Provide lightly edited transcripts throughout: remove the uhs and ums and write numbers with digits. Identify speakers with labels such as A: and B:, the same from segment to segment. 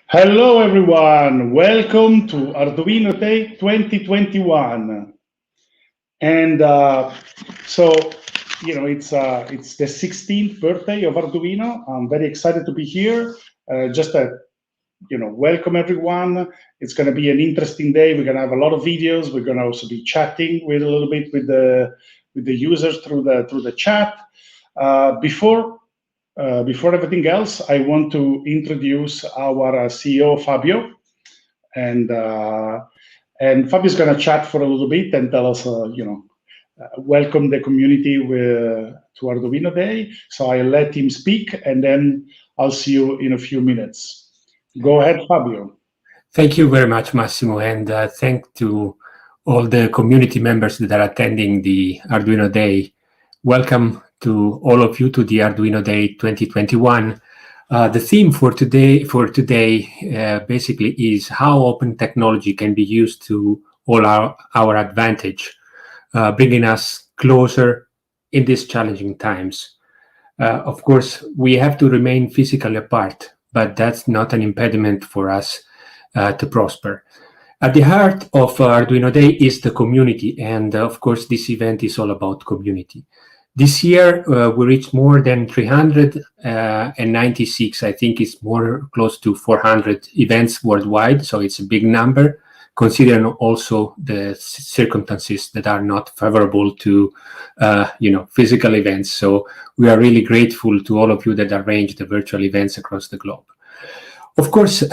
A: Hello everyone, welcome to Arduino Day 2021. And it's the 16th birthday of Arduino. I'm very excited to be here. Welcome everyone. It's going to be an interesting day. We're going to have a lot of videos. We're going to also be chatting a little bit with the users through the chat. Before everything else, I want to introduce our CEO, Fabio. And Fabio's going to chat for a little bit and tell us, welcome the community to Arduino Day. So I'll let him speak, and then I'll see you in a few minutes. Go ahead, Fabio.
B: Thank you very much, Massimo, and thank to all the community members that are attending the Arduino Day. Welcome to all of you to the Arduino Day 2021. The theme for today basically is how open technology can be used to all our advantage, bringing us closer in these challenging times. Of course, we have to remain physically apart, but that's not an impediment for us to prosper. At the heart of Arduino Day is the community, and of course, this event is all about community. This year, we reached more than 396. I think it's more close to 400 events worldwide, so it's a big number, considering also the circumstances that are not favorable to, physical events. So we are really grateful to all of you that arrange the virtual events across the globe. Of course,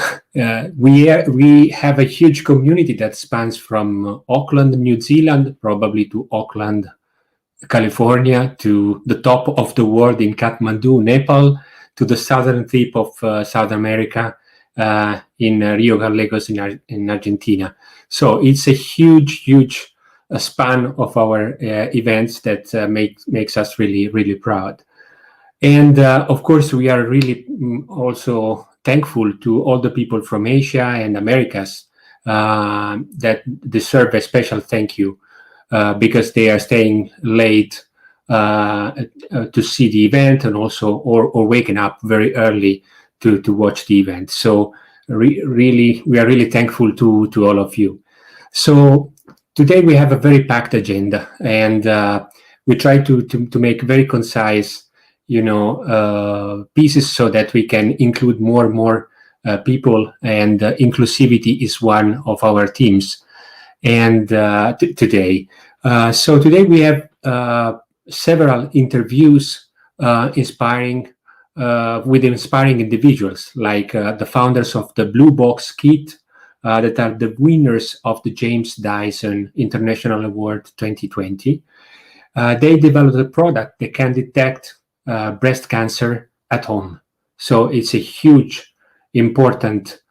B: we have a huge community that spans from Auckland, New Zealand, probably to Auckland, California, to the top of the world in Kathmandu, Nepal, to the southern tip of South America in Rio Gallegos in Argentina. So it's a huge span of our events that makes us really, really proud. And of course, we are really also thankful to all the people from Asia and Americas that deserve a special thank you. Because they are staying late to see the event, and also or waking up very early to watch the event. So we are really thankful to all of you. So today we have a very packed agenda, and we try to make very concise, pieces so that we can include more and more people, and inclusivity is one of our themes. And today we have several interviews with inspiring individuals, like the founders of the Blue Box Kit, that are the winners of the James Dyson International Award 2020. They developed a product that can detect breast cancer at home. So it's a huge, important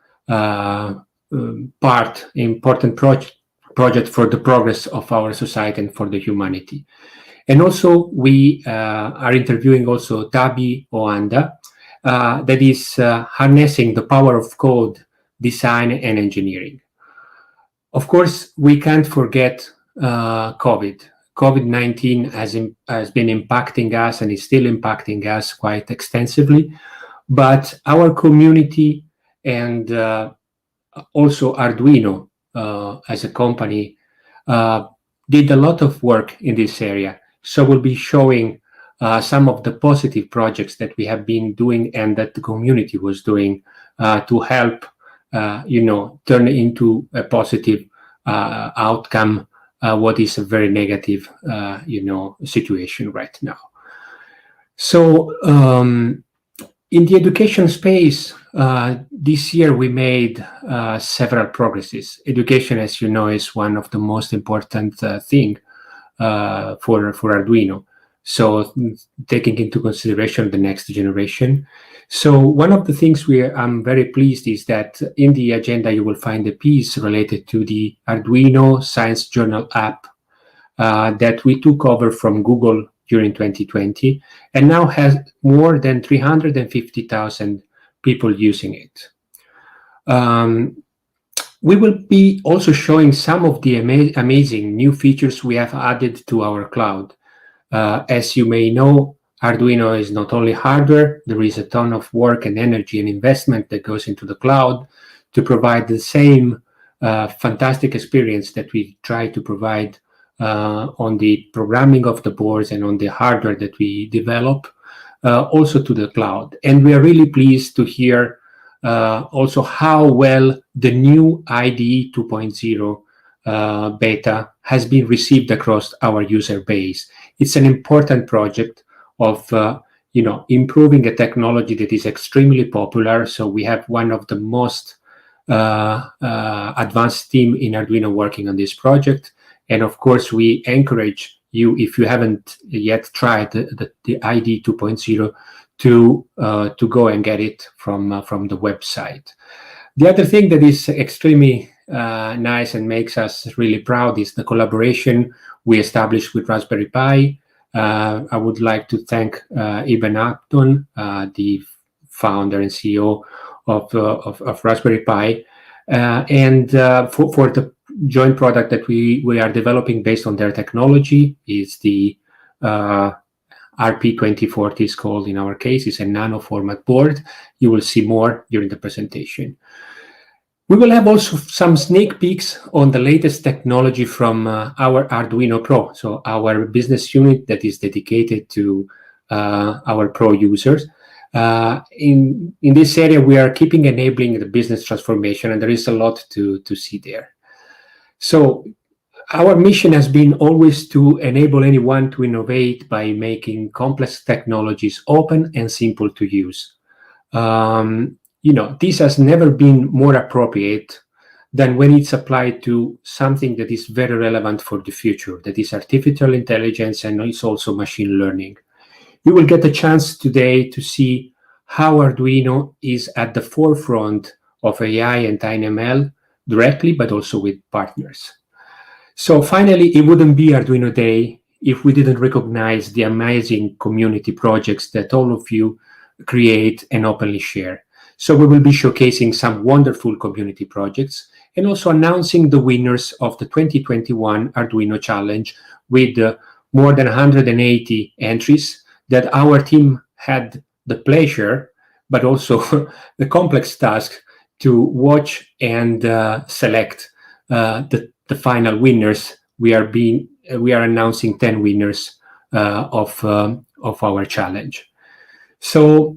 B: project for the progress of our society and for the humanity. And also we are interviewing also Orwanda, that is harnessing the power of code, design, and engineering. Of course, we can't forget COVID-19 has been impacting us and is still impacting us quite extensively, but our community and also Arduino as a company did a lot of work in this area. So we'll be showing some of the positive projects that we have been doing and that the community was doing to help, turn into a positive outcome what is a very negative, situation right now. So in the education space, this year we made several progresses. Education, as you know, is one of the most important thing for Arduino. So taking into consideration the next generation. So one of the things I'm very pleased is that in the agenda you will find a piece related to the Arduino Science Journal app that we took over from Google during 2020, and now has more than 350,000 people using it. We will be also showing some of the amazing new features we have added to our cloud. As you may know, Arduino is not only hardware, there is a ton of work and energy and investment that goes into the cloud to provide the same fantastic experience that we try to provide on the programming of the boards and on the hardware that we develop, also to the cloud. And we are really pleased to hear also how well the new IDE 2.0 beta has been received across our user base. It's an important project of improving a technology that is extremely popular. So we have one of the most advanced team in Arduino working on this project. And of course, we encourage you, if you haven't yet tried the IDE 2.0, to go and get it from the website. The other thing that is extremely nice and makes us really proud is the collaboration we established with Raspberry Pi. I would like to thank Eben Upton, the founder and CEO of Raspberry Pi, and for the joint product that we are developing based on their technology. Is the RP2040 is called in our case. It's a nano format board. You will see more during the presentation. We will have also some sneak peeks on the latest technology from our Arduino Pro, so our business unit that is dedicated to our Pro users. In this area, we are keeping enabling the business transformation, and there is a lot to see there. So our mission has been always to enable anyone to innovate by making complex technologies open and simple to use. This has never been more appropriate than when it's applied to something that is very relevant for the future, that is artificial intelligence, and it's also machine learning. You will get a chance today to see how Arduino is at the forefront of AI and TinyML directly, but also with partners. So finally, it wouldn't be Arduino Day if we didn't recognize the amazing community projects that all of you create and openly share. So we will be showcasing some wonderful community projects and also announcing the winners of the 2021 Arduino Challenge with more than 180 entries that our team had the pleasure, but also the complex task to watch and select the final winners. We are announcing 10 winners of our challenge. So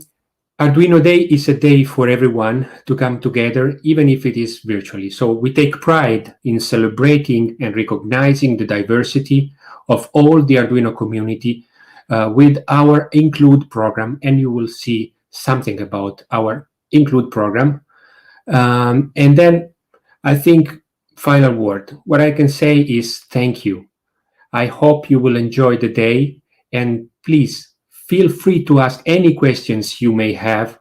B: Arduino Day is a day for everyone to come together, even if it is virtually. So we take pride in celebrating and recognizing the diversity of all the Arduino community with our Include program, and you will see something about our Include program. And then I think final word, what I can say is thank you. I hope you will enjoy the day, and please feel free to ask any questions you may have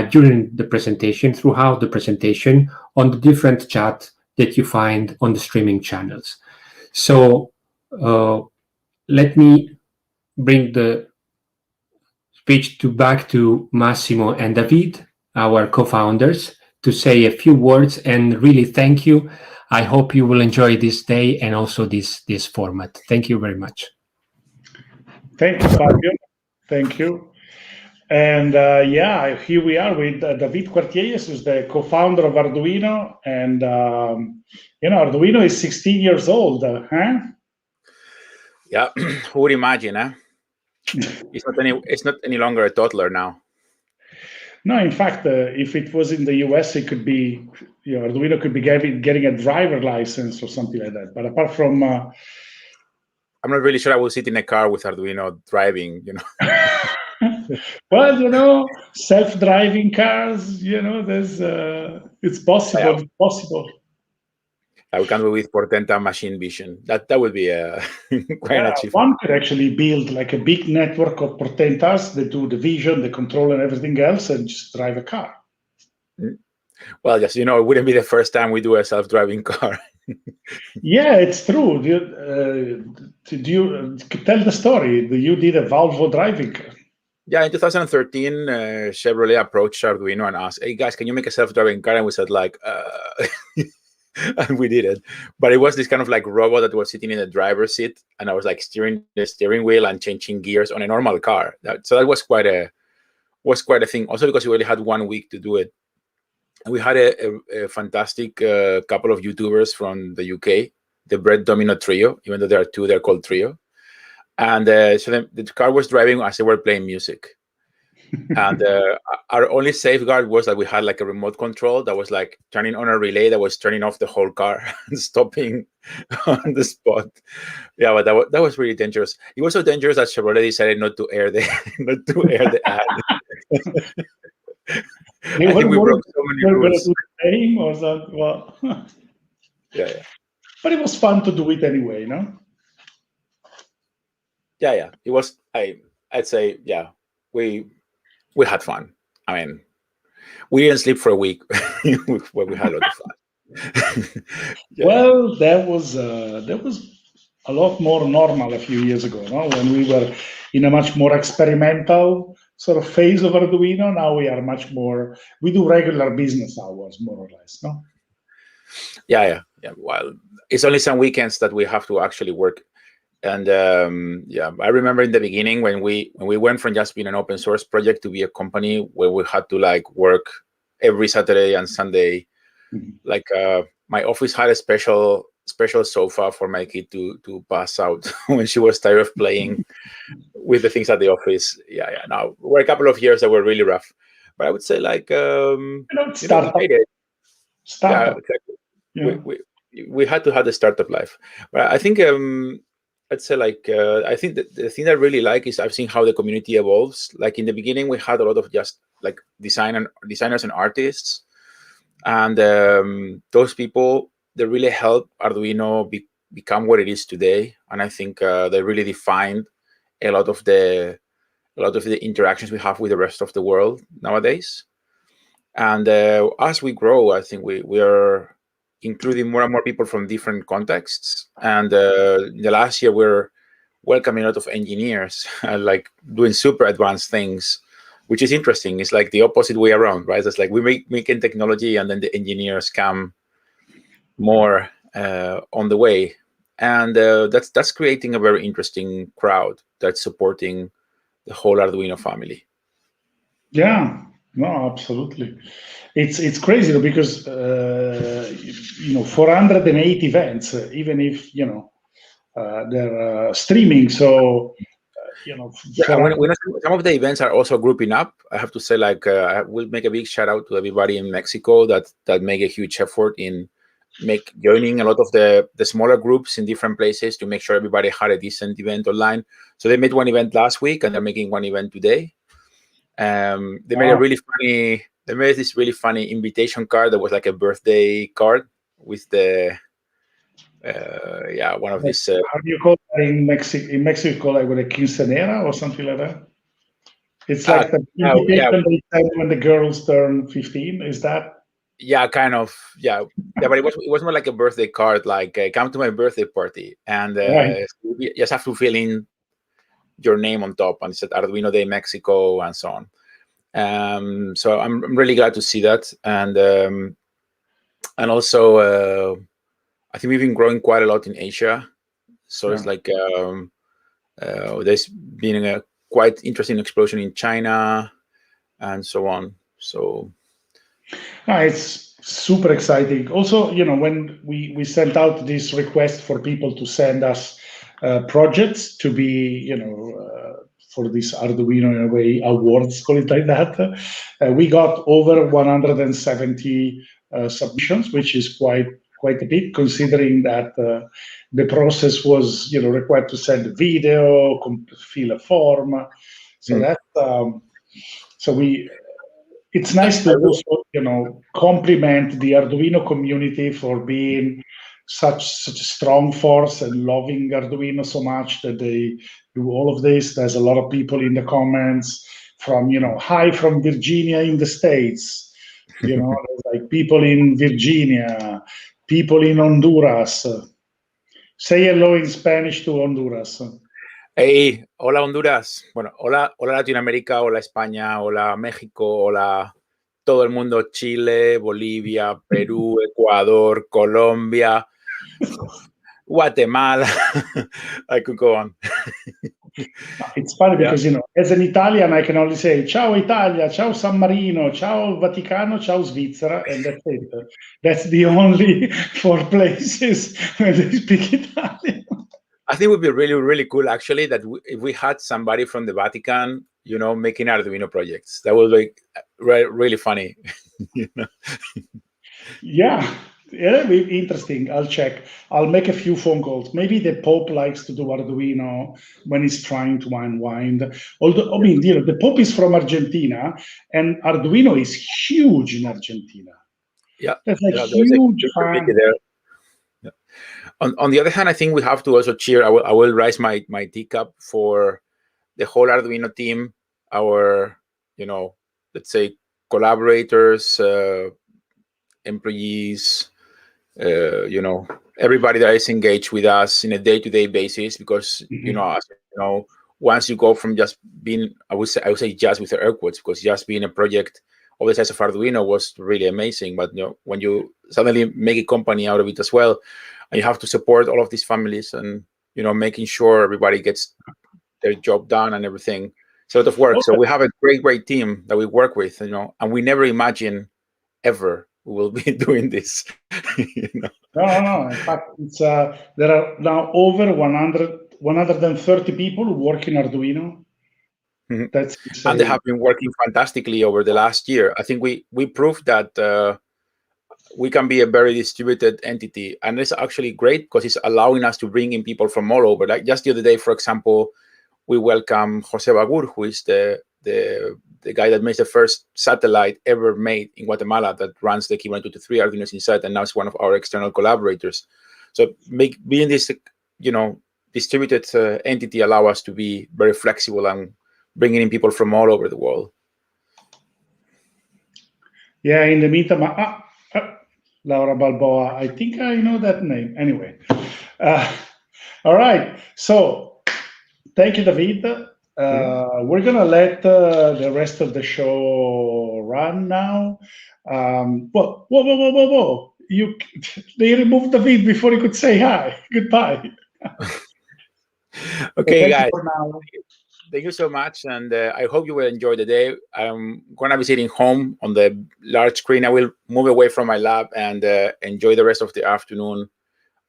B: during the presentation, throughout the presentation, on the different chat that you find on the streaming channels. So let me bring the speech back to Massimo and David, our co-founders, to say a few words and really thank you. I hope you will enjoy this day and also this format. Thank you very much.
A: Thank you, Fabio. Thank you. And here we are with David Quartielles, who's the co-founder of Arduino. And, Arduino is 16 years old, huh?
C: Yeah, who would imagine, huh? It's not any longer a toddler now.
A: No, in fact, if it was in the US, it could be, Arduino could be getting a driver license or something like that. But apart from...
C: I'm not really sure I will sit in a car with Arduino driving,
A: Well, self-driving cars, there's, it's possible.
C: Yeah.
A: It's possible.
C: We can do with Portenta machine vision. That would be quite an achievement.
A: One could actually build like a big network of Portentas that do the vision, the control, and everything else, and just drive a car.
C: Well, just it wouldn't be the first time we do a self-driving car.
A: Yeah, it's true. Did you tell the story? You did a Volvo driving car.
C: Yeah, in 2013, Chevrolet approached Arduino and asked, "Hey guys, can you make a self-driving car?" And we said, and we did it. But it was this kind of like robot that was sitting in the driver's seat, and I was like steering the steering wheel and changing gears on a normal car. So that was quite a thing. Also because we only had 1 week to do it. And we had a fantastic couple of YouTubers from the UK, the Bread Domino Trio. Even though there are two, they're called Trio. And so the car was driving as they were playing music. And our only safeguard was that we had like a remote control that was like turning on a relay that was turning off the whole car and stopping on the spot. Yeah, but that was really dangerous. It was so dangerous that Chevrolet decided not to air the ad. I think we broke so many rules.
A: Or that, well,
C: Yeah.
A: But it was fun to do it anyway, no?
C: Yeah. It was. I'd say, yeah. We had fun. I mean, we didn't sleep for a week, but we had a lot of fun.
A: Yeah. Well, that was a lot more normal a few years ago, no? When we were in a much more experimental sort of phase of Arduino. Now we are much more. We do regular business hours, more or less, no?
C: Yeah. Well, it's only some weekends that we have to actually work. And I remember in the beginning when we went from just being an open source project to be a company where we had to like work every Saturday and Sunday. Mm-hmm. Like my office had a special sofa for my kid to pass out when she was tired of playing with the things at the office. Yeah. Now were a couple of years that were really rough, but I would say like
A: startup.
C: Yeah, exactly. Yeah. We had to have the startup life, but I think. I'd say like I think that the thing I really like is I've seen how the community evolves. Like in the beginning, we had a lot of just like designers and artists, and those people they really helped Arduino become what it is today. And I think they really defined a lot of the interactions we have with the rest of the world nowadays. And as we grow, I think we are including more and more people from different contexts. And in the last year, we're welcoming a lot of engineers, like doing super advanced things, which is interesting. It's like the opposite way around, right? It's like we making technology, and then the engineers come more on the way. And that's creating a very interesting crowd that's supporting the whole Arduino family.
A: Yeah, no, absolutely. It's crazy because 408 events, even if they're streaming. So
C: some of the events are also grouping up. I have to say, like, I will make a big shout out to everybody in Mexico that make a huge effort in joining a lot of the smaller groups in different places to make sure everybody had a decent event online. So they made one event last week, and they're making one event today. They made this really funny invitation card that was like a birthday card with the one of these.
A: How do you call it in Mexico? In Mexico, like with a quinceañera or something like that. It's like the invitation they send when the girls turn 15. Is that?
C: Yeah, kind of. Yeah, but it was more like a birthday card, like come to my birthday party, and right. You just have to fill in your name on top, and it said Arduino Day Mexico and so on. So I'm really glad to see that, and also I think we've been growing quite a lot in Asia. So it's like there's been a quite interesting explosion in China and so on. So
A: it's super exciting. Also, when we sent out this request for people to send us projects to be, for this Arduino in a way awards, call it like that, we got over 170 submissions, which is quite a bit, considering that the process was, required to send a video, fill a form. So that it's nice to also, compliment the Arduino community for being such a strong force and loving Arduino so much that they do all of this. There's a lot of people in the comments from, hi from Virginia in the States, like people in Virginia, people in Honduras. Say hello in Spanish to Honduras.
C: Hey, hola Honduras. Bueno, hola Latinoamérica, hola España, hola México, hola todo el mundo, Chile, Bolivia, Perú, Ecuador, Colombia, Guatemala. I could go on.
A: It's funny because, as an Italian, I can only say, ciao Italia, ciao San Marino, ciao Vaticano, ciao Svizzera, and that's it. That's the only 4 places where they speak Italian.
C: I think it would be really, really cool, actually, that if we had somebody from the Vatican, making Arduino projects. That would be really funny.
A: Yeah, it'll be interesting. I'll check. I'll make a few phone calls. Maybe the Pope likes to do Arduino when he's trying to unwind. Although, the Pope is from Argentina, and Arduino is huge in Argentina.
C: Yeah,
A: that's huge fan.
C: There. Yeah. On the other hand, I think we have to also cheer. I will raise my teacup for the whole Arduino team, our, let's say, collaborators, employees, everybody that is engaged with us in a day-to-day basis, because once you go from just being, I would say just with the air quotes, because just being a project of the size of Arduino was really amazing. But when you suddenly make a company out of it as well, and you have to support all of these families and making sure everybody gets their job done and everything, it's a lot of work. Okay. So we have a great team that we work with, and we never imagine ever we will be doing this.
A: No. In fact, it's there are now over 130 people who work in Arduino.
C: Mm-hmm. And they have been working fantastically over the last year. I think we proved that we can be a very distributed entity, and it's actually great because it's allowing us to bring in people from all over. Like just the other day, for example, we welcome Jose Bagur, who is the guy that made the first satellite ever made in Guatemala that runs the Key 123 Arduinos inside, and now it's one of our external collaborators. So being this, distributed entity allow us to be very flexible and bringing in people from all over the world.
A: Yeah, in the meantime, Laura Balboa, I think I know that name. Anyway, all right. So thank you, David. We're going to let the rest of the show run now. Whoa. They removed David before he could say hi. Goodbye.
C: Okay, guys. Thank you so much, and I hope you will enjoy the day. I'm going to be sitting home on the large screen. I will move away from my lab and enjoy the rest of the afternoon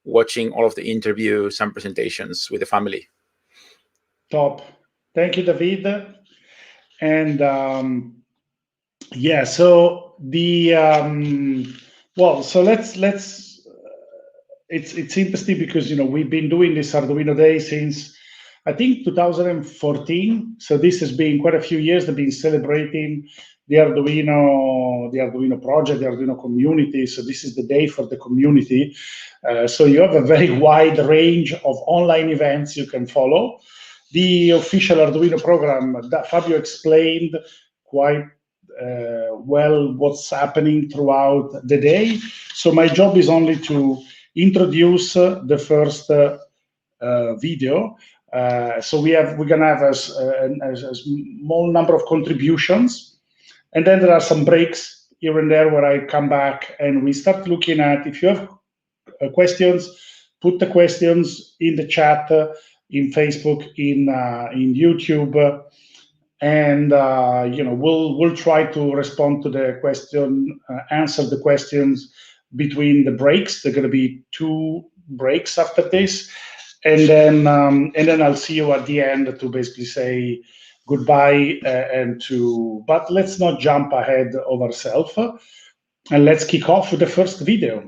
C: watching all of the interviews and presentations with the family.
A: Top. Thank you, David. And so let's. It's interesting because we've been doing this Arduino Day since I think 2014. So this has been quite a few years. They've been celebrating the Arduino project, the Arduino community. So this is the day for the community. So you have a very wide range of online events you can follow. The official Arduino program that Fabio explained quite well what's happening throughout the day. So my job is only to introduce the first video. So we're going to have a small number of contributions, and then there are some breaks here and there where I come back and we start looking at, if you have questions, put the questions in the chat, in Facebook, in YouTube, and we'll try to respond to the question, answer the questions between the breaks. There are going to be 2 breaks after this. And then I'll see you at the end to basically say goodbye but let's not jump ahead of ourselves, and let's kick off with the first video.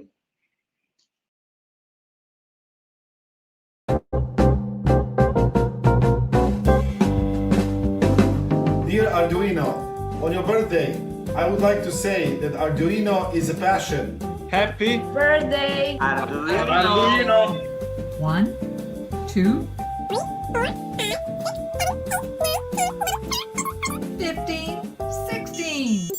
D: Dear Arduino, on your birthday, I would like to say that Arduino is a passion.
E: Happy
F: birthday,
E: Arduino!
F: 1, 2, 15, 16.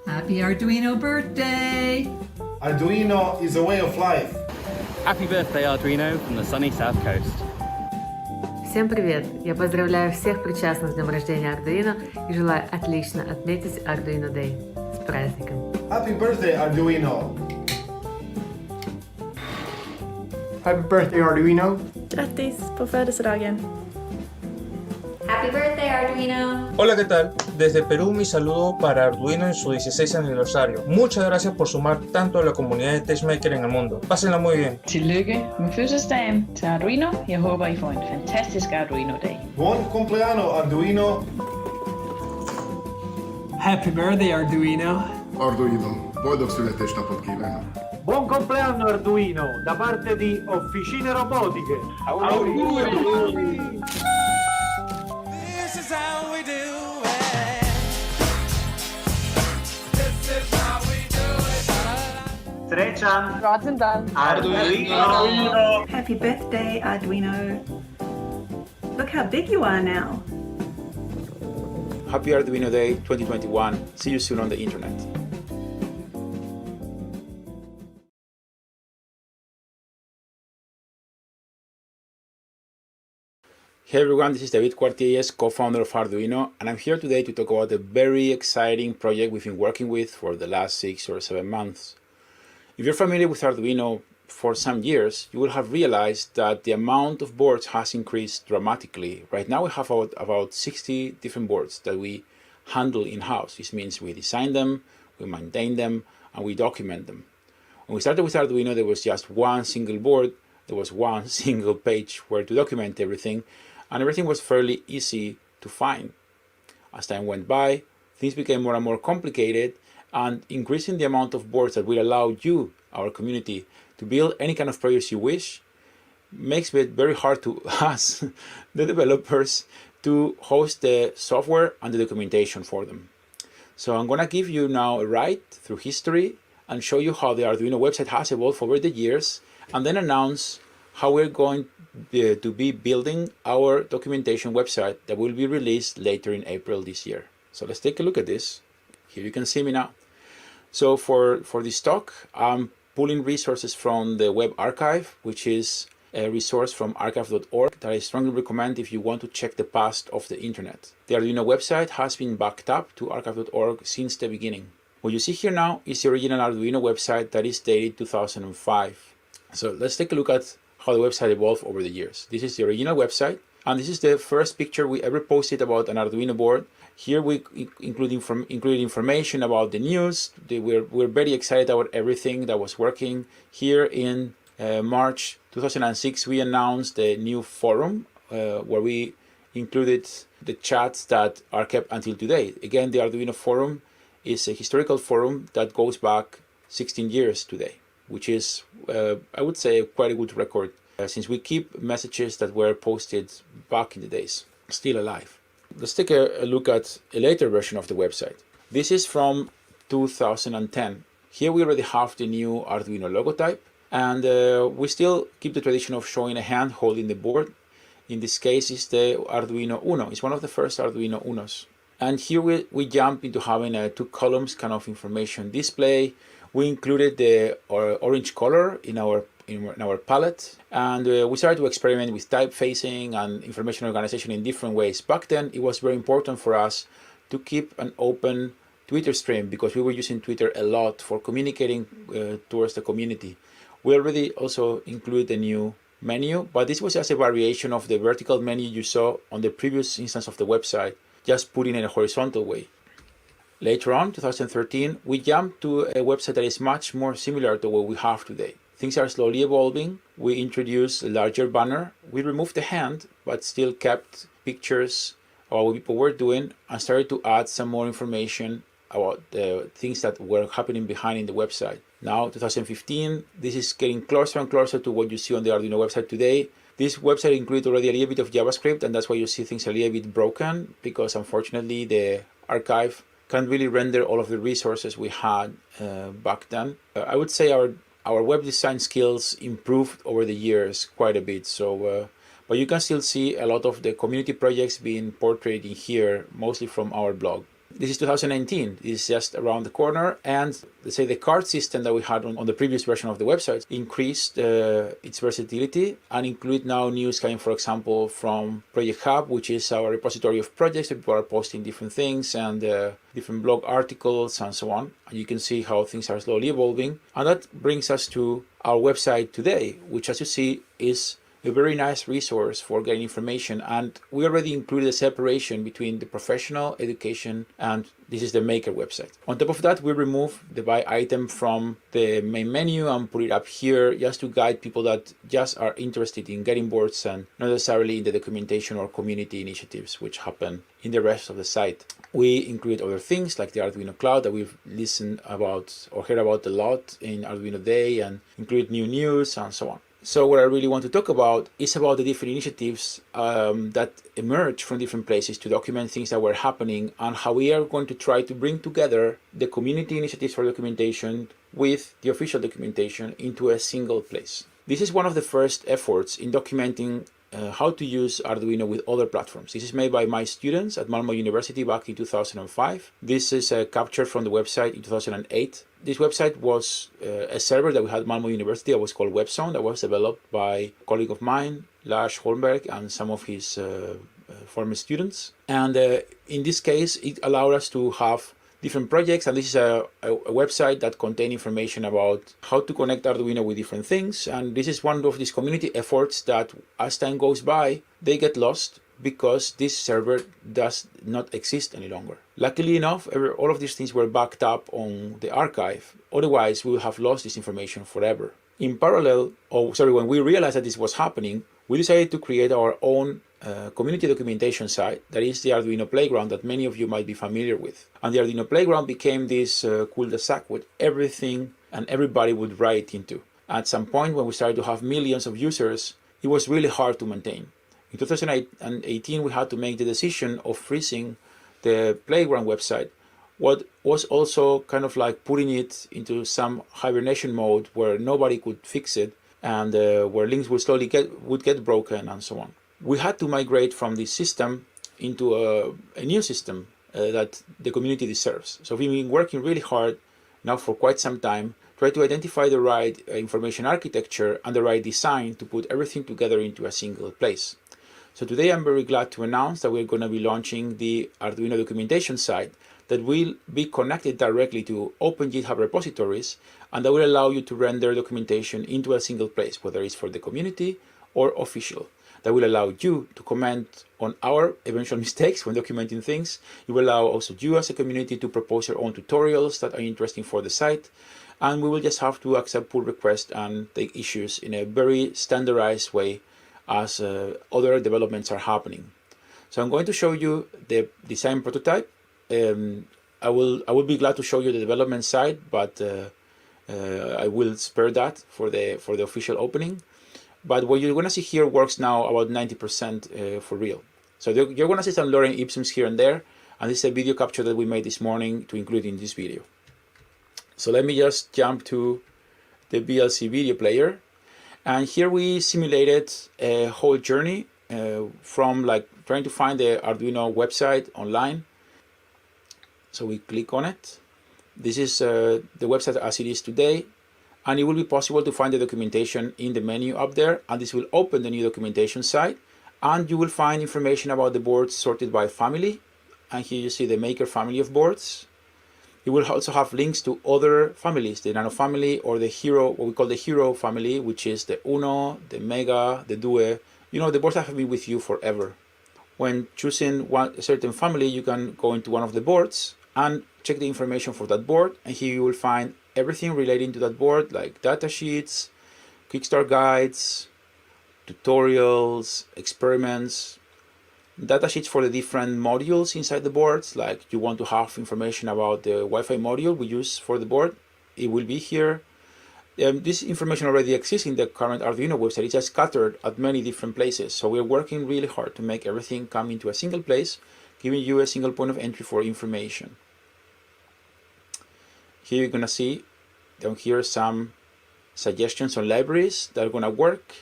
F: Happy Arduino birthday!
D: Arduino is a way of life.
G: Happy birthday, Arduino, from the sunny South Coast. Всем привет! Я поздравляю всех причастных с днем рождения Arduino и желаю отлично отметить Arduino Day. С праздником!
D: Happy birthday, Arduino!
H: Happy birthday Arduino!
I: Grattis på födelsedagen!
F: Happy birthday, Arduino.
J: Hola, ¿qué tal? Desde Perú mi saludo para Arduino en su 16 aniversario. Muchas gracias por sumar tanto a la comunidad de testmaker en el mundo. Pásenla muy bien.
K: Tillykke med fødselsdagen til Arduino. Jeg håber, I får en fantastisk Arduino-dag.
D: Buon compleanno, Arduino!
H: Happy birthday Arduino!
L: Arduino, boldog születésnapot kívánok!
M: Buon compleanno Arduino da parte di Officine Robotiche.
E: Auguri!
N: This is how we do it. This is how we do it.
M: Srećan
E: rođendan
M: Arduino!
I: Happy birthday, Arduino. Look how big you are now.
C: Happy Arduino Day 2021. See you soon on the internet. Hey everyone, this is David Cuartillas, co-founder of Arduino, and I'm here today to talk about a very exciting project we've been working with for the last 6 or 7 months. If you're familiar with Arduino for some years, you will have realized that the amount of boards has increased dramatically. Right now we have about 60 different boards that we handle in-house. This means we design them, we maintain them, and we document them. When we started with Arduino, there was just one single board, there was one single page where to document everything, and everything was fairly easy to find. As time went by, things became more and more complicated, and increasing the amount of boards that will allow you, our community, to build any kind of projects you wish makes it very hard to us, the developers, to host the software and the documentation for them. So I'm going to give you now a ride through history and show you how the Arduino website has evolved over the years, and then announce how we're going to be building our documentation website that will be released later in April this year. So let's take a look at this. Here you can see me now. So for this talk, I'm pulling resources from the Web Archive, which is a resource from archive.org that I strongly recommend if you want to check the past of the internet. The Arduino website has been backed up to archive.org since the beginning. What you see here now is the original Arduino website that is dated 2005. So let's take a look at how the website evolved over the years. This is the original website, and this is the first picture we ever posted about an Arduino board. Here we included information about the news. We're very excited about everything that was working. Here in March 2006, we announced the new forum where we included the chats that are kept until today. Again, the Arduino forum is a historical forum that goes back 16 years today, which is, I would say, quite a good record since we keep messages that were posted back in the days still alive. Let's take a look at a later version of the website. This is from 2010. Here we already have the new Arduino logotype, and we still keep the tradition of showing a hand holding the board. In this case, it's the Arduino Uno. It's one of the first Arduino Unos. And here we jump into having a 2 columns kind of information display. We included the orange color in our palette, and we started to experiment with typeface and information organization in different ways. Back then, it was very important for us to keep an open Twitter stream because we were using Twitter a lot for communicating towards the community. We already also included a new menu, but this was just a variation of the vertical menu you saw on the previous instance of the website, just put in a horizontal way. Later on, 2013, we jumped to a website that is much more similar to what we have today. Things are slowly evolving. We introduced a larger banner. We removed the hand, but still kept pictures of what people were doing and started to add some more information about the things that were happening behind in the website. Now, 2015, this is getting closer and closer to what you see on the Arduino website today. This website includes already a little bit of JavaScript, and that's why you see things a little bit broken, because unfortunately the archive can't really render all of the resources we had back then. I would say our web design skills improved over the years quite a bit. So, but you can still see a lot of the community projects being portrayed in here, mostly from our blog. This is 2019. It's just around the corner, and let's say the card system that we had on the previous version of the website increased its versatility and include now news coming, for example, from Project Hub, which is our repository of projects. People are posting different things and different blog articles and so on. And you can see how things are slowly evolving. And that brings us to our website today, which, as you see, is a very nice resource for getting information, and we already included a separation between the professional education and this is the maker website. On top of that, we removed the buy item from the main menu and put it up here just to guide people that just are interested in getting boards and not necessarily in the documentation or community initiatives which happen in the rest of the site. We include other things like the Arduino Cloud that we've listened about or heard about a lot in Arduino Day, and include new news and so on. So what I really want to talk about is about the different initiatives that emerge from different places to document things that were happening, and how we are going to try to bring together the community initiatives for documentation with the official documentation into a single place. This is one of the first efforts in documenting how to use Arduino with other platforms. This is made by my students at Malmö University back in 2005. This is a capture from the website in 2008. This website was a server that we had at Malmö University that was called WebZone, that was developed by a colleague of mine, Lars Holmberg, and some of his former students. And in this case, it allowed us to have different projects, and this is a website that contains information about how to connect Arduino with different things. And this is one of these community efforts that, as time goes by, they get lost because this server does not exist any longer. Luckily enough, all of these things were backed up on the archive. Otherwise, we would have lost this information forever. In parallel, when we realized that this was happening, we decided to create our own community documentation site, that is the Arduino Playground that many of you might be familiar with. And the Arduino Playground became this cul-de-sac with everything and everybody would write into. At some point, when we started to have millions of users, it was really hard to maintain. In 2018, we had to make the decision of freezing the Playground website, what was also kind of like putting it into some hibernation mode where nobody could fix it, and where links would slowly get broken and so on. We had to migrate from this system into a new system that the community deserves. So we've been working really hard now for quite some time, try to identify the right information architecture and the right design to put everything together into a single place. So today I'm very glad to announce that we're going to be launching the Arduino documentation site that will be connected directly to open GitHub repositories, and that will allow you to render documentation into a single place, whether it's for the community or official. That will allow you to comment on our eventual mistakes when documenting things. It will allow also you as a community to propose your own tutorials that are interesting for the site. And we will just have to accept pull requests and take issues in a very standardized way as other developments are happening. So I'm going to show you the design prototype. I will be glad to show you the development side, but I will spare that for the official opening. But what you're going to see here works now about 90% for real. So you're going to see some lorem ipsums here and there, and this is a video capture that we made this morning to include in this video. So let me just jump to the VLC video player, and here we simulated a whole journey from like trying to find the Arduino website online. So we click on it. This is the website as it is today. And it will be possible to find the documentation in the menu up there, and this will open the new documentation site, and you will find information about the boards sorted by family, and here you see the maker family of boards. You will also have links to other families, the Nano family or the Hero, what we call the Hero family, which is the Uno, the Mega, the Due, the boards that have been with you forever. When choosing a certain family, you can go into one of the boards and check the information for that board, and here you will find everything relating to that board, like datasheets, quick start guides, tutorials, experiments, datasheets for the different modules inside the boards. Like you want to have information about the Wi-Fi module we use for the board, it will be here. This information already exists in the current Arduino website. It's just scattered at many different places. So we're working really hard to make everything come into a single place, giving you a single point of entry for information. Here you're going to see down here some suggestions on libraries that are going to work,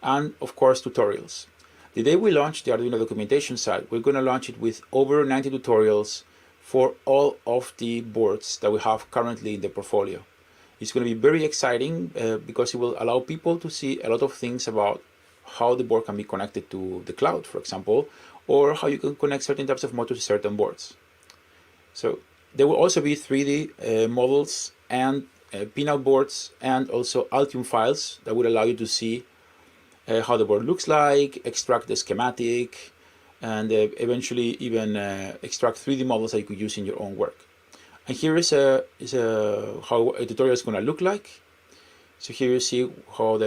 C: and of course tutorials. The day we launch the Arduino documentation site, we're going to launch it with over 90 tutorials for all of the boards that we have currently in the portfolio. It's going to be very exciting because it will allow people to see a lot of things about how the board can be connected to the cloud, for example, or how you can connect certain types of motors to certain boards. So there will also be 3D models and pinout boards and also Altium files that will allow you to see how the board looks like, extract the schematic, and eventually even extract 3D models that you could use in your own work. And here is how a tutorial is going to look like. So here you see how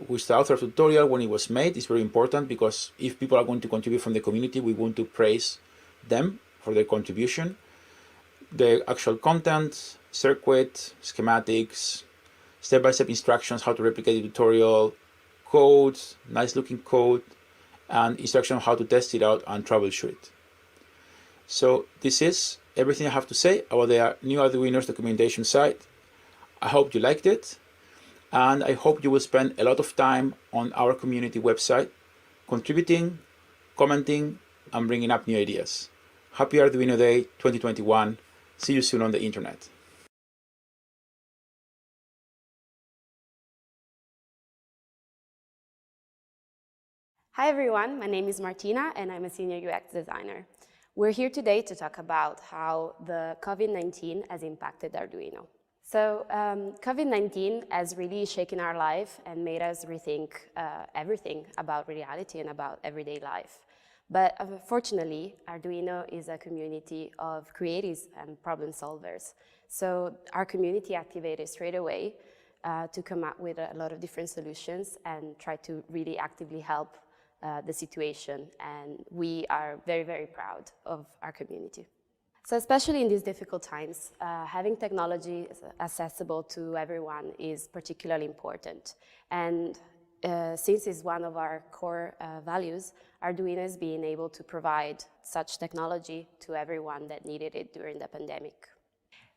C: who's the author of the tutorial when it was made. It's very important because if people are going to contribute from the community, we want to praise them for their contribution. The actual content, circuit, schematics, step-by-step instructions, how to replicate the tutorial, code, nice looking code, and instruction on how to test it out and troubleshoot it. So this is everything I have to say about the new Arduino's documentation site. I hope you liked it, and I hope you will spend a lot of time on our community website, contributing, commenting, and bringing up new ideas. Happy Arduino Day 2021. See you soon on the internet.
O: Hi everyone, my name is Martina and I'm a senior UX designer. We're here today to talk about how the COVID-19 has impacted Arduino. So COVID-19 has really shaken our life and made us rethink everything about reality and about everyday life. But fortunately, Arduino is a community of creatives and problem solvers. So our community activated straight away to come up with a lot of different solutions and try to really actively help the situation. And we are very, very proud of our community. So especially in these difficult times, having technology accessible to everyone is particularly important. And since it's one of our core values, Arduino is being able to provide such technology to everyone that needed it during the pandemic.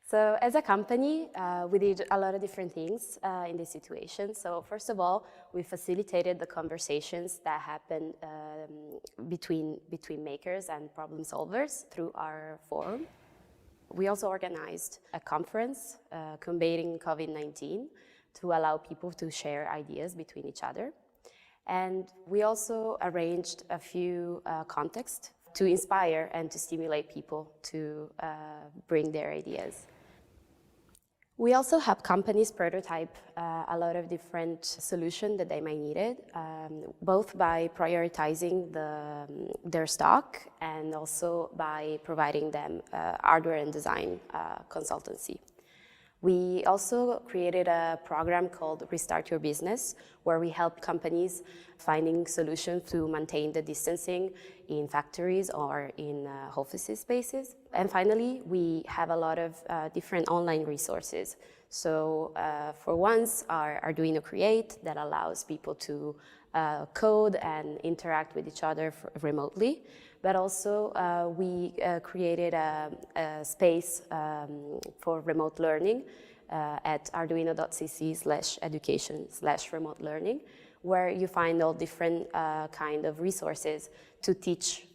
O: So as a company, we did a lot of different things in this situation. So first of all, we facilitated the conversations that happened between makers and problem solvers through our forum. We also organized a conference combating COVID-19 to allow people to share ideas between each other. And we also arranged a few contests to inspire and to stimulate people to bring their ideas. We also help companies prototype a lot of different solutions that they might need, both by prioritizing their stock and also by providing them hardware and design consultancy. We also created a program called Restart Your Business, where we help companies finding solutions to maintain the distancing in factories or in office spaces. And finally, we have a lot of different online resources. So for once, our Arduino Create that allows people to code and interact with each other remotely. But also we created a space for remote learning at arduino.cc/education/remote learning, where you find all different kind of resources to teach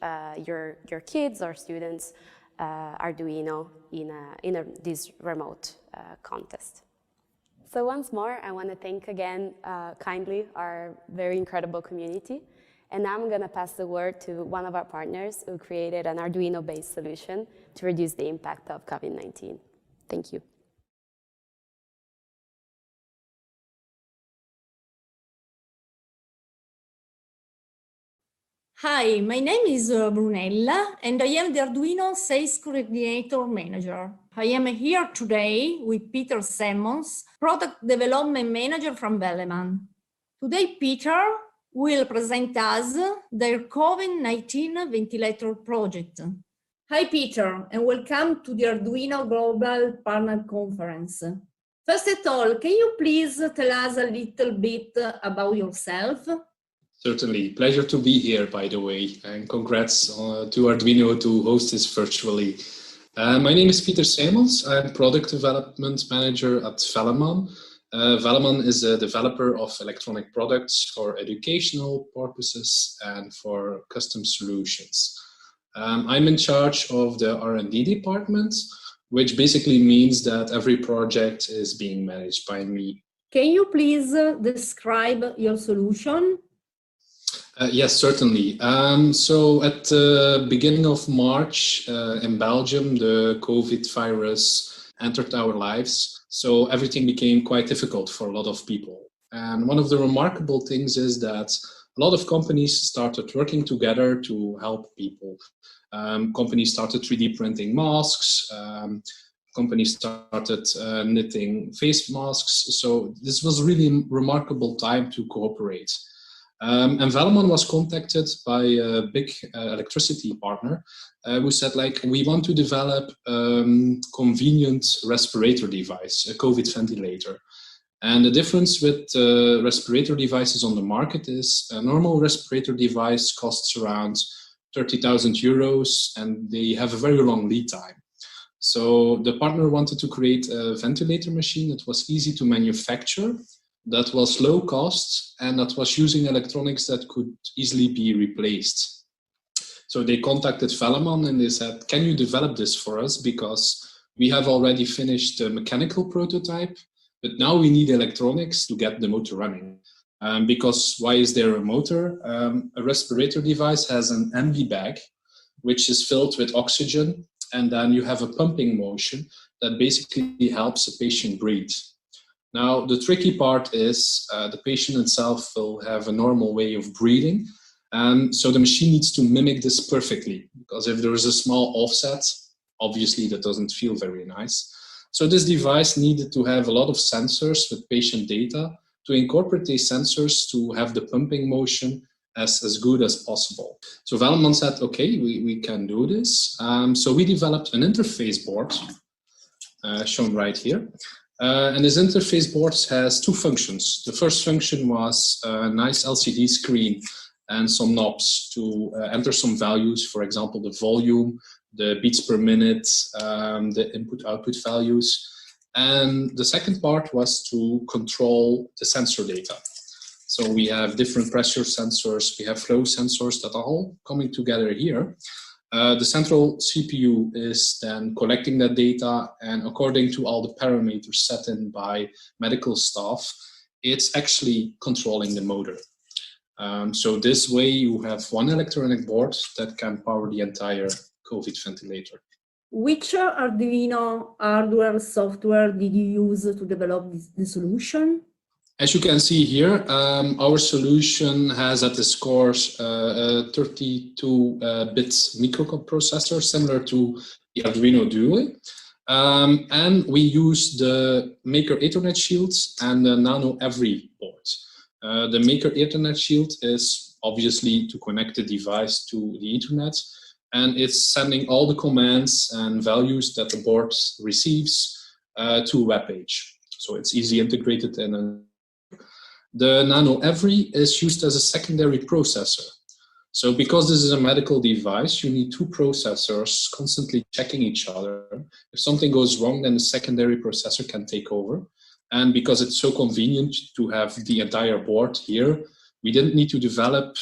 O: your kids or students Arduino in this remote context. So once more, I want to thank again kindly our very incredible community. And now I'm going to pass the word to one of our partners who created an Arduino-based solution to reduce the impact of COVID-19. Thank you.
P: Hi, my name is Brunella, and I am the Arduino Sales Coordinator Manager. I am here today with Peter Simmons, Product Development Manager from Velleman. Today, Peter will present us their COVID-19 Ventilator Project. Hi, Peter, and welcome to the Arduino Global Partner Conference. First of all, can you please tell us a little bit about yourself?
Q: Certainly. Pleasure to be here, by the way, and congrats to Arduino to host this virtually. My name is Peter Simmons. I'm Product Development Manager at Velleman. Velleman is a developer of electronic products for educational purposes and for custom solutions. I'm in charge of the R&D department, which basically means that every project is being managed by me.
P: Can you please describe your solution?
Q: Yes, certainly. So at the beginning of March in Belgium, the COVID virus entered our lives. So everything became quite difficult for a lot of people. And one of the remarkable things is that a lot of companies started working together to help people. Companies started 3D printing masks. Companies started knitting face masks. So this was really a remarkable time to cooperate. And Velleman was contacted by a big electricity partner who said, like, we want to develop a convenient respirator device, a COVID ventilator. And the difference with respirator devices on the market is a normal respirator device costs around 30,000 euros and they have a very long lead time. So the partner wanted to create a ventilator machine that was easy to manufacture, that was low cost, and that was using electronics that could easily be replaced. So they contacted Velleman and they said, can you develop this for us? Because we have already finished the mechanical prototype, but now we need electronics to get the motor running. Because why is there a motor? A respirator device has an ambi bag, which is filled with oxygen, and then you have a pumping motion that basically helps a patient breathe. Now, the tricky part is the patient itself will have a normal way of breathing. So the machine needs to mimic this perfectly, because if there is a small offset, obviously that doesn't feel very nice. So this device needed to have a lot of sensors with patient data to incorporate these sensors to have the pumping motion as good as possible. So Velleman said, okay, we can do this. So we developed an interface board, shown right here. And this interface board has two functions. The first function was a nice LCD screen and some knobs to enter some values, for example, the volume, the beats per minute, the input-output values. And the second part was to control the sensor data. So we have different pressure sensors, we have flow sensors that are all coming together here. The central CPU is then collecting that data, and according to all the parameters set in by medical staff, it's actually controlling the motor. So this way you have one electronic board that can power the entire COVID ventilator.
P: Which Arduino hardware software did you use to develop the solution?
Q: As you can see here, our solution has at its core a 32-bit microprocessor similar to the Arduino Duo. And we use the Maker Ethernet shield and the Nano Every board. The Maker Ethernet shield is obviously to connect the device to the Ethernet, and it's sending all the commands and values that the board receives to a web page. So it's easy integrated in The Nano Every is used as a secondary processor. So because this is a medical device, you need two processors constantly checking each other. If something goes wrong, then the secondary processor can take over. And because it's so convenient to have the entire board here, we didn't need to develop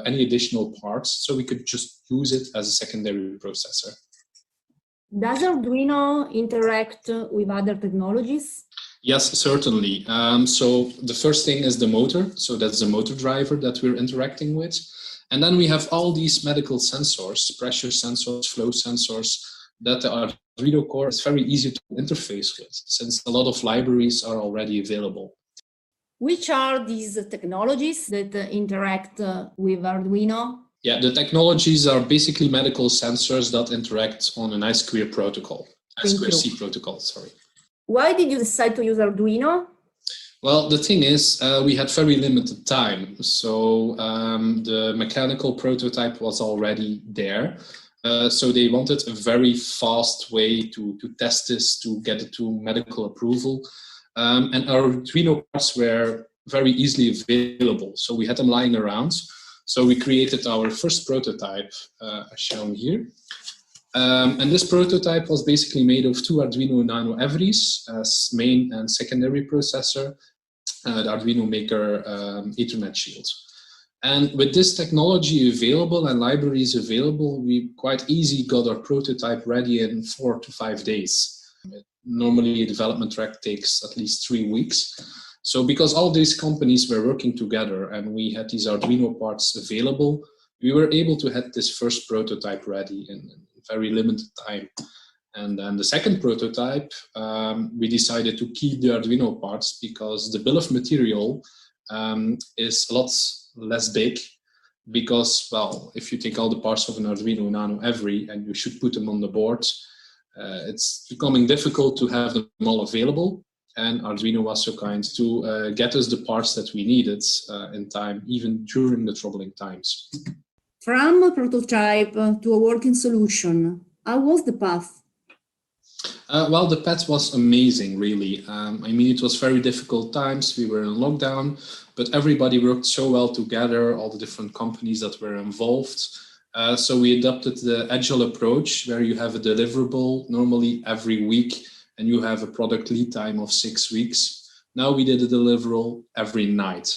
Q: any additional parts, so we could just use it as a secondary processor.
P: Does Arduino interact with other technologies?
Q: Yes, certainly. So the first thing is the motor. So that's the motor driver that we're interacting with. And then we have all these medical sensors, pressure sensors, flow sensors, that the Arduino core is very easy to interface with, since a lot of libraries are already available.
P: Which are these technologies that interact with Arduino?
Q: Yeah, the technologies are basically medical sensors that interact on an I2C protocol. I2C protocol, sorry.
P: Why did you decide to use Arduino?
Q: Well, the thing is, we had very limited time. So the mechanical prototype was already there. So they wanted a very fast way to test this, to get it to medical approval. And our Arduino parts were very easily available. So we had them lying around. So we created our first prototype, as shown here. And this prototype was basically made of two Arduino Nano Everys as main and secondary processor, the Arduino Maker Ethernet shield. And with this technology available and libraries available, we quite easy got our prototype ready in 4 to 5 days. Normally a development track takes at least 3 weeks. So because all these companies were working together and we had these Arduino parts available, we were able to have this first prototype ready in very limited time. And then the second prototype, we decided to keep the Arduino parts because the bill of material is a lot less big, because, well, if you take all the parts of an Arduino Nano and you should put them on the board, it's becoming difficult to have them all available. And Arduino was so kind to get us the parts that we needed in time, even during the troubling times.
P: From a prototype to a working solution, how was the path?
Q: Well, the path was amazing, really. I mean, it was very difficult times. We were in lockdown, but everybody worked so well together, all the different companies that were involved. So we adopted the agile approach, where you have a deliverable normally every week, and you have a product lead time of 6 weeks. Now we did a deliverable every night.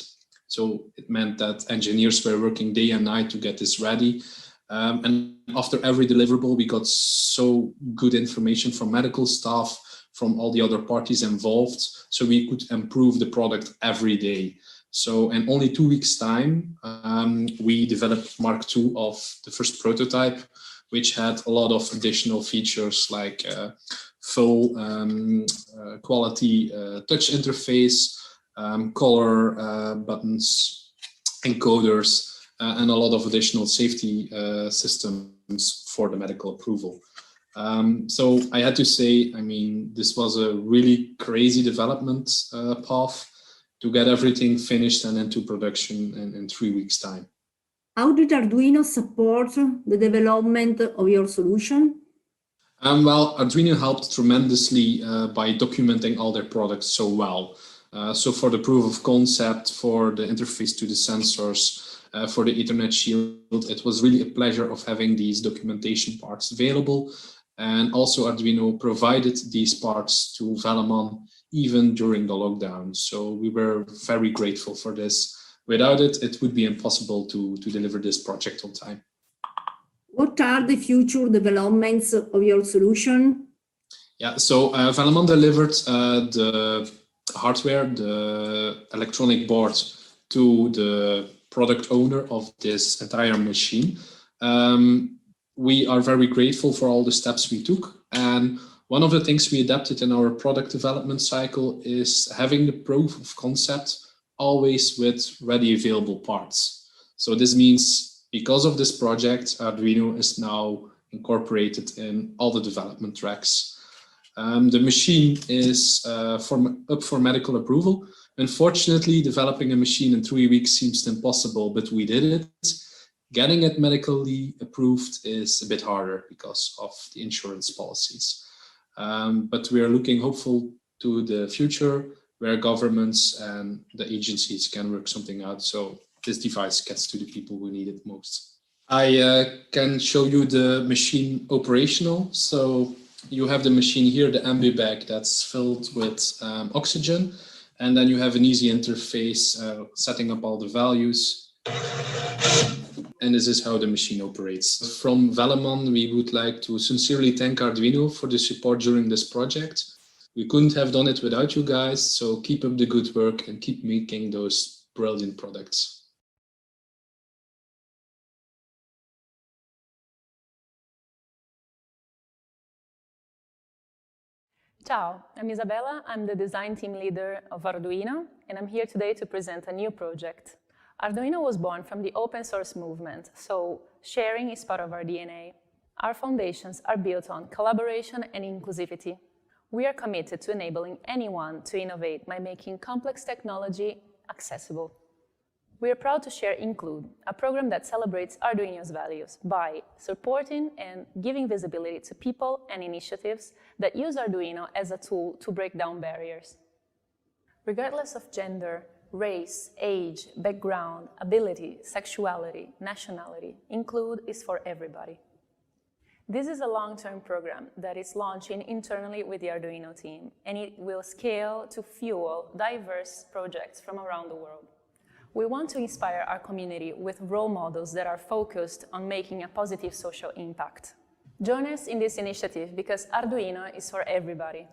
Q: So it meant that engineers were working day and night to get this ready. And after every deliverable, we got so good information from medical staff, from all the other parties involved, so we could improve the product every day. So in only 2 weeks' time, we developed Mark II of the first prototype, which had a lot of additional features like full quality touch interface, color buttons, encoders, and a lot of additional safety systems for the medical approval. So I had to say, I mean, this was a really crazy development path to get everything finished and into production in 3 weeks' time.
P: How did Arduino support the development of your solution?
Q: Well, Arduino helped tremendously by documenting all their products so well. So for the proof of concept, for the interface to the sensors, for the Ethernet shield, it was really a pleasure of having these documentation parts available. And also Arduino provided these parts to Velleman even during the lockdown. So we were very grateful for this. Without it, it would be impossible to deliver this project on time.
P: What are the future developments of your solution?
Q: Yeah, so Velleman delivered the hardware, the electronic board, to the product owner of this entire machine. We are very grateful for all the steps we took. And one of the things we adapted in our product development cycle is having the proof of concept always with ready available parts. So this means because of this project, Arduino is now incorporated in all the development tracks. The machine is up for medical approval. Unfortunately, developing a machine in 3 weeks seems impossible, but we did it. Getting it medically approved is a bit harder because of the insurance policies. But we are looking hopeful to the future where governments and the agencies can work something out so this device gets to the people who need it most. I can show you the machine operational. So you have the machine here, the ambi bag that's filled with oxygen. And then you have an easy interface setting up all the values. And this is how the machine operates. From Velleman, we would like to sincerely thank Arduino for the support during this project. We couldn't have done it without you guys, so keep up the good work and keep making those brilliant products.
R: Ciao, I'm Isabella. I'm the design team leader of Arduino, and I'm here today to present a new project. Arduino was born from the open source movement, so sharing is part of our DNA. Our foundations are built on collaboration and inclusivity. We are committed to enabling anyone to innovate by making complex technology accessible. We are proud to share Include, a program that celebrates Arduino's values by supporting and giving visibility to people and initiatives that use Arduino as a tool to break down barriers. Regardless of gender, race, age, background, ability, sexuality, nationality, Include is for everybody. This is a long-term program that is launching internally with the Arduino team, and it will scale to fuel diverse projects from around the world. We want to inspire our community with role models that are focused on making a positive social impact. Join us in this initiative because Arduino is for everybody.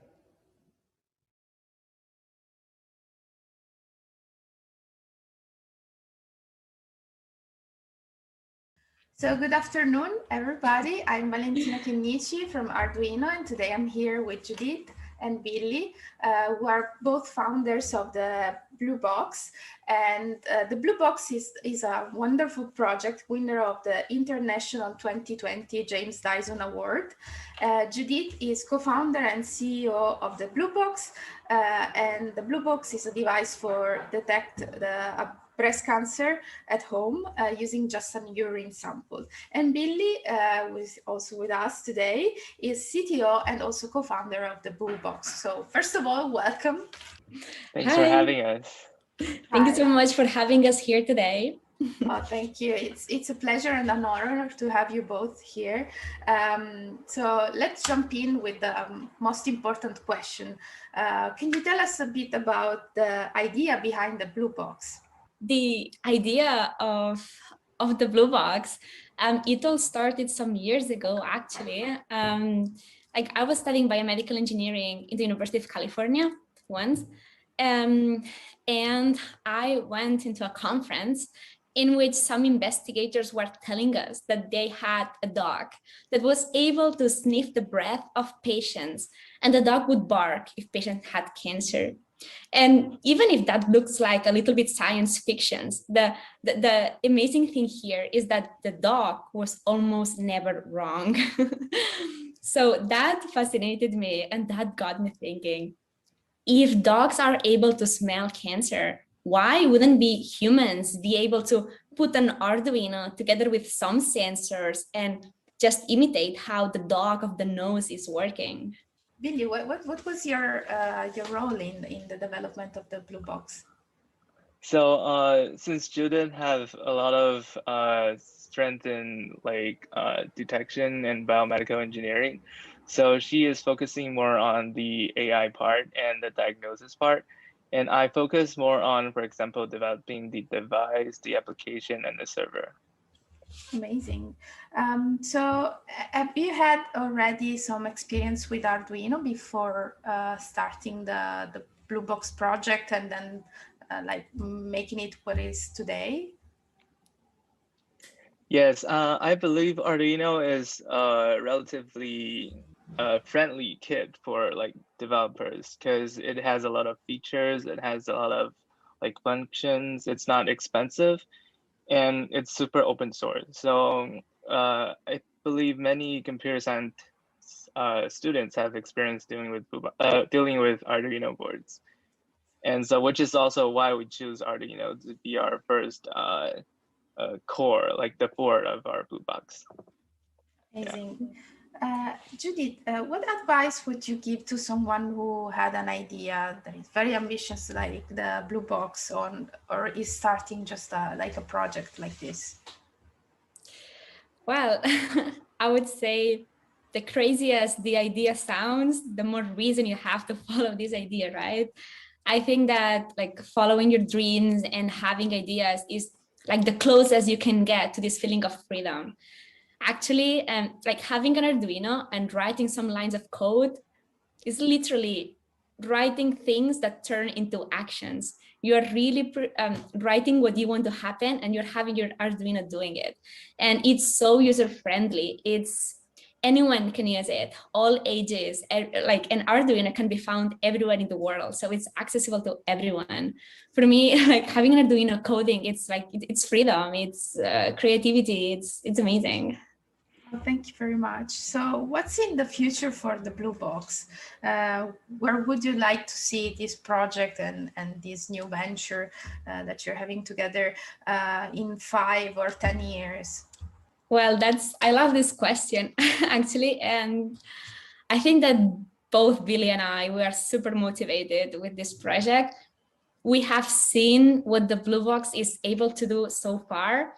S: So good afternoon, everybody. I'm Valentina Chinnici from Arduino, and today I'm here with Judith and Billy, who are both founders of the Blue Box. And the Blue Box is a wonderful project, winner of the International 2020 James Dyson Award. Judith is co-founder and CEO of the Blue Box, and the Blue Box is a device for detect the breast cancer at home using just an urine sample. And Billy, who is also with us today, is CTO and also co-founder of the Blue Box. So first of all, welcome.
T: Thanks for having us.
P: Thank you so much for having us here today.
S: Oh, thank you. It's a pleasure and an honor to have you both here. So let's jump in with the most important question. Can you tell us a bit about the idea behind the Blue Box?
P: The idea of the Blue Box, it all started some years ago, actually. Like I was studying biomedical engineering in the University of California once, and I went into a conference in which some investigators were telling us that they had a dog that was able to sniff the breath of patients, and the dog would bark if patients had cancer. And even if that looks like a little bit science fiction, the amazing thing here is that the dog was almost never wrong. So that fascinated me, and that got me thinking, if dogs are able to smell cancer, why wouldn't we humans be able to put an Arduino together with some sensors and just imitate how the dog of the nose is working?
S: Billy, what was your role in the development of the Blue Box?
T: So since Judith have a lot of strength in like detection and biomedical engineering, so she is focusing more on the AI part and the diagnosis part. And I focus more on, for example, developing the device, the application, and the server.
S: Amazing. So have you had already some experience with Arduino before starting the Blue Box project and then like making it what it is today?
T: Yes, I believe Arduino is a relatively friendly kit for like developers because it has a lot of features, it has a lot of like functions, it's not expensive, and it's super open source. So I believe many computer science students have experience dealing with Arduino boards. And so, which is also why we choose Arduino to be our first core, like the board of our Blue Box.
S: Amazing. Yeah. Judith, what advice would you give to someone who had an idea that is very ambitious, like the Blue Box, or is starting just like a project like this?
P: Well, I would say the crazier the idea sounds, the more reason you have to follow this idea, right? I think that like following your dreams and having ideas is like the closest you can get to this feeling of freedom. Actually, like having an Arduino and writing some lines of code is literally writing things that turn into actions. You're really writing what you want to happen, and you're having your Arduino doing it. And it's so user-friendly. Anyone can use it, all ages, like an Arduino can be found everywhere in the world. So it's accessible to everyone. For me, like having an Arduino coding, it's like, it's freedom, it's creativity, it's amazing.
S: Well, thank you very much. So what's in the future for the Blue Box? Where would you like to see this project and this new venture that you're having together in 5 or 10 years?
P: Well, I love this question, actually. And I think that both Billy and I, we are super motivated with this project. We have seen what the Blue Box is able to do so far.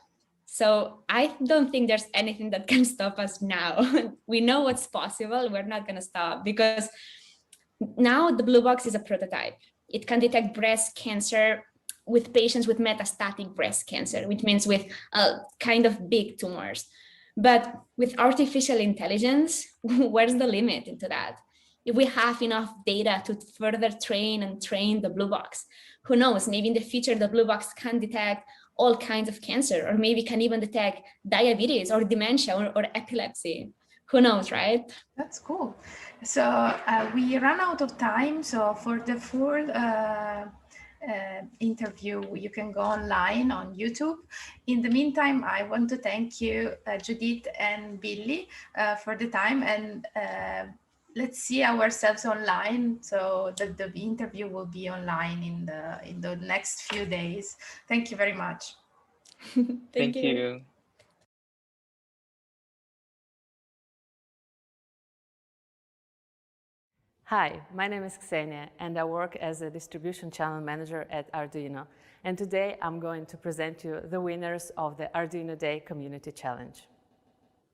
P: So I don't think there's anything that can stop us now. We know what's possible. We're not going to stop because now the Blue Box is a prototype. It can detect breast cancer
U: with patients with metastatic breast cancer, which means with kind of big tumors. But with artificial intelligence, where's the limit into that? If we have enough data to further train the blue box, who knows, maybe in the future, the blue box can detect all kinds of cancer, or maybe can even detect diabetes or dementia or epilepsy. Who knows, right?
S: That's cool. So we ran out of time. So for the full interview, you can go online on YouTube. In the meantime, I want to thank you, Judith and Billy, for the time, and let's see ourselves online. So the interview will be online in the next few days. Thank you very much.
T: Thank you.
G: Hi, my name is Ksenia, and I work as a distribution channel manager at Arduino. And today I'm going to present you the winners of the Arduino Day Community Challenge.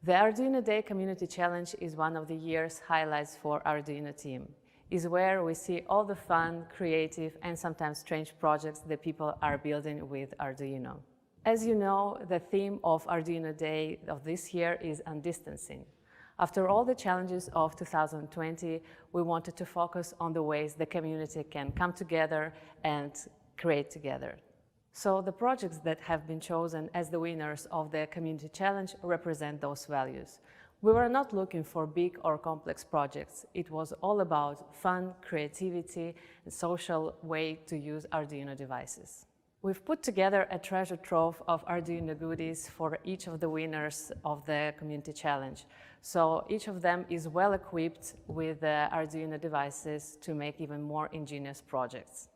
G: The Arduino Day Community Challenge is one of the year's highlights for Arduino team. It's where we see all the fun, creative, and sometimes strange projects that people are building with Arduino. As you know, the theme of Arduino Day of this year is undistancing. After all the challenges of 2020, we wanted to focus on the ways the community can come together and create together. So the projects that have been chosen as the winners of the Community Challenge represent those values. We were not looking for big or complex projects. It was all about fun, creativity, and social way to use Arduino devices. We've put together a treasure trove of Arduino goodies for each of the winners of the Community Challenge. So each of them is well equipped with Arduino devices to make even more ingenious projects.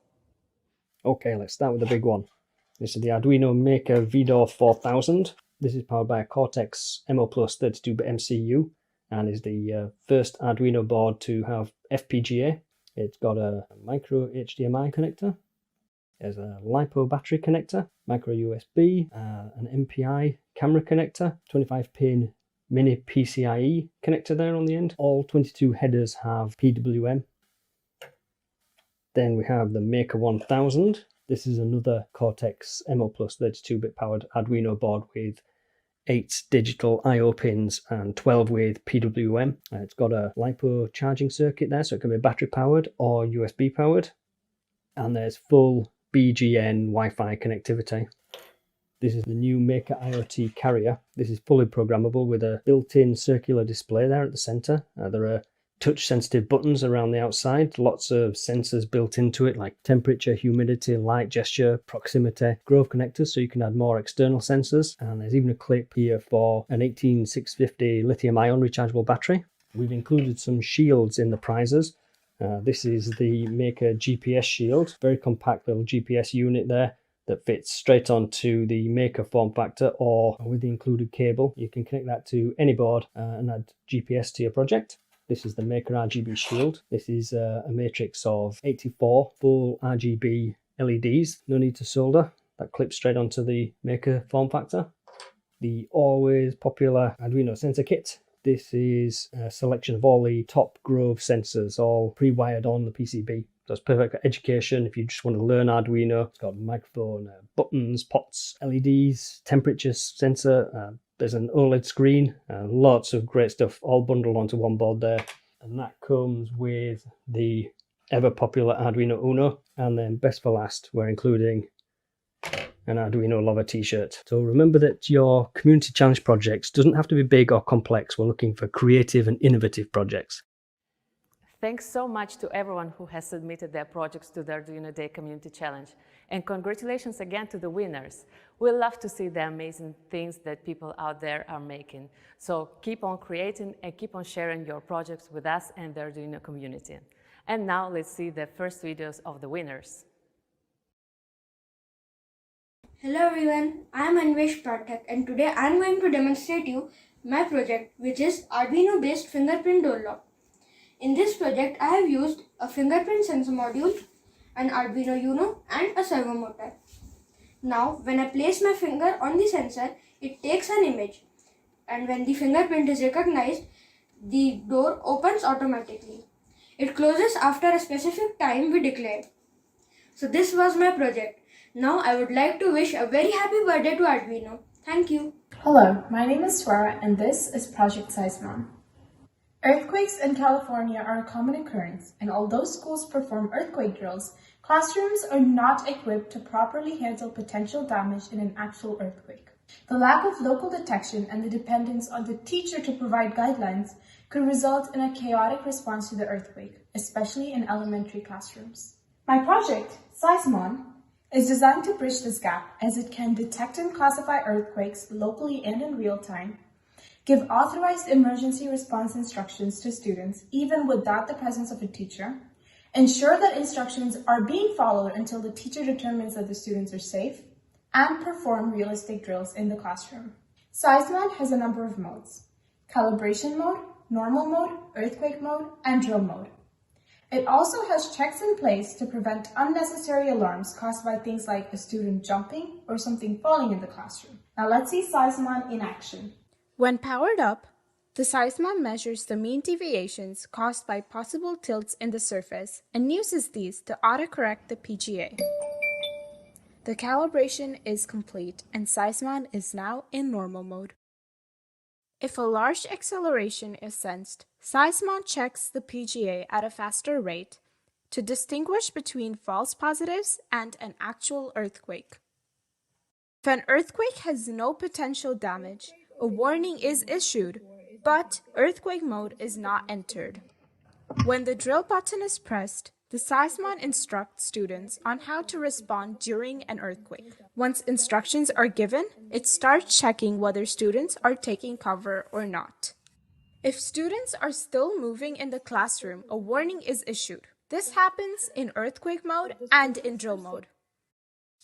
V: Okay, let's start with the big one. This is the Arduino Maker VDOR 4000. This is powered by a Cortex MO Plus 32-bit MCU and is the first Arduino board to have FPGA. It's got a micro HDMI connector. There's a LiPo battery connector, micro USB, an MPI camera connector, 25-pin mini PCIe connector there on the end. All 22 headers have PWM. Then we have the Maker 1000. This is another Cortex MO Plus 32-bit powered Arduino board with 8 digital I/O pins and 12 with PWM. It's got a LiPo charging circuit there, so it can be battery powered or USB powered. And there's full BGN Wi-Fi connectivity. This is the new Maker IoT carrier. This is fully programmable with a built-in circular display there at the center. There are touch-sensitive buttons around the outside, lots of sensors built into it like temperature, humidity, light, gesture, proximity, grove connectors so you can add more external sensors. And there's even a clip here for an 18650 lithium-ion rechargeable battery. We've included some shields in the prizes. This is the Maker GPS shield, very compact little GPS unit there that fits straight onto the Maker form factor, or with the included cable you can connect that to any board and add GPS to your project. This is the Maker RGB shield. This is a matrix of 84 full RGB LEDs, no need to solder, that clips straight onto the Maker form factor. The always popular Arduino sensor kit. This is a selection of all the top Grove sensors, all pre-wired on the PCB. So it's perfect for education if you just want to learn Arduino. It's got a microphone, buttons, pots, LEDs, temperature sensor. There's an OLED screen, lots of great stuff all bundled onto one board there. And that comes with the ever popular Arduino Uno. And then best for last, we're including an Arduino Lover t-shirt. So remember that your community challenge projects doesn't have to be big or complex. We're looking for creative and innovative projects.
G: Thanks so much to everyone who has submitted their projects to the Arduino Day Community Challenge. And congratulations again to the winners. We love to see the amazing things that people out there are making. So keep on creating and keep on sharing your projects with us and the Arduino community. And now let's see the first videos of the winners.
W: Hello everyone, I am Anvesh Pathak and today I am going to demonstrate you my project, which is Arduino based fingerprint door lock. In this project, I have used a fingerprint sensor module, an Arduino Uno and a servo motor. Now, when I place my finger on the sensor, it takes an image, and when the fingerprint is recognized, the door opens automatically. It closes after a specific time we declared. So this was my project. Now I would like to wish a very happy birthday to Arduino. Thank you.
A: Hello, my name is Swara and this is Project Seismon. Earthquakes in California are a common occurrence, and although schools perform earthquake drills, classrooms are not equipped to properly handle potential damage in an actual earthquake. The lack of local detection and the dependence on the teacher to provide guidelines could result in a chaotic response to the earthquake, especially in elementary classrooms. My project, Seismon, is designed to bridge this gap as it can detect and classify earthquakes locally and in real time, give authorized emergency response instructions to students even without the presence of a teacher, ensure that instructions are being followed until the teacher determines that the students are safe, and perform realistic drills in the classroom. Seismon has a number of modes: calibration mode, normal mode, earthquake mode, and drill mode. It also has checks in place to prevent unnecessary alarms caused by things like a student jumping or something falling in the classroom. Now let's see Seismon in action.
B: When powered up, the Seismon measures the mean deviations caused by possible tilts in the surface and uses these to autocorrect the PGA. The calibration is complete and Seismon is now in normal mode. If a large acceleration is sensed, Seismon checks the PGA at a faster rate to distinguish between false positives and an actual earthquake. If an earthquake has no potential damage, a warning is issued, but earthquake mode is not entered. When the drill button is pressed, the Seismon instructs students on how to respond during an earthquake. Once instructions are given, it starts checking whether students are taking cover or not. If students are still moving in the classroom, a warning is issued. This happens in earthquake mode and in drill mode.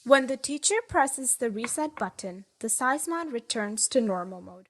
B: When the teacher presses the reset button, the Seismon returns to normal mode.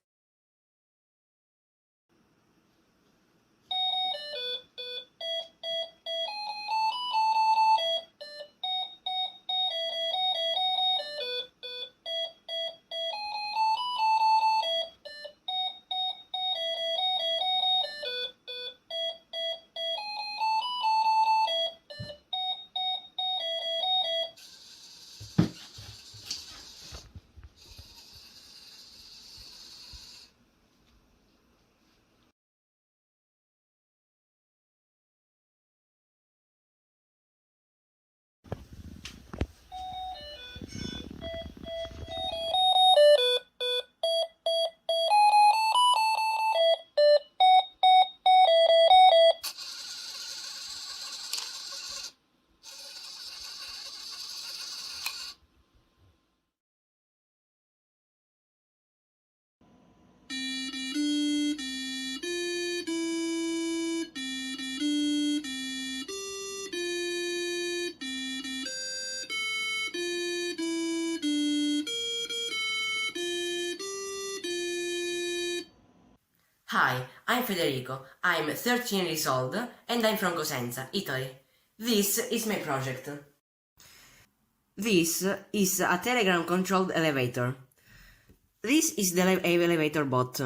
F: Hi, I'm Federico. I'm 13 years old and I'm from Cosenza, Italy. This is my project. This is a Telegram-controlled elevator. This is the elevator bot.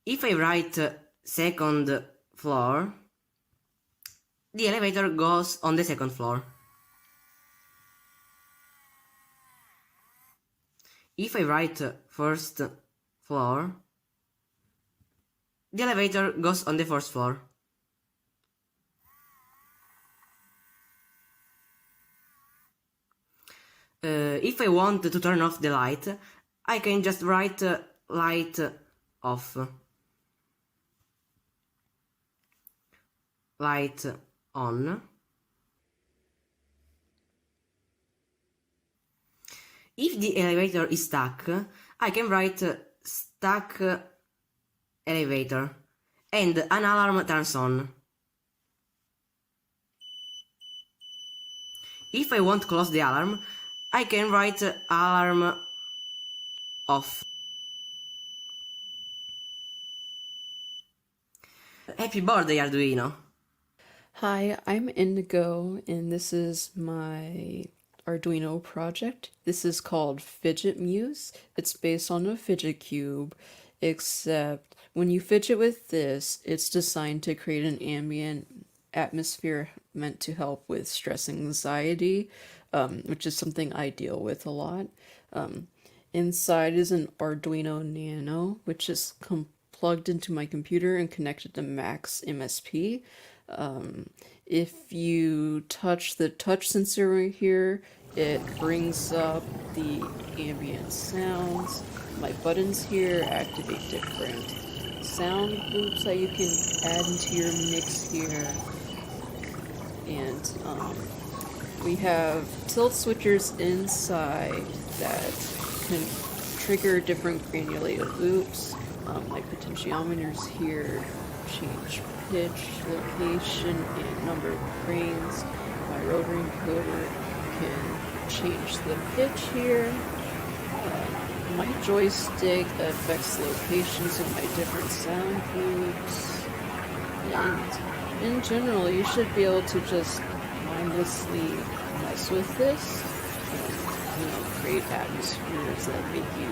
F: If I write second floor, the elevator goes on the second floor. If I write first floor, the elevator goes on the first floor. If I want to turn off the light, I can just write light off. Light on. If the elevator is stuck, I can write stuck elevator and an alarm turns on. If I want to close the alarm, I can write alarm off. Happy birthday, Arduino!
X: Hi, I'm Indigo, and this is my Arduino project. This is called Fidget Muse. It's based on a fidget cube, except when you fidget with this, it's designed to create an ambient atmosphere meant to help with stress and anxiety. which is something I deal with a lot. Inside is an Arduino Nano, which is plugged into my computer and connected to Mac's MSP. If you touch the touch sensor right here, it brings up the ambient sounds. My buttons here activate different sound loops that you can add into your mix here. And we have tilt switchers inside that can trigger different granulated loops. My potentiometers here change pitch, location, and number of grains. My rotary encoder can change the pitch here. My joystick affects locations of my different sound loops. And in general, you should be able to just mindlessly mess with this and, create atmospheres that make you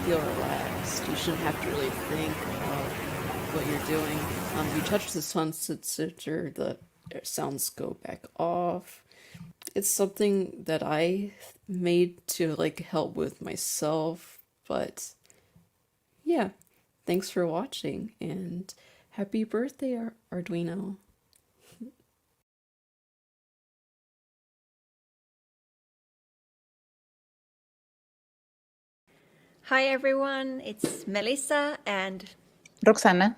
X: feel relaxed. You shouldn't have to really think about what you're doing. You touch the sun sensor, the sounds go back off. It's something that I made to help with myself, but yeah, thanks for watching and happy birthday, Arduino.
D: Hi everyone, it's Melissa and
H: Roxana.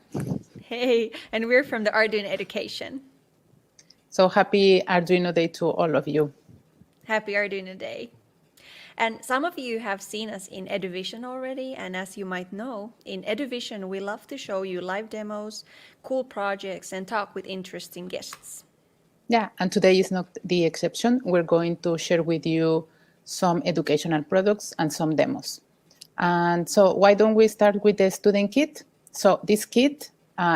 D: hey, and we're from the Arduino Education.
H: So happy Arduino Day to all of you.
D: Happy Arduino Day. And some of you have seen us in EduVision already, and as you might know, in EduVision we love to show you live demos, cool projects, and talk with interesting guests.
H: Yeah, and today is not the exception. We're going to share with you some educational products and some demos. And so why don't we start with the student kit? So this kit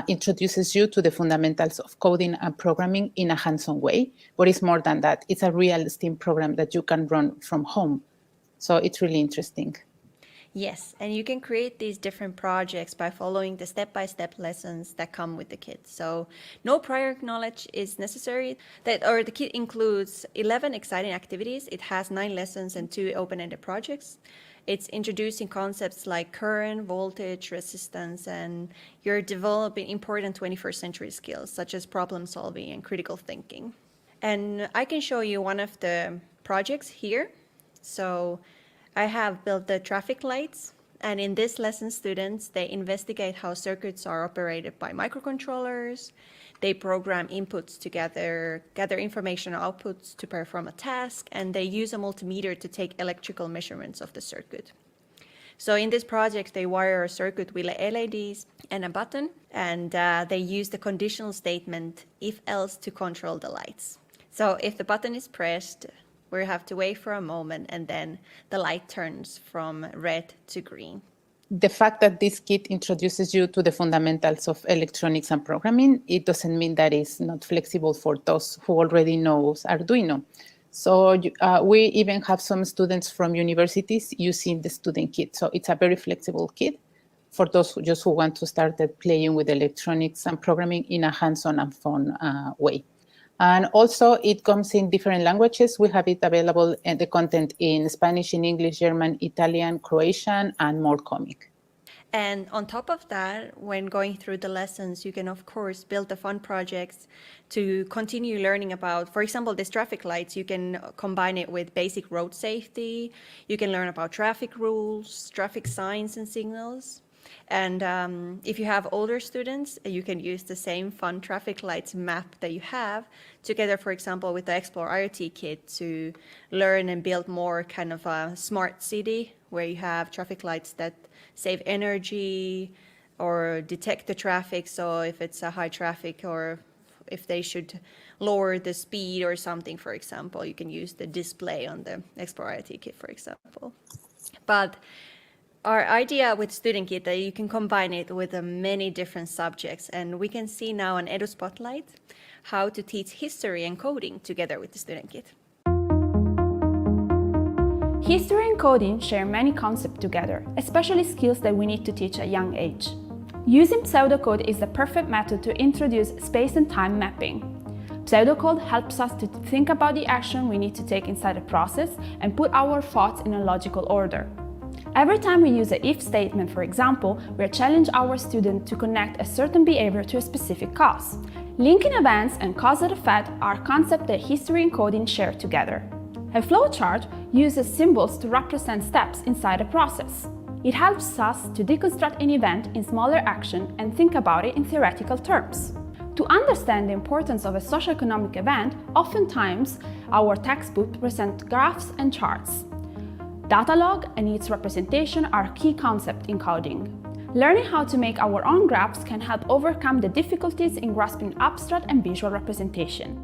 H: introduces you to the fundamentals of coding and programming in a hands-on way, but it's more than that. It's a real STEAM program that you can run from home. So it's really interesting.
D: Yes, and you can create these different projects by following the step-by-step lessons that come with the kit. So no prior knowledge is necessary. The kit includes 11 exciting activities. It has 9 lessons and 2 open-ended projects. It's introducing concepts like current, voltage, resistance, and you're developing important 21st century skills such as problem solving and critical thinking. And I can show you one of the projects here. So I have built the traffic lights, and in this lesson, students, they investigate how circuits are operated by microcontrollers. They program inputs to gather information outputs to perform a task, and they use a multimeter to take electrical measurements of the circuit. So in this project, they wire a circuit with LEDs and a button, and they use the conditional statement if else to control the lights. So if the button is pressed, we have to wait for a moment, and then the light turns from red to green.
H: The fact that this kit introduces you to the fundamentals of electronics and programming, it doesn't mean that it's not flexible for those who already know Arduino. So we even have some students from universities using the student kit. So it's a very flexible kit for those who want to start playing with electronics and programming in a hands-on and fun way. And also it comes in different languages. We have it available and the content in Spanish, in English, German, Italian, Croatian, and more comic.
D: And on top of that, when going through the lessons, you can, of course, build the fun projects to continue learning about, for example, these traffic lights. You can combine it with basic road safety. You can learn about traffic rules, traffic signs and signals. And if you have older students, you can use the same fun traffic lights map that you have together, for example, with the Explore IoT Kit to learn and build more kind of a smart city where you have traffic lights that save energy or detect the traffic. So if it's a high traffic or if they should lower the speed or something, for example, you can use the display on the Explore IoT Kit, for example. But our idea with Student Kit that you can combine it with many different subjects, and we can see now on Edu Spotlight how to teach history and coding together with the Student Kit.
B: History and coding share many concepts together, especially skills that we need to teach at a young age. Using pseudocode is the perfect method to introduce space and time mapping. Pseudocode helps us to think about the action we need to take inside a process and put our thoughts in a logical order. Every time we use an if statement, for example, we challenge our student to connect a certain behavior to a specific cause. Linking events and cause and effect are concepts that history and coding share together. A flowchart uses symbols to represent steps inside a process. It helps us to deconstruct an event in smaller action and think about it in theoretical terms. To understand the importance of a socioeconomic event, oftentimes our textbook presents graphs and charts. Data log and its representation are key concepts in coding. Learning how to make our own graphs can help overcome the difficulties in grasping abstract and visual representation.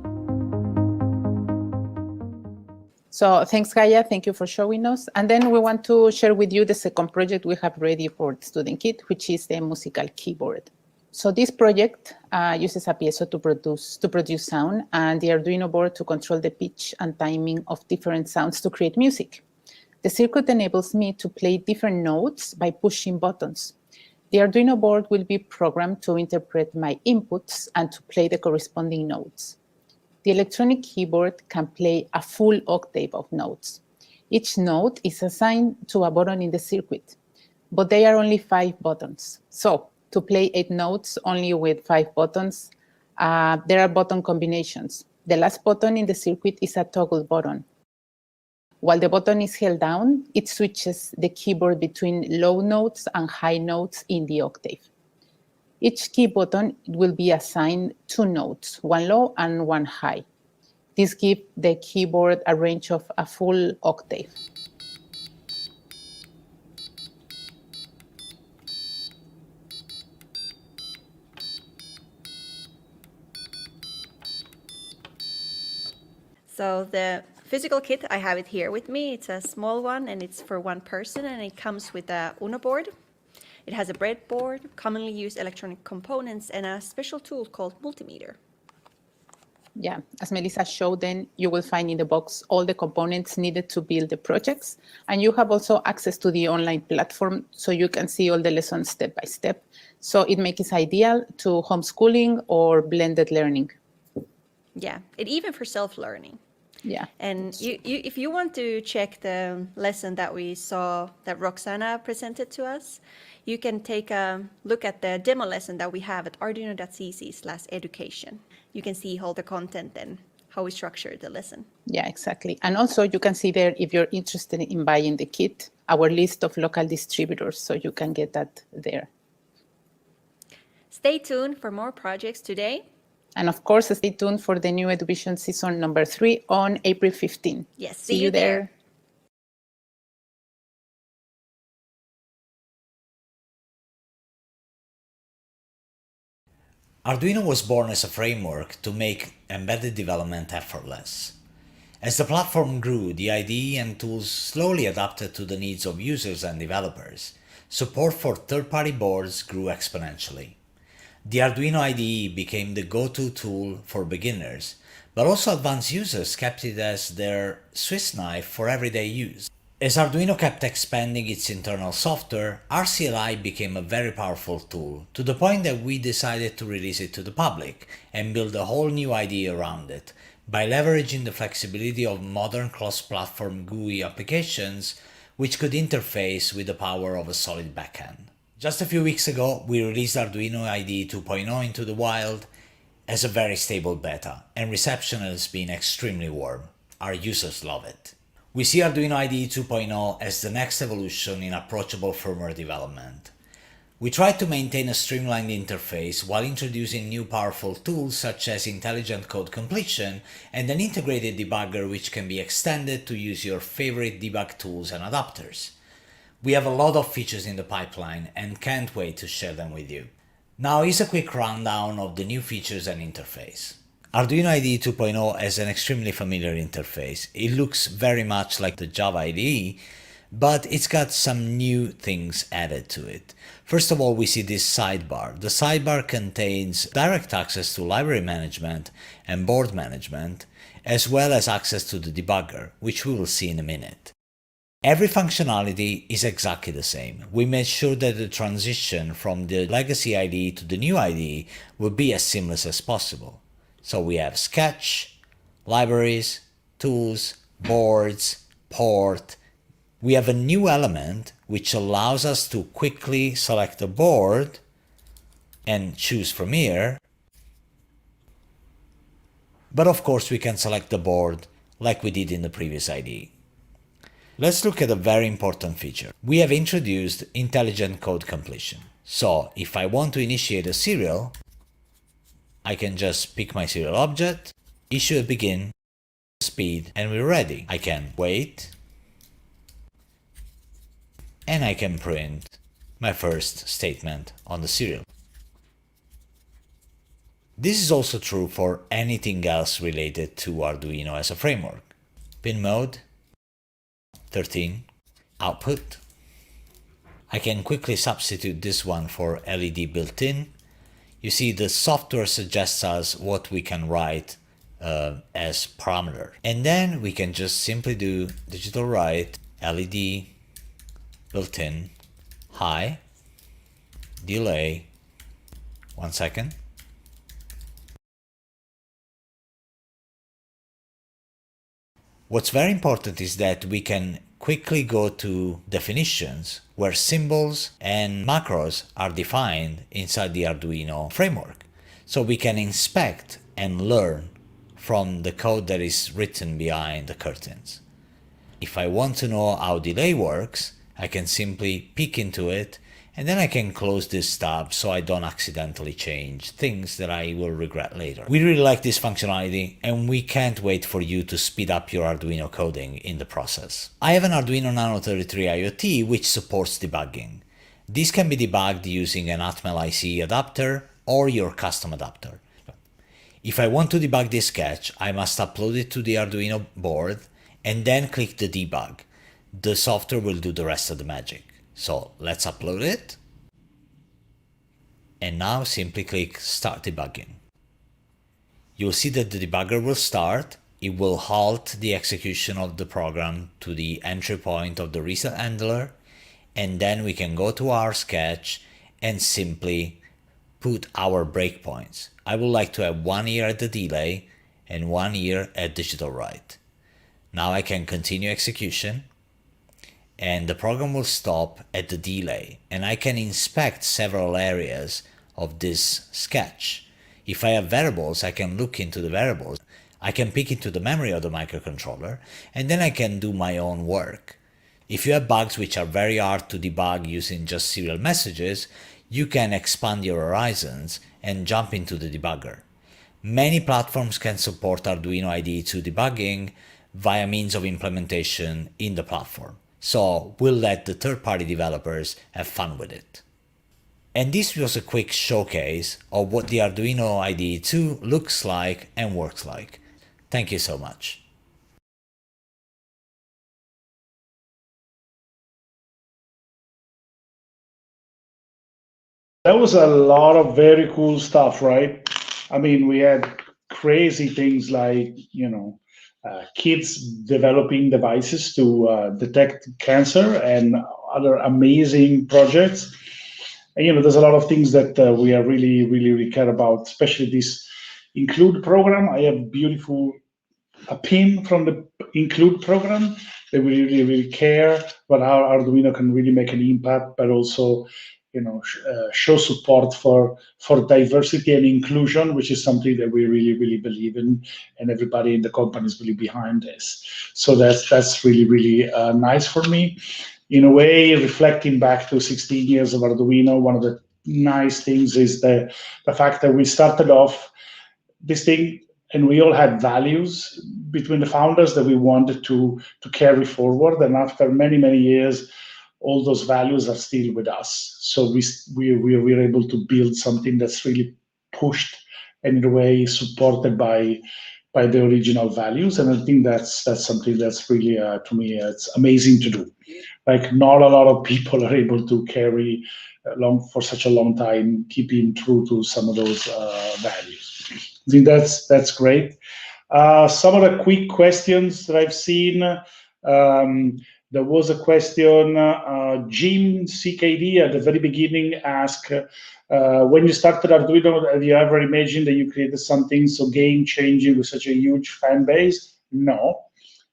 H: So thanks, Gaia. Thank you for showing us. And then we want to share with you the second project we have ready for the student kit, which is the musical keyboard. So this project uses a piezo to produce sound and the Arduino board to control the pitch and timing of different sounds to create music. The circuit enables me to play different notes by pushing buttons. The Arduino board will be programmed to interpret my inputs and to play the corresponding notes. The electronic keyboard can play a full octave of notes. Each note is assigned to a button in the circuit, but they are only 5 buttons. So to play 8 notes only with 5 buttons, there are button combinations. The last button in the circuit is a toggle button. While the button is held down, it switches the keyboard between low notes and high notes in the octave. Each key button will be assigned 2 notes, one low and one high. This gives the keyboard a range of a full octave.
D: So the physical kit, I have it here with me. It's a small one and it's for one person and it comes with a Uno board. It has a breadboard, commonly used electronic components, and a special tool called multimeter.
H: Yeah, as Melissa showed, then you will find in the box all the components needed to build the projects. And you have also access to the online platform, so you can see all the lessons step by step. So it makes it ideal to homeschooling or blended learning.
D: Yeah, it even for self-learning.
H: Yeah.
D: And if you want to check the lesson that we saw that Roxana presented to us, you can take a look at the demo lesson that we have at arduino.cc/education. You can see all the content and how we structured the lesson.
H: Yeah, exactly. And also you can see there, if you're interested in buying the kit, our list of local distributors, so you can get that there.
D: Stay tuned for more projects today.
H: And of course, stay tuned for the new Eduvision season number 3 on April 15.
D: Yes,
H: see you there.
J: Arduino was born as a framework to make embedded development effortless. As the platform grew, the IDE and tools slowly adapted to the needs of users and developers. Support for third-party boards grew exponentially. The Arduino IDE became the go-to tool for beginners, but also advanced users kept it as their Swiss knife for everyday use. As Arduino kept expanding its internal software, RCLI became a very powerful tool, to the point that we decided to release it to the public and build a whole new IDE around it, by leveraging the flexibility of modern cross-platform GUI applications, which could interface with the power of a solid backend. Just a few weeks ago, we released Arduino IDE 2.0 into the wild as a very stable beta, and reception has been extremely warm. Our users love it. We see Arduino IDE 2.0 as the next evolution in approachable firmware development. We tried to maintain a streamlined interface while introducing new powerful tools such as intelligent code completion and an integrated debugger which can be extended to use your favorite debug tools and adapters. We have a lot of features in the pipeline and can't wait to share them with you. Now here's a quick rundown of the new features and interface. Arduino IDE 2.0 has an extremely familiar interface. It looks very much like the Java IDE, but it's got some new things added to it. First of all, we see this sidebar. The sidebar contains direct access to library management and board management, as well as access to the debugger, which we will see in a minute. Every functionality is exactly the same. We made sure that the transition from the legacy IDE to the new IDE will be as seamless as possible. So we have sketch, libraries, tools, boards, port. We have a new element which allows us to quickly select a board and choose from here. But of course we can select the board like we did in the previous IDE. Let's look at a very important feature. We have introduced intelligent code completion. So if I want to initiate a serial, I can just pick my serial object, issue a begin, speed, and we're ready. I can wait, and I can print my first statement on the serial. This is also true for anything else related to Arduino as a framework. Pin mode, 13, output. I can quickly substitute this one for LED built-in. You see, the software suggests us what we can write as parameter. And then we can just simply do digital write, LED, built-in, high, delay, 1 second. What's very important is that we can quickly go to definitions where symbols and macros are defined inside the Arduino framework. So we can inspect and learn from the code that is written behind the curtains. If I want to know how delay works, I can simply peek into it, and then I can close this tab so I don't accidentally change things that I will regret later. We really like this functionality, and we can't wait for you to speed up your Arduino coding in the process. I have an Arduino Nano 33 IoT which supports debugging. This can be debugged using an Atmel IC adapter or your custom adapter. If I want to debug this sketch, I must upload it to the Arduino board and then click the debug. The software will do the rest of the magic. So let's upload it. And now simply click Start Debugging. You'll see that the debugger will start. It will halt the execution of the program to the entry point of the reset handler. And then we can go to our sketch and simply put our breakpoints. I would like to have 1 here at the delay and 1 here at digital write. Now I can continue execution, and the program will stop at the delay, and I can inspect several areas of this sketch. If I have variables, I can look into the variables. I can peek into the memory of the microcontroller, and then I can do my own work. If you have bugs which are very hard to debug using just serial messages, you can expand your horizons and jump into the debugger. Many platforms can support Arduino IDE 2 debugging via means of implementation in the platform. So we'll let the third-party developers have fun with it. And this was a quick showcase of what the Arduino IDE 2 looks like and works like. Thank you so much.
E: That was a lot of very cool stuff, right? I mean, we had crazy things like, kids developing devices to detect cancer and other amazing projects. And, there's a lot of things that we are really care about, especially this include program. I have a pin from the include program. They really care about how Arduino can really make an impact, but also show support for diversity and inclusion, which is something that we really believe in, and everybody in the company is really behind this. So that's really nice for me. In a way, reflecting back to 16 years of Arduino, one of the nice things is the fact that we started off this thing and we all had values between the founders that we wanted to carry forward. And after many years, all those values are still with us. So we're able to build something that's really pushed and in a way supported by the original values. And I think that's something that's really, to me, it's amazing to do. Like, not a lot of people are able to carry for such a long time, keeping true to some of those values. I think that's great. Some of the quick questions that I've seen. There was a question, Jim CKD at the very beginning asked, when you started Arduino, have you ever imagined that you created something so game-changing with such a huge fan base? No.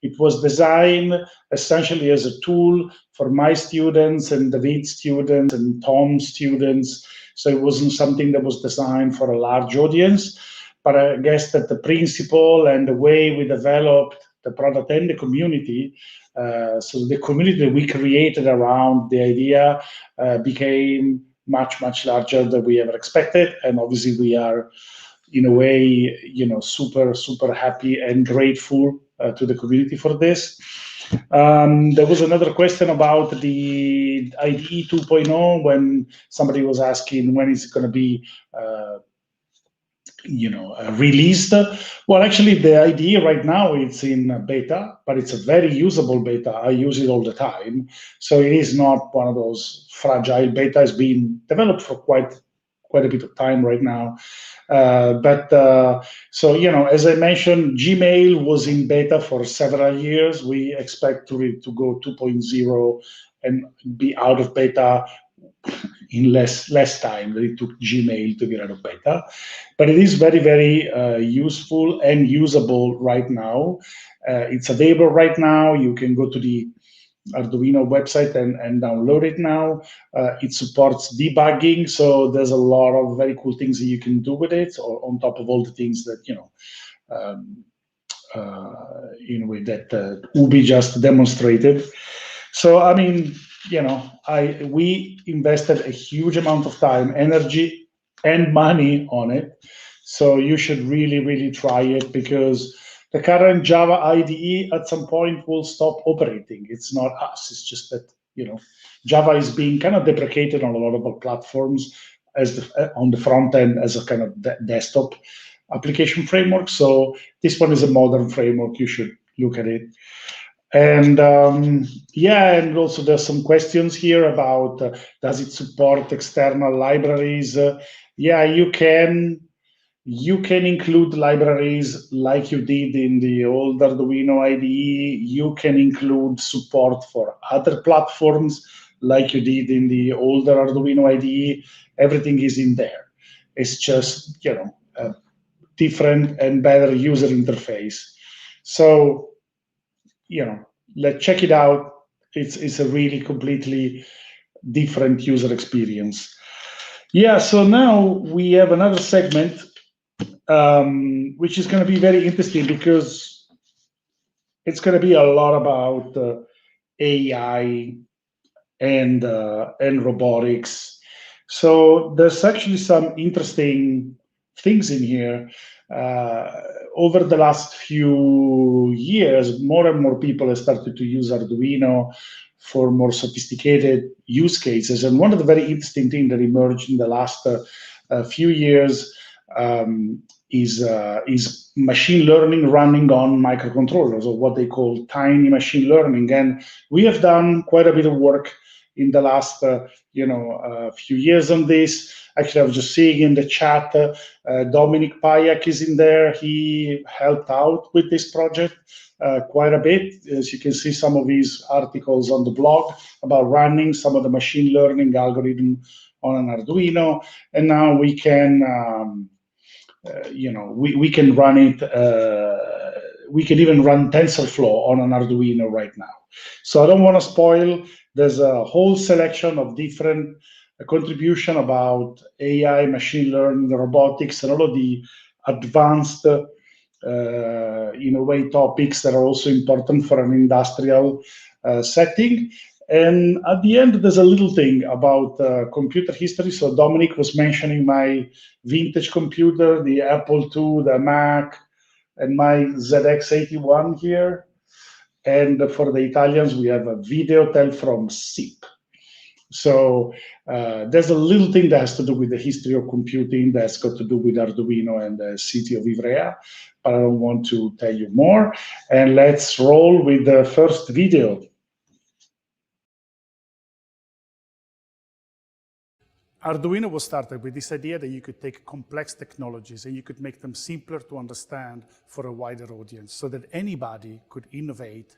E: It was designed essentially as a tool for my students and David's students and Tom's students. So it wasn't something that was designed for a large audience. But I guess that the principle and the way we developed the product and the community, so the community that we created around the idea became much, much larger than we ever expected. And obviously we are, in a way, super, super happy and grateful to the community for this. There was another question about the IDE 2.0 when somebody was asking when it's going to be released. Well, actually, the IDE right now it's in beta, but it's a very usable beta. I use it all the time. So it is not one of those fragile betas. It's been developed for quite a bit of time right now. So, as I mentioned, Gmail was in beta for several years. We expect to go 2.0 and be out of beta in less time than it took Gmail to get out of beta. But it is very, very useful and usable right now. It's available right now. You can go to the Arduino website and download it now. It supports debugging, so there's a lot of very cool things that you can do with it, or on top of all the things that that Ubi just demonstrated. So I mean, we invested a huge amount of time, energy, and money on it. So you should really, really try it, because the current Java IDE at some point will stop operating. It's not us. It's just that, Java is being kind of deprecated on a lot of platforms on the front end as a kind of desktop application framework. So this one is a modern framework. You should look at it. And and also there's some questions here about does it support external libraries? You can include libraries like you did in the old Arduino IDE. You can include support for other platforms like you did in the older Arduino IDE. Everything is in there. It's just, a different and better user interface. So, let's check it out. It's a really completely different user experience. Yeah, so now we have another segment which is going to be very interesting, because it's going to be a lot about AI and robotics. So there's actually some interesting things in here. Over the last few years, more and more people have started to use Arduino for more sophisticated use cases. And one of the very interesting things that emerged in the last few years is machine learning running on microcontrollers, or what they call tiny machine learning. And we have done quite a bit of work in the last few years on this. Actually, I was just seeing in the chat, Dominic Payak is in there. He helped out with this project quite a bit. As you can see, some of his articles on the blog about running some of the machine learning algorithm on an Arduino. And now we can we can run it. We can even run TensorFlow on an Arduino right now. So I don't want to spoil. There's a whole selection of different contribution about AI, machine learning, robotics, and all of the advanced, topics that are also important for an industrial setting. And at the end, there's a little thing about computer history. So Dominic was mentioning my vintage computer, the Apple II, the Mac, and my ZX81 here. And for the Italians, we have a Videotel from SIP. So there's a little thing that has to do with the history of computing that's got to do with Arduino and the city of Ivrea, but I don't want to tell you more. And let's roll with the first video.
K: Arduino was started with this idea that you could take complex technologies and you could make them simpler to understand for a wider audience, so that anybody could innovate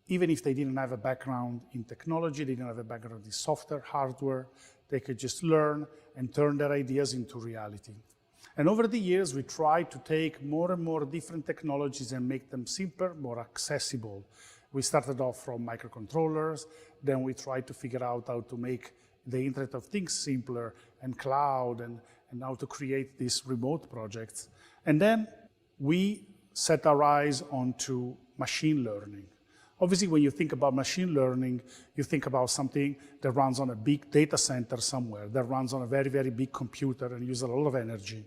K: even if they didn't have a background in technology, they didn't have a background in software, hardware, they could just learn and turn their ideas into reality. And over the years, we tried to take more and more different technologies and make them simpler, more accessible. We started off from microcontrollers, then we tried to figure out how to make the Internet of Things simpler, and cloud, and how to create these remote projects. And then we set our eyes onto machine learning. Obviously, when you think about machine learning, you think about something that runs on a big data center somewhere, that runs on a very, very big computer and uses a lot of energy.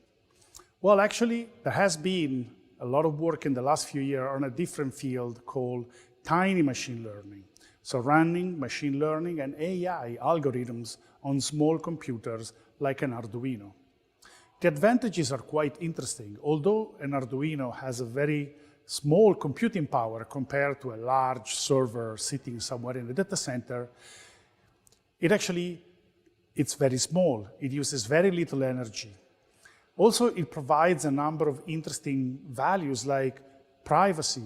K: Well, actually, there has been a lot of work in the last few years on a different field called tiny machine learning. So running machine learning and AI algorithms on small computers like an Arduino. The advantages are quite interesting. Although an Arduino has a very small computing power compared to a large server sitting somewhere in the data center, it's very small. It uses very little energy. Also, it provides a number of interesting values like privacy.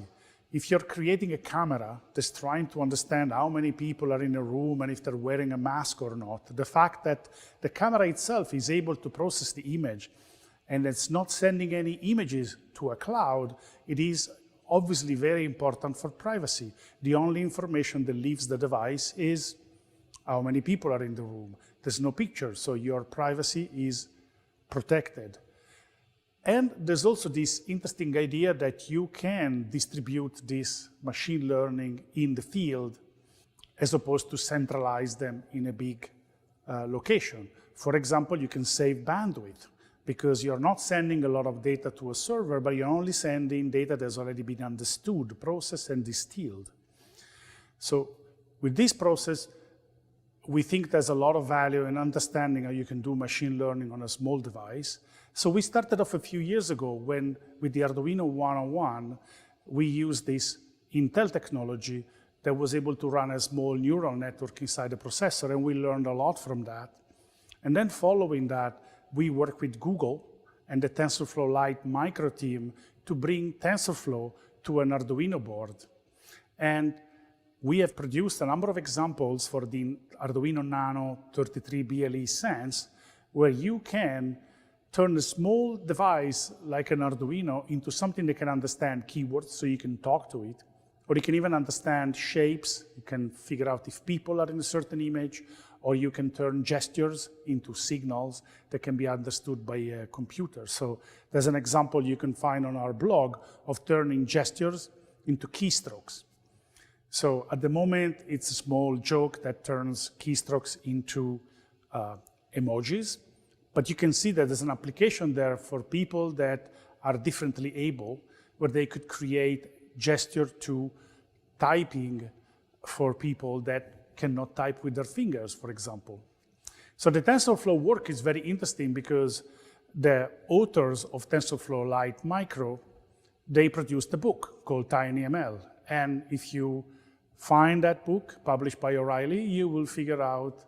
K: If you're creating a camera that's trying to understand how many people are in a room and if they're wearing a mask or not, the fact that the camera itself is able to process the image and it's not sending any images to a cloud, it is obviously very important for privacy. The only information that leaves the device is how many people are in the room. There's no picture, so your privacy is protected. And there's also this interesting idea that you can distribute this machine learning in the field as opposed to centralize them in a big location. For example, you can save bandwidth because you're not sending a lot of data to a server, but you're only sending data that's already been understood, processed, and distilled. So with this process, we think there's a lot of value in understanding how you can do machine learning on a small device. So we started off a few years ago when, with the Arduino 101, we used this Intel technology that was able to run a small neural network inside the processor, and we learned a lot from that. And then following that, we worked with Google and the TensorFlow Lite micro team to bring TensorFlow to an Arduino board. And we have produced a number of examples for the Arduino Nano 33 BLE Sense, where you can turn a small device like an Arduino into something that can understand keywords, so you can talk to it, or you can even understand shapes. You can figure out if people are in a certain image, or you can turn gestures into signals that can be understood by a computer. So there's an example you can find on our blog of turning gestures into keystrokes. So at the moment, it's a small joke that turns keystrokes into emojis, but you can see that there's an application there for people that are differently able, where they could create gesture to typing for people that cannot type with their fingers, for example. So the TensorFlow work is very interesting because the authors of TensorFlow Lite Micro, they produced a book called TinyML. And if you find that book published by O'Reilly, you will figure out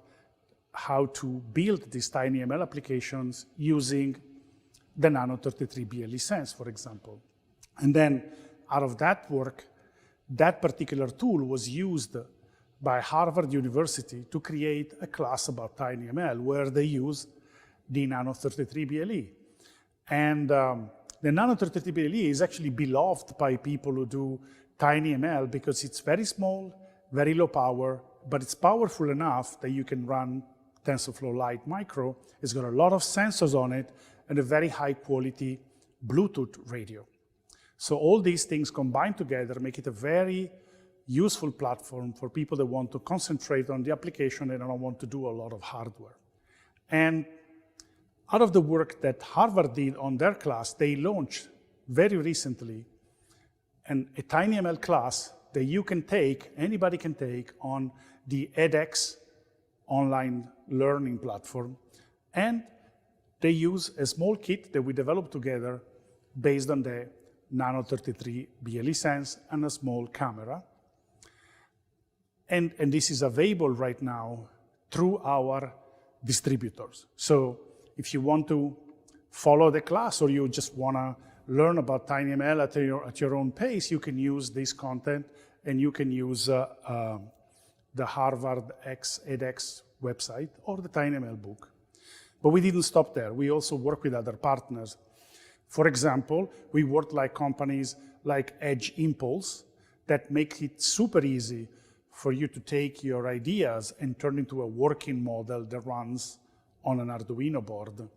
K: how to build these TinyML applications using the Nano 33 BLE Sense, for example. And then out of that work, that particular tool was used by Harvard University to create a class about TinyML, where they use the Nano 33 BLE. And the Nano 33 BLE is actually beloved by people who do TinyML because it's very small, very low power, but it's powerful enough that you can run TensorFlow Lite Micro. It's got a lot of sensors on it and a very high quality Bluetooth radio. So all these things combined together make it a very useful platform for people that want to concentrate on the application and don't want to do a lot of hardware. And out of the work that Harvard did on their class, they launched very recently a TinyML class that you can take, anybody can take on the edX online learning platform. And they use a small kit that we developed together based on the Nano 33 BLE Sense and a small camera. And this is available right now through our distributors. So if you want to follow the class or you just want to learn about TinyML at your own pace, you can use this content and you can use the Harvard edX website or the TinyML book. But we didn't stop there. We also work with other partners. For example, we work like companies like Edge Impulse that make it super easy for you to take your ideas and turn into a working model that runs on an Arduino board.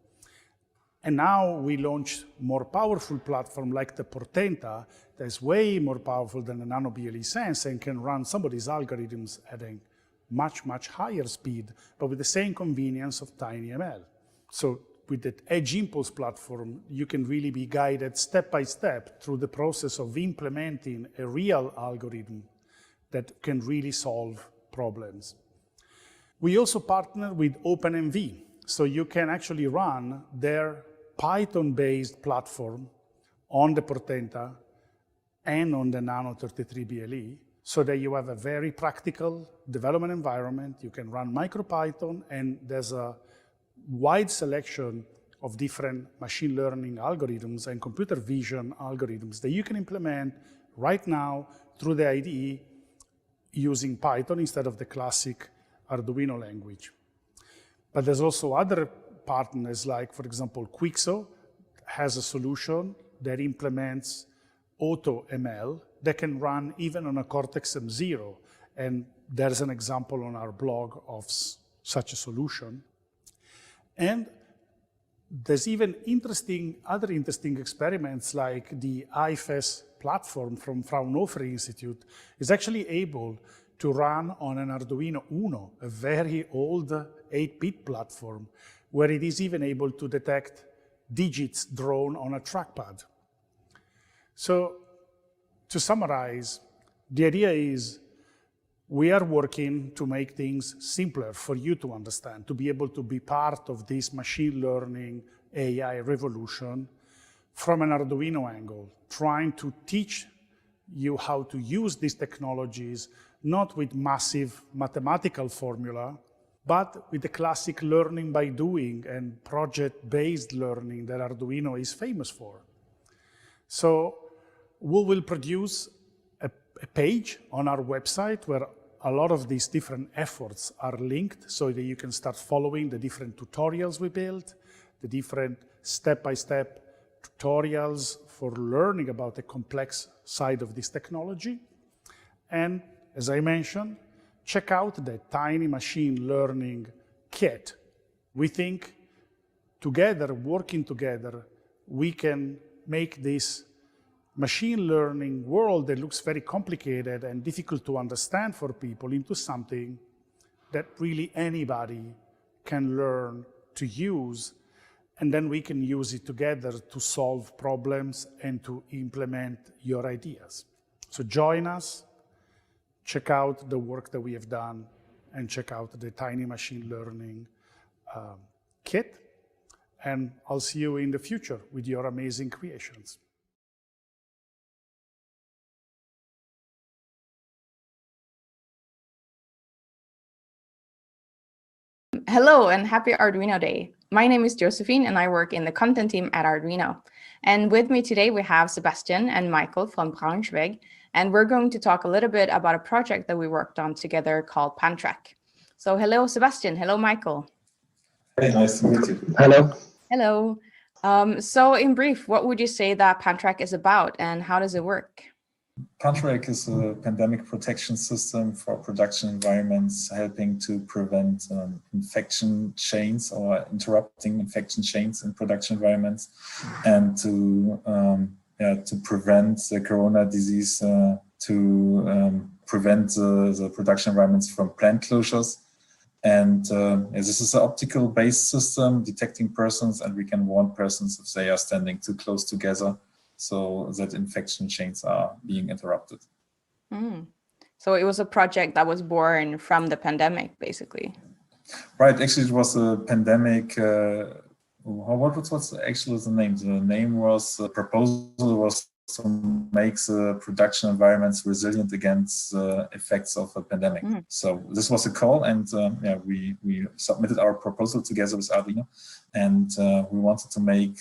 K: And now we launched more powerful platform like the Portenta that's way more powerful than the Nano BLE Sense and can run some of these algorithms at a much, much higher speed, but with the same convenience of TinyML. So with the Edge Impulse platform, you can really be guided step by step through the process of implementing a real algorithm that can really solve problems. We also partner with OpenMV, so you can actually run their Python-based platform on the Portenta and on the Nano 33 BLE, so that you have a very practical development environment. You can run MicroPython, and there's a wide selection of different machine learning algorithms and computer vision algorithms that you can implement right now through the IDE using Python instead of the classic Arduino language. But there's also other partners like, for example, Quixo has a solution that implements AutoML that can run even on a Cortex M0. And there's an example on our blog of such a solution. And there's even other interesting experiments like the IFES platform from Fraunhofer Institute is actually able to run on an Arduino Uno, a very old 8-bit platform, where it is even able to detect digits drawn on a trackpad. So to summarize, the idea is we are working to make things simpler for you to understand, to be able to be part of this machine learning AI revolution from an Arduino angle, trying to teach you how to use these technologies, not with massive mathematical formula, but with the classic learning by doing and project-based learning that Arduino is famous for. So we will produce a page on our website where a lot of these different efforts are linked so that you can start following the different tutorials we built, the different step-by-step tutorials for learning about the complex side of this technology. And as I mentioned, check out the Tiny Machine Learning Kit. We think together, working together, we can make this machine learning world that looks very complicated and difficult to understand for people into something that really anybody can learn to use, and then we can use it together to solve problems and to implement your ideas. So join us, check out the work that we have done, and check out the Tiny Machine Learning Kit, and I'll see you in the future with your amazing creations.
I: Hello and happy Arduino Day. My name is Josephine and I work in the content team at Arduino. And with me today we have Sebastian and Michael from Braunschweig, and we're going to talk a little bit about a project that we worked on together called Pantrac. So hello Sebastian, hello Michael.
L: Hey, nice to meet you. Hello.
I: Hello. So in brief, what would you say that Pantrac is about and how does it work?
L: Pantrac is a pandemic protection system for production environments, helping to prevent infection chains or interrupting infection chains in production environments, and to prevent the corona disease, to prevent the production environments from plant closures. And this is an optical based system detecting persons, and we can warn persons if they are standing too close together, so that infection chains are being interrupted.
I: So it was a project that was born from the pandemic, basically.
L: Right, actually it was a pandemic, what's actually the name? The name was, the proposal was to make the production environments resilient against the effects of a pandemic. So this was a call, and we submitted our proposal together with Arduino, and we wanted to make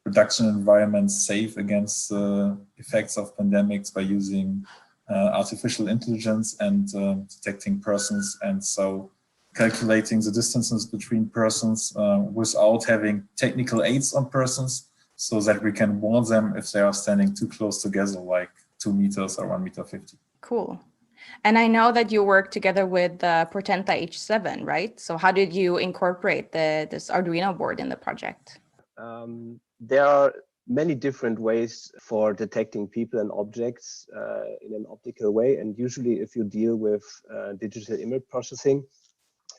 L: production environments safe against the effects of pandemics by using artificial intelligence and detecting persons, and so calculating the distances between persons without having technical aids on persons, so that we can warn them if they are standing too close together, like 2 meters or 1.50 meters.
I: Cool. And I know that you work together with the Portenta H7, right? So how did you incorporate this Arduino board in the project?
C: There are many different ways for detecting people and objects in an optical way. And usually if you deal with digital image processing,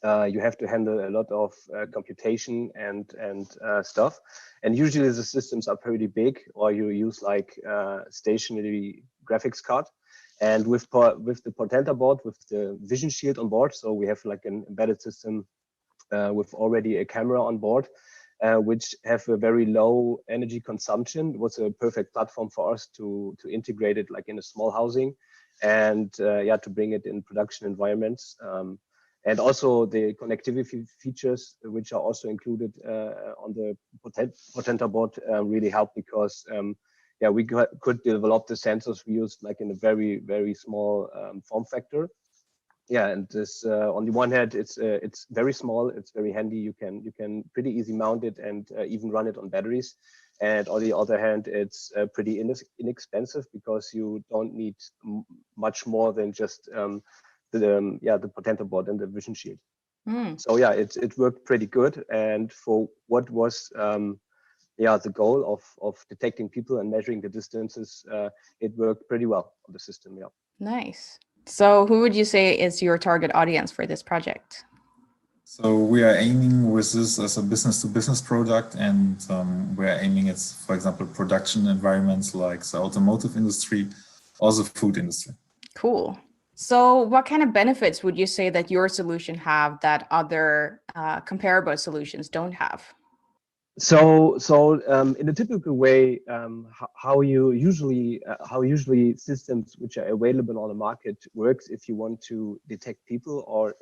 C: you have to handle a lot of computation and stuff. And usually the systems are pretty big, or you use like stationary graphics card. And with the Portenta board, with the vision shield on board, so we have like an embedded system with already a camera on board, which have a very low energy consumption. It was a perfect platform for us to integrate it like in a small housing, and to bring it in production environments. And also the connectivity features, which are also included on the Portenta board, really help, because we could develop the sensors we used like in a very, very small form factor. Yeah, and this on the one hand, it's very small, it's very handy. You can pretty easy mount it and even run it on batteries. And on the other hand, it's pretty inexpensive, because you don't need much more than just the Portenta board and the vision shield. So yeah, it worked pretty good. And for what was the goal of detecting people and measuring the distances, it worked pretty well on the system. Yeah.
I: Nice. So who would you say is your target audience for this project?
L: So we are aiming with this as a business-to-business product, and we're aiming at, for example, production environments like the automotive industry or the food industry.
I: Cool. So what kind of benefits would you say that your solution have that other comparable solutions don't have?
C: So in a typical way, how usually systems which are available on the market works, if you want to detect people or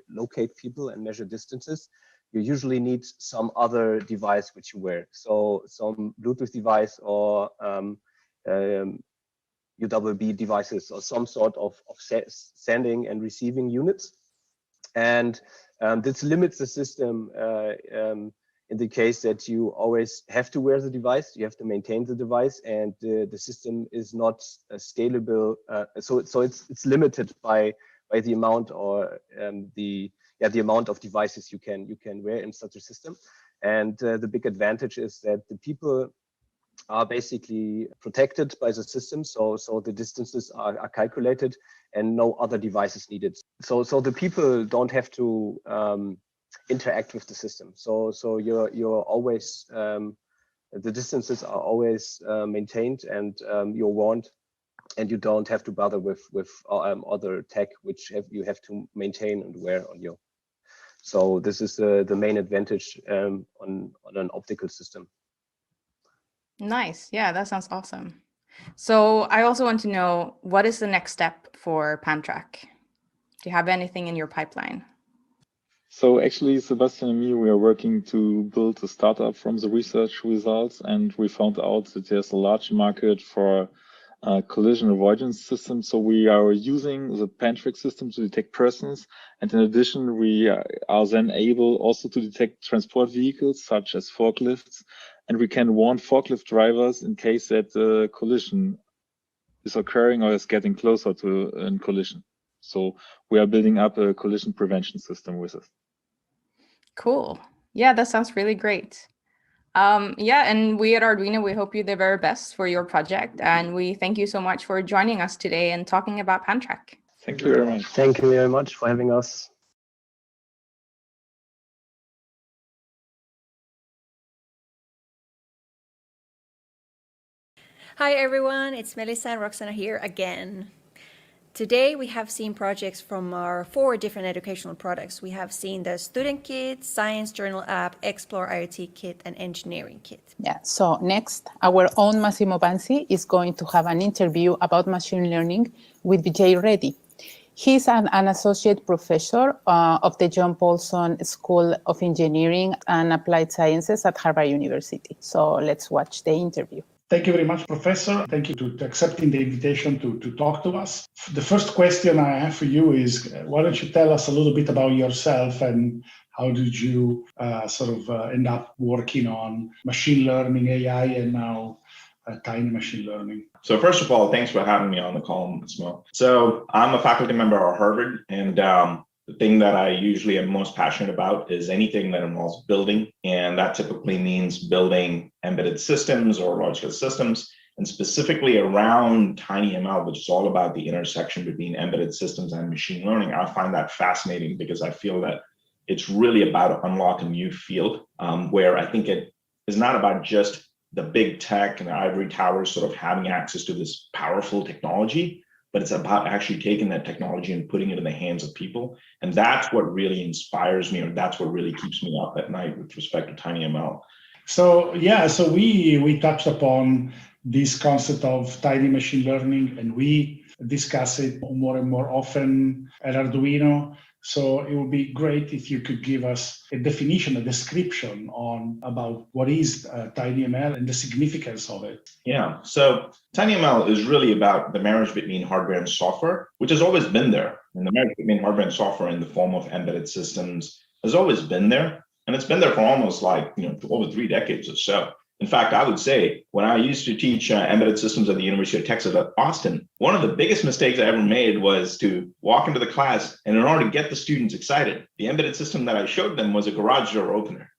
C: locate people and measure distances, you usually need some other device which you wear. So some Bluetooth device or UWB devices, or some sort of sending and receiving units. And this limits the system in the case that you always have to wear the device, you have to maintain the device, and the system is not scalable. So it's limited by the amount or the amount of devices you can wear in such a system. And the big advantage is that the people are basically protected by the system, so the distances are calculated and no other devices needed. So the people don't have to interact with the system. So you're always the distances are always maintained, and you're warned, and you don't have to bother with other tech which you have to maintain and wear on you. So this is the main advantage on an optical system.
I: Nice. Yeah, that sounds awesome. So I also want to know, what is the next step for Pantrac? Do you have anything in your pipeline?
L: So actually, Sebastian and me, we are working to build a startup from the research results, and we found out that there's a large market for collision avoidance systems. So we are using the Pantrac system to detect persons, and in addition, we are then able also to detect transport vehicles such as forklifts, and we can warn forklift drivers in case that a collision is occurring or is getting closer to a collision. So we are building up a collision prevention system with it.
I: Cool. Yeah, that sounds really great. And we at Arduino, we hope you the very best for your project. And we thank you so much for joining us today and talking about Pantrac.
L: Thank you very much.
C: Thank you very much for having us.
D: Hi everyone, it's Melissa and Roxana here again. Today we have seen projects from our 4 different educational products. We have seen the Student Kit, Science Journal app, Explore IoT Kit, and Engineering Kit.
H: Yeah, so next, our own Massimo Bansi is going to have an interview about machine learning with Vijay Reddy. He's an associate professor of the John Paulson School of Engineering and Applied Sciences at Harvard University. So let's watch the interview.
K: Thank you very much, Professor. Thank you to accepting the invitation to talk to us. The first question I have for you is, why don't you tell us a little bit about yourself and how did you end up working on machine learning, AI, and now tiny machine learning?
M: So first of all, thanks for having me on the call, Smo. So I'm a faculty member at Harvard, and the thing that I usually am most passionate about is anything that involves building. And that typically means building embedded systems or large-scale systems, and specifically around TinyML, which is all about the intersection between embedded systems and machine learning. I find that fascinating because I feel that it's really about to unlock a new field where I think it is not about just the big tech and the ivory towers sort of having access to this powerful technology, but it's about actually taking that technology and putting it in the hands of people. And that's what really inspires me, or that's what really keeps me up at night with respect to TinyML.
K: So we touched upon this concept of tiny machine learning, and we discuss it more and more often at Arduino. So it would be great if you could give us a definition, a description about what is TinyML and the significance of it.
M: Yeah, so TinyML is really about the marriage between hardware and software, which has always been there. And the marriage between hardware and software in the form of embedded systems has always been there. And it's been there for almost over 3 decades or so. In fact, I would say when I used to teach embedded systems at the University of Texas at Austin, one of the biggest mistakes I ever made was to walk into the class, and in order to get the students excited, the embedded system that I showed them was a garage door opener,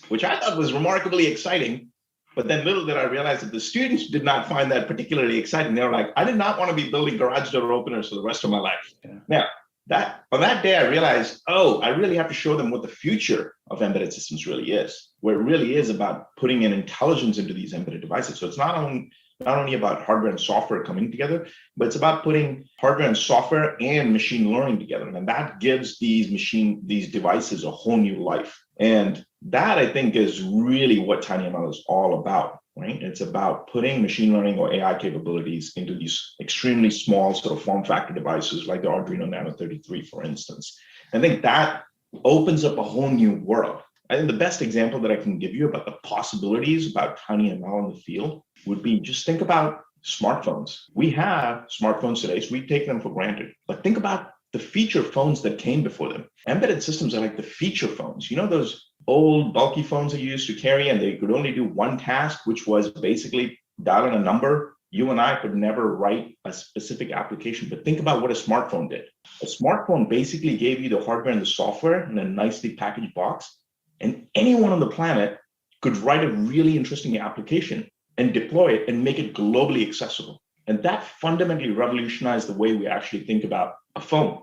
M: which I thought was remarkably exciting. But then little did I realize that the students did not find that particularly exciting. They were like, I did not want to be building garage door openers for the rest of my life. Yeah. Now, on that day, I realized, I really have to show them what the future of embedded systems really is, where it really is about putting in intelligence into these embedded devices. So it's not only about hardware and software coming together, but it's about putting hardware and software and machine learning together. And that gives these devices a whole new life. And that, I think, is really what TinyML is all about, right? It's about putting machine learning or AI capabilities into these extremely small sort of form factor devices like the Arduino Nano 33, for instance. I think that opens up a whole new world. I think the best example that I can give you about the possibilities about TinyML in the field would be, just think about smartphones. We have smartphones today, so we take them for granted. But think about the feature phones that came before them. Embedded systems are like the feature phones. You know those old bulky phones that you used to carry, and they could only do one task, which was basically dial in a number. You and I could never write a specific application, but think about what a smartphone did. A smartphone basically gave you the hardware and the software in a nicely packaged box, and anyone on the planet could write a really interesting application and deploy it and make it globally accessible. And that fundamentally revolutionized the way we actually think about a phone.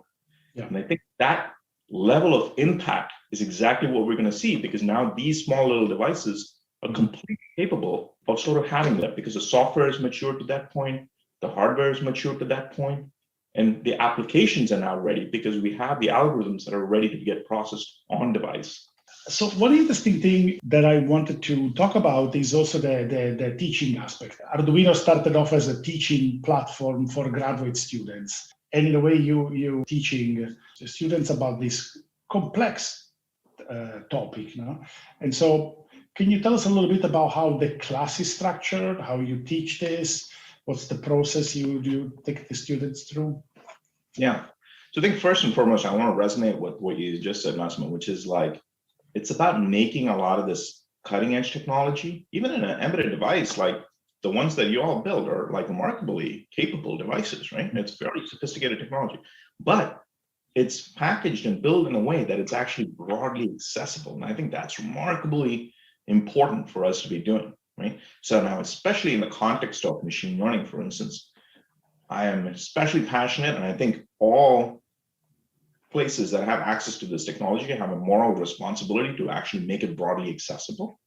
M: Yeah. And I think that level of impact is exactly what we're going to see, because now these small little devices are completely capable of sort of having that, because the software is matured to that point, the hardware is matured to that point, and the applications are now ready because we have the algorithms that are ready to get processed on device.
K: So one interesting thing that I wanted to talk about is also the teaching aspect. Arduino started off as a teaching platform for graduate students. And in a way, you're teaching students about this complex topic. No? And so can you tell us a little bit about how the class is structured, how you teach this? What's the process you take the students through?
M: Yeah. So I think first and foremost, I want to resonate with what you just said, Massimo, which is like, it's about making a lot of this cutting edge technology, even in an embedded device, like the ones that you all build are like remarkably capable devices, right? It's very sophisticated technology, but it's packaged and built in a way that it's actually broadly accessible. And I think that's remarkably important for us to be doing, right? So now, especially in the context of machine learning, for instance, I am especially passionate, and I think all places that have access to this technology have a moral responsibility to actually make it broadly accessible.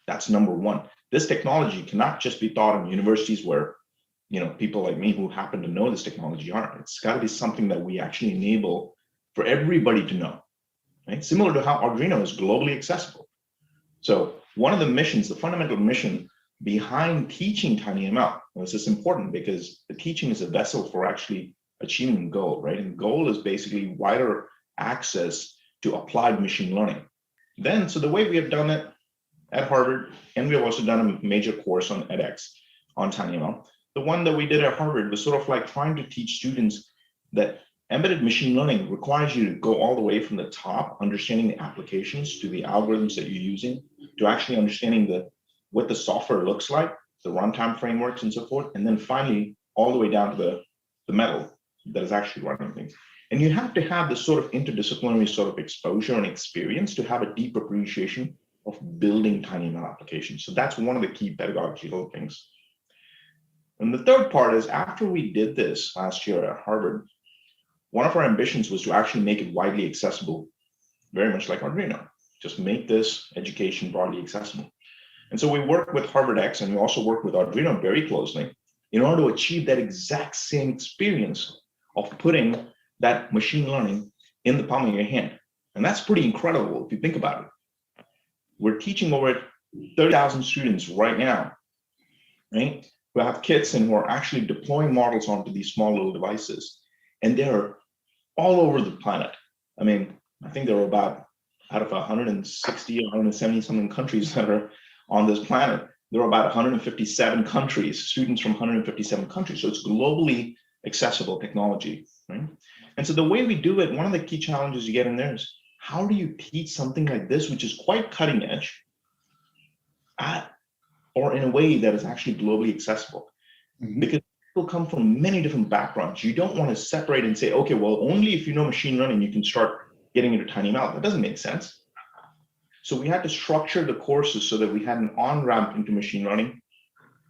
M: That's number one. This technology cannot just be taught in universities where, people like me who happen to know this technology are. It's got to be something that we actually enable for everybody to know, right? Similar to how Arduino is globally accessible. So one of the missions, the fundamental mission behind teaching TinyML, this is important because the teaching is a vessel for actually achieving the goal, right? And the goal is basically wider access to applied machine learning. So the way we have done it at Harvard, and we have also done a major course on edX, on TinyML. The one that we did at Harvard was sort of like trying to teach students that embedded machine learning requires you to go all the way from the top, understanding the applications to the algorithms that you're using, to actually understanding what the software looks like, the runtime frameworks and so forth, and then finally all the way down to the metal that is actually running things. And you have to have this sort of interdisciplinary sort of exposure and experience to have a deep appreciation of building TinyML applications. So that's one of the key pedagogical things. And the third part is, after we did this last year at Harvard, one of our ambitions was to actually make it widely accessible, very much like Arduino, just make this education broadly accessible. And so we worked with HarvardX, and we also worked with Arduino very closely in order to achieve that exact same experience of putting that machine learning in the palm of your hand. And that's pretty incredible if you think about it. We're teaching over 30,000 students right now, right, who have kits and who are actually deploying models onto these small little devices. And they're all over the planet. I mean, I think there are about, out of 160 or 170 something countries that are on this planet, there are about 157 countries, students from 157 countries. So it's globally accessible technology, right? And so the way we do it, one of the key challenges you get in there is, how do you teach something like this, which is quite cutting edge, or in a way that is actually globally accessible? Because people come from many different backgrounds. You don't want to separate and say, okay, well, only if you know machine learning, you can start getting into TinyML. That doesn't make sense. So we had to structure the courses so that we had an on-ramp into machine learning.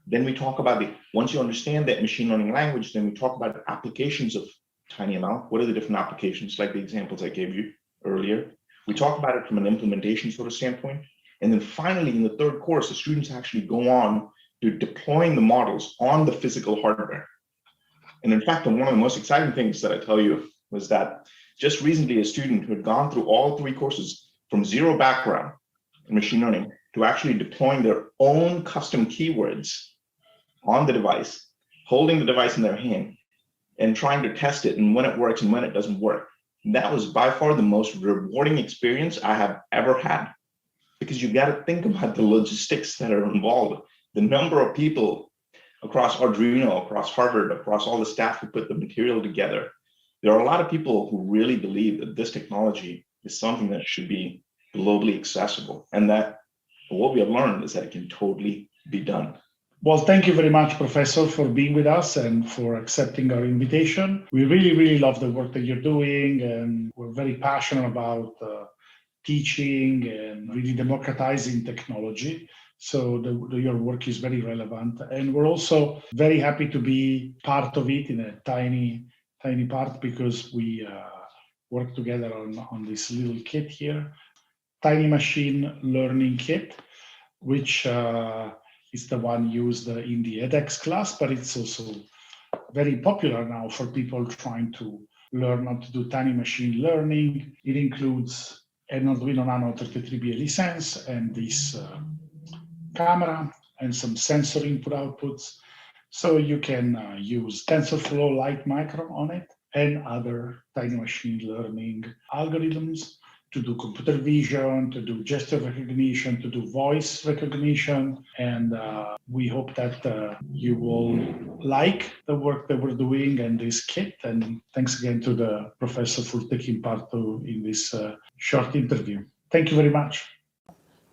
M: Then we talk about once you understand that machine learning language, then we talk about the applications of TinyML. What are the different applications, like the examples I gave you earlier? We talk about it from an implementation sort of standpoint. And then finally, in the third course, the students actually go on to deploying the models on the physical hardware. And in fact, one of the most exciting things that I tell you was that just recently, a student who had gone through all 3 courses from zero background in machine learning to actually deploying their own custom keywords on the device, holding the device in their hand and trying to test it and when it works and when it doesn't work. That was by far the most rewarding experience I have ever had, because you got to think about the logistics that are involved, the number of people across Arduino, across Harvard, across all the staff who put the material together. There are a lot of people who really believe that this technology is something that should be globally accessible, and that what we have learned is that it can totally be done.
E: Well, thank you very much, Professor, for being with us and for accepting our invitation. We really, really love the work that you're doing, and we're very passionate about teaching and really democratizing technology. So your work is very relevant. And we're also very happy to be part of it in a tiny part, because we work together on this little kit here, Tiny Machine Learning Kit, which is the one used in the edX class, but it's also very popular now for people trying to learn how to do tiny machine learning. It includes an Arduino Nano 33BLE Sense and this camera and some sensor input-outputs. So you can use TensorFlow Lite Micro on it and other tiny machine learning algorithms to do computer vision, to do gesture recognition, to do voice recognition. And we hope that you will like the work that we're doing and this kit. And thanks again to the professor for taking part in this short interview. Thank you very much.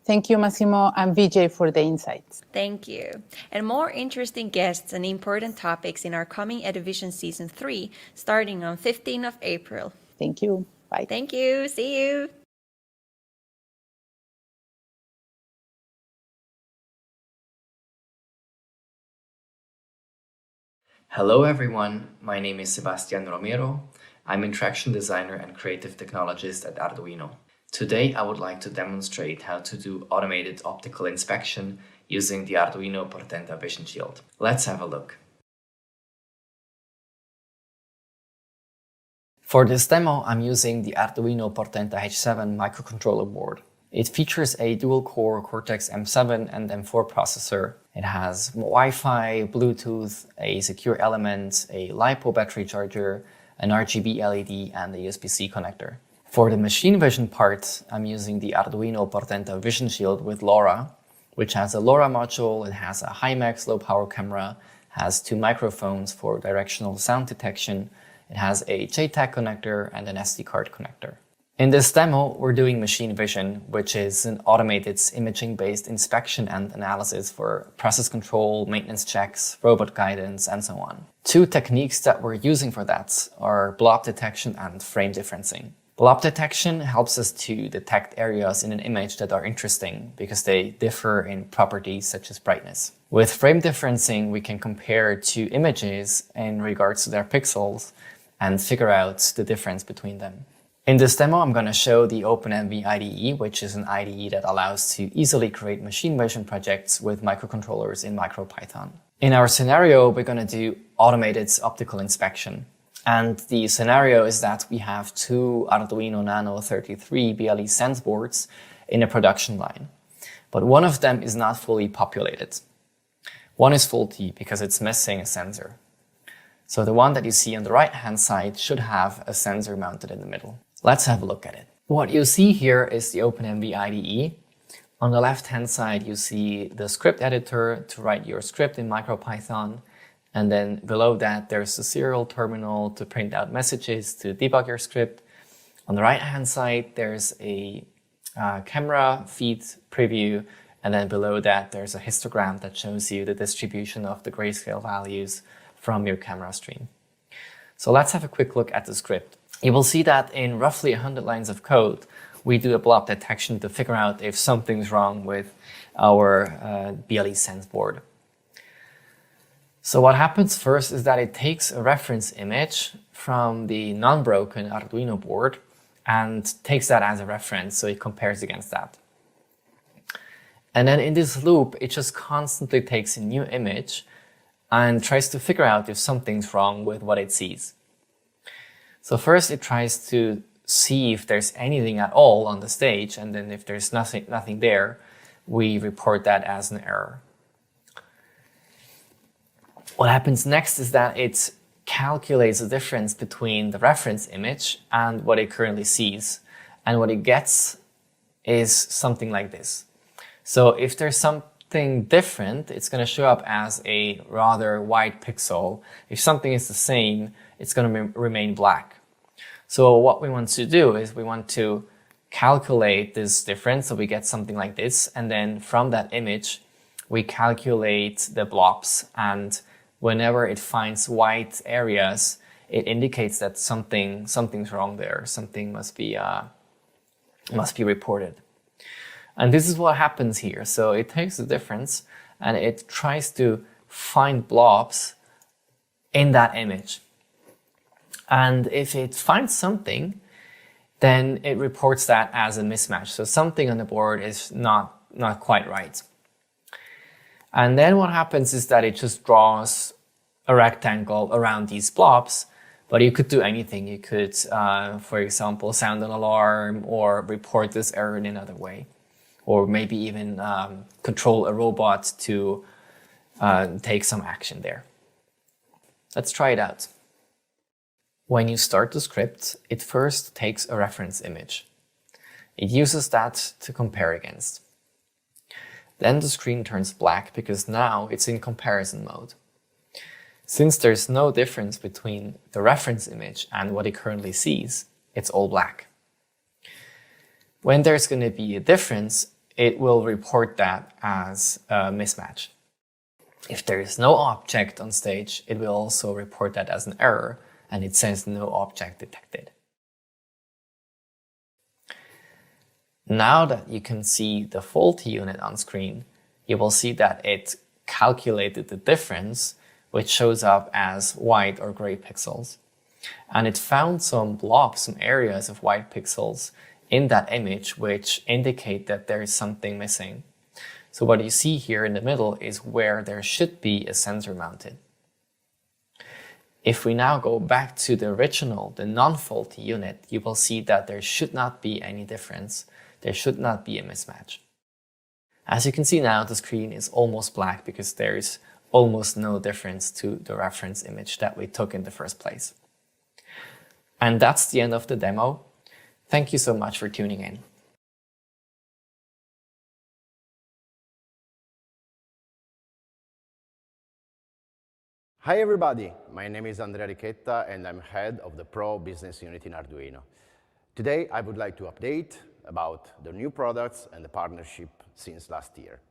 H: Thank you, Massimo and Vijay, for the insights.
D: Thank you. And more interesting guests and important topics in our coming Eduvision Season 3, starting on 15th of April.
H: Thank you. Bye.
D: Thank you. See you.
N: Hello everyone, my name is Sebastian Romero. I'm interaction designer and creative technologist at Arduino. Today I would like to demonstrate how to do automated optical inspection using the Arduino Portenta Vision Shield. Let's have a look. For this demo, I'm using the Arduino Portenta H7 microcontroller board. It features a dual-core Cortex M7 and M4 processor. It has Wi-Fi, Bluetooth, a secure element, a LiPo battery charger, an RGB LED, and a USB-C connector. For the machine vision part, I'm using the Arduino Portenta Vision Shield with LoRa. which has a LoRa module, it has a HiMax low power camera, has 2 microphones for directional sound detection, it has a JTAG connector and an SD card connector. In this demo, we're doing machine vision, which is an automated imaging-based inspection and analysis for process control, maintenance checks, robot guidance, and so on. 2 techniques that we're using for that are blob detection and frame differencing. Blob detection helps us to detect areas in an image that are interesting because they differ in properties such as brightness. With frame differencing, we can compare 2 images in regards to their pixels and figure out the difference between them. In this demo, I'm going to show the OpenMV IDE, which is an IDE that allows to easily create machine vision projects with microcontrollers in MicroPython. In our scenario, we're going to do automated optical inspection. And the scenario is that we have 2 Arduino Nano 33 BLE sense boards in a production line. But one of them is not fully populated. One is faulty because it's missing a sensor. So the one that you see on the right-hand side should have a sensor mounted in the middle. Let's have a look at it. What you see here is the OpenMV IDE. On the left-hand side, you see the script editor to write your script in MicroPython. And then below that, there's a serial terminal to print out messages to debug your script. On the right-hand side, there's a camera feed preview. And then below that, there's a histogram that shows you the distribution of the grayscale values from your camera stream. So let's have a quick look at the script. You will see that in roughly 100 lines of code, we do a blob detection to figure out if something's wrong with our BLE sense board. So what happens first is that it takes a reference image from the non-broken Arduino board and takes that as a reference, so it compares against that. And then in this loop, it just constantly takes a new image and tries to figure out if something's wrong with what it sees. So first it tries to see if there's anything at all on the stage, and then if there's nothing there, we report that as an error. What happens next is that it calculates the difference between the reference image and what it currently sees. And what it gets is something like this. So if there's something different, it's going to show up as a rather white pixel. If something is the same, it's going to remain black. So what we want to do is we want to calculate this difference, so we get something like this, and then from that image, we calculate the blobs, and whenever it finds white areas, it indicates that something's wrong there. Something must be reported. And this is what happens here. So it takes the difference and it tries to find blobs in that image. And if it finds something, then it reports that as a mismatch. So something on the board is not quite right. And then what happens is that it just draws a rectangle around these blobs, but you could do anything. You could, for example, sound an alarm or report this error in another way, or maybe even control a robot to take some action there. Let's try it out. When you start the script, it first takes a reference image. It uses that to compare against. Then the screen turns black because now it's in comparison mode. Since there's no difference between the reference image and what it currently sees, it's all black. When there's going to be a difference, it will report that as a mismatch. If there is no object on stage, it will also report that as an error, and it says no object detected. Now that you can see the faulty unit on screen, you will see that it calculated the difference, which shows up as white or gray pixels. And it found some blobs, some areas of white pixels in that image, which indicate that there is something missing. So what you see here in the middle is where there should be a sensor mounted. If we now go back to the original, the non-faulty unit, you will see that there should not be any difference. There should not be a mismatch. As you can see now, the screen is almost black because there is almost no difference to the reference image that we took in the first place. And that's the end of the demo. Thank you so much for tuning in.
O: Hi everybody, my name is Andrea Riquetta and I'm head of the Pro business unit in Arduino. Today I would like to update about the new products and the partnership since last year.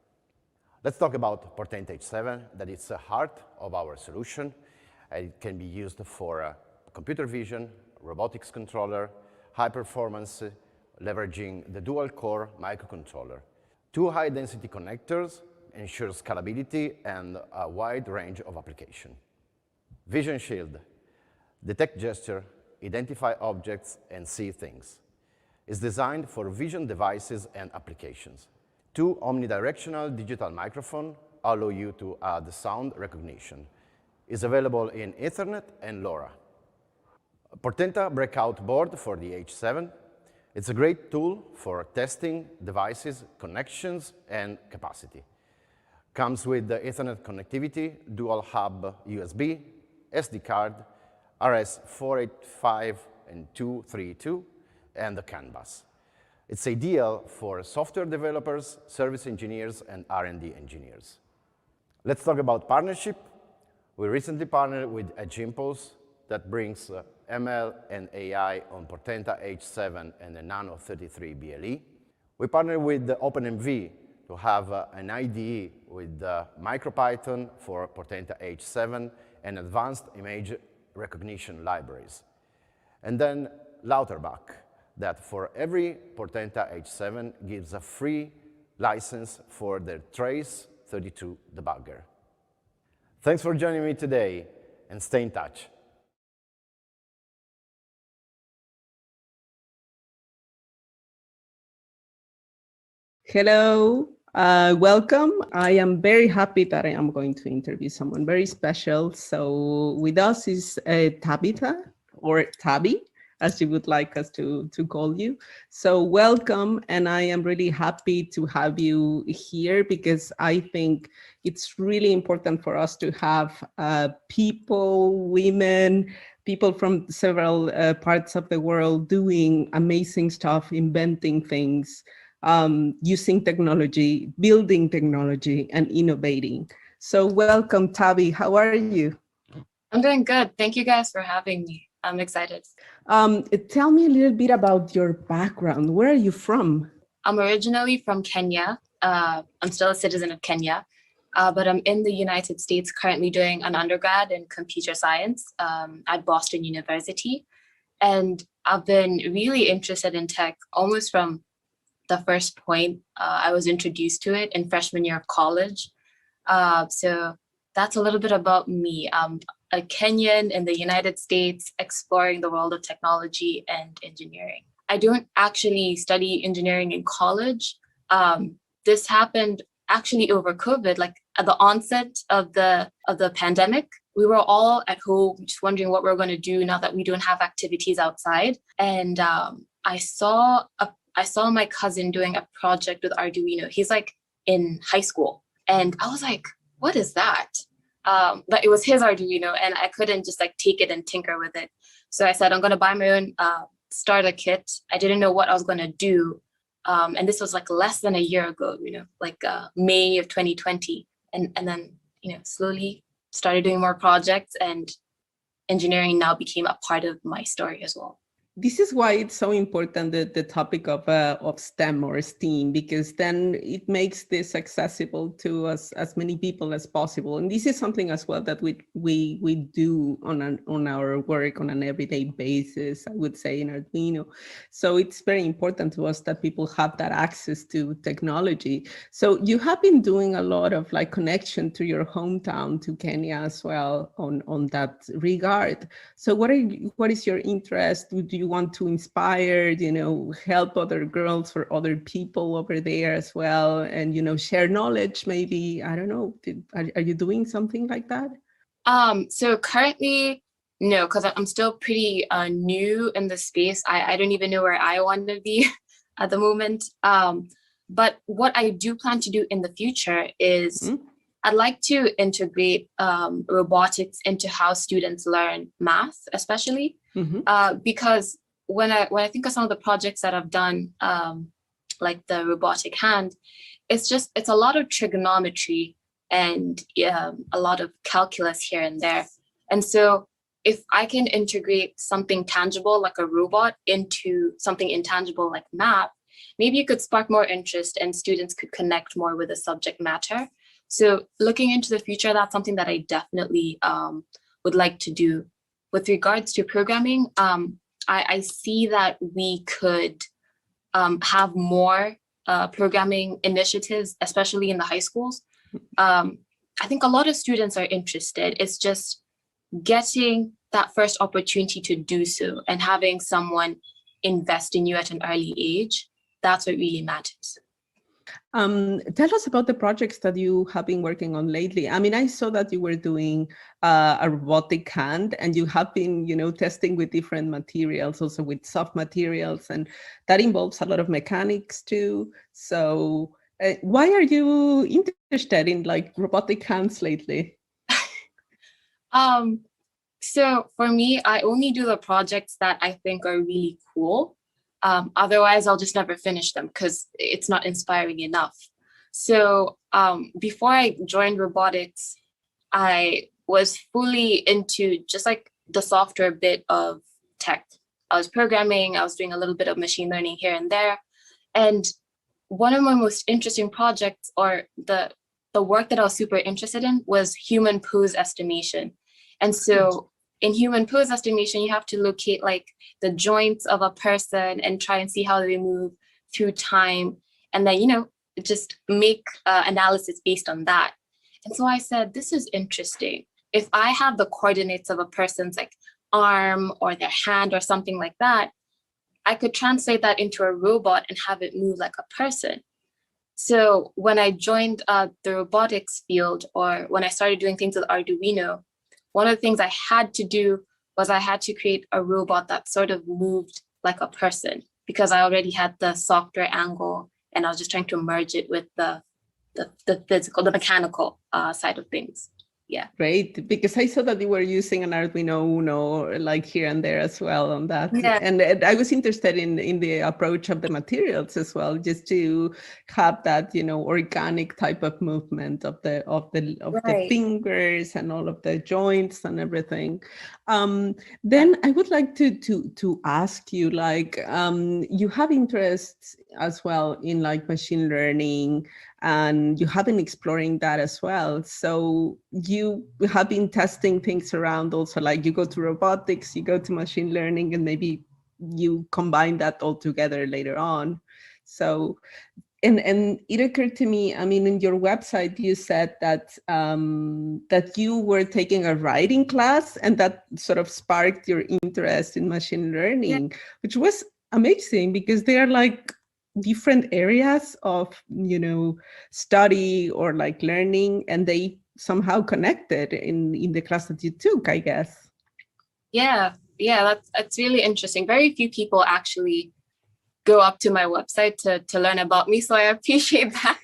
O: Let's talk about Portenta H7, that is the heart of our solution. It can be used for computer vision, robotics controller, high performance, leveraging the dual core microcontroller. 2 high density connectors ensure scalability and a wide range of application. Vision Shield, detect gesture, identify objects, and see things. Is designed for vision devices and applications. 2 omnidirectional digital microphone allow you to add sound recognition. Is available in Ethernet and LoRa. Portenta Breakout board for the H7. It's a great tool for testing devices, connections, and capacity. Comes with the Ethernet connectivity, dual hub USB, SD card, RS485 and 232, and the CAN bus. It's ideal for software developers, service engineers, and R&D engineers. Let's talk about partnership. We recently partnered with Edge Impulse that brings ML and AI on Portenta H7 and the Nano 33 BLE. We partnered with OpenMV to have an IDE with MicroPython for Portenta H7 and advanced image recognition libraries. And then Lauterbach, that for every Portenta H7 gives a free license for their Trace32 debugger. Thanks for joining me today, and stay in touch.
P: Hello, welcome. I am very happy that I am going to interview someone very special. So with us is Tabitha, or Tabi, as you would like us to call you. So welcome, and I am really happy to have you here because I think it's really important for us to have people, women, people from several parts of the world doing amazing stuff, inventing things, using technology, building technology, and innovating. So welcome, Tabi. How are you?
Q: I'm doing good. Thank you guys for having me. I'm excited.
P: Tell me a little bit about your background. Where are you from?
Q: I'm originally from Kenya. I'm still a citizen of Kenya, but I'm in the United States currently doing an undergrad in computer science at Boston University. And I've been really interested in tech almost from the first point I was introduced to it in freshman year of college. So that's a little bit about me. I'm a Kenyan in the United States exploring the world of technology and engineering. I don't actually study engineering in college. This happened actually over COVID, like at the onset of the pandemic. We were all at home just wondering what we're going to do now that we don't have activities outside. And I saw my cousin doing a project with Arduino. He's like in high school. And I was like, what is that? But it was his Arduino and I couldn't just like take it and tinker with it. So I said, I'm going to buy my own starter kit. I didn't know what I was going to do. And this was like less than a year ago, like May of 2020. And then, slowly started doing more projects, and engineering now became a part of my story as well.
P: This is why it's so important, the topic of STEM or STEAM, because then it makes this accessible to as many people as possible. And this is something as well that we do on our work on an everyday basis, I would say, in Arduino. So it's very important to us that people have that access to technology. So you have been doing a lot of like connection to your hometown, to Kenya as well on that regard. So what is your interest? Do you want to inspire, help other girls or other people over there as well, and share knowledge? Maybe, I don't know. Are you doing something like that?
Q: So currently, no, because I'm still pretty new in the space. I don't even know where I want to be at the moment. But what I do plan to do in the future is I'd like to integrate robotics into how students learn math, especially. Because when I think of some of the projects that I've done, like the robotic hand, it's a lot of trigonometry and a lot of calculus here and there. And so if I can integrate something tangible like a robot into something intangible like math, maybe it could spark more interest and students could connect more with the subject matter. So looking into the future, that's something that I definitely would like to do. With regards to programming, I see that we could have more programming initiatives, especially in the high schools. I think a lot of students are interested. It's just getting that first opportunity to do so and having someone invest in you at an early age. That's what really matters.
P: Tell us about the projects that you have been working on lately. I mean, I saw that you were doing a robotic hand, and you have been, testing with different materials, also with soft materials, and that involves a lot of mechanics too. So why are you interested in like robotic hands lately?
Q: So for me, I only do the projects that I think are really cool. Otherwise, I'll just never finish them because it's not inspiring enough. So before I joined robotics, I was fully into just like the software bit of tech. I was programming, I was doing a little bit of machine learning here and there. And one of my most interesting projects, or the work that I was super interested in, was human pose estimation. And so in human pose estimation, you have to locate like the joints of a person and try and see how they move through time. And then, just make analysis based on that. And so I said, this is interesting. If I have the coordinates of a person's like arm or their hand or something like that, I could translate that into a robot and have it move like a person. So when I joined the robotics field, or when I started doing things with Arduino, one of the things I had to do was I had to create a robot that sort of moved like a person, because I already had the software angle and I was just trying to merge it with the physical, the mechanical side of things. Yeah.
P: Great, because I saw that you were using an Arduino Uno like here and there as well on that.
Q: Yeah.
P: And I was interested in the approach of the materials as well, just to have that, organic type of movement of the
Q: Right.
P: fingers and all of the joints and everything. Then I would like to ask you, like, you have interests as well in like machine learning, and you have been exploring that as well. So you have been testing things around also, like you go to robotics, you go to machine learning, and maybe you combine that all together later on. So, and it occurred to me, I mean, in your website, you said that that you were taking a writing class, and that sort of sparked your interest in machine learning, which was amazing, because they are like different areas of study or like learning, and they somehow connected in the class that you took, I guess.
Q: Yeah, that's really interesting. Very few people actually go up to my website to learn about me, so I appreciate that.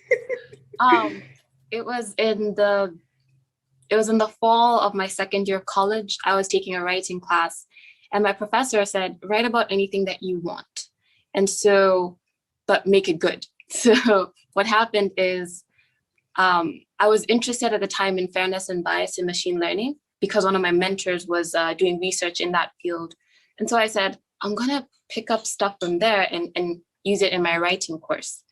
Q: It was in the fall of my second year of college. I was taking a writing class, and my professor said, write about anything that you want. And so, but make it good. So what happened is I was interested at the time in fairness and bias in machine learning, because one of my mentors was doing research in that field. And so I said, I'm going to pick up stuff from there and use it in my writing course.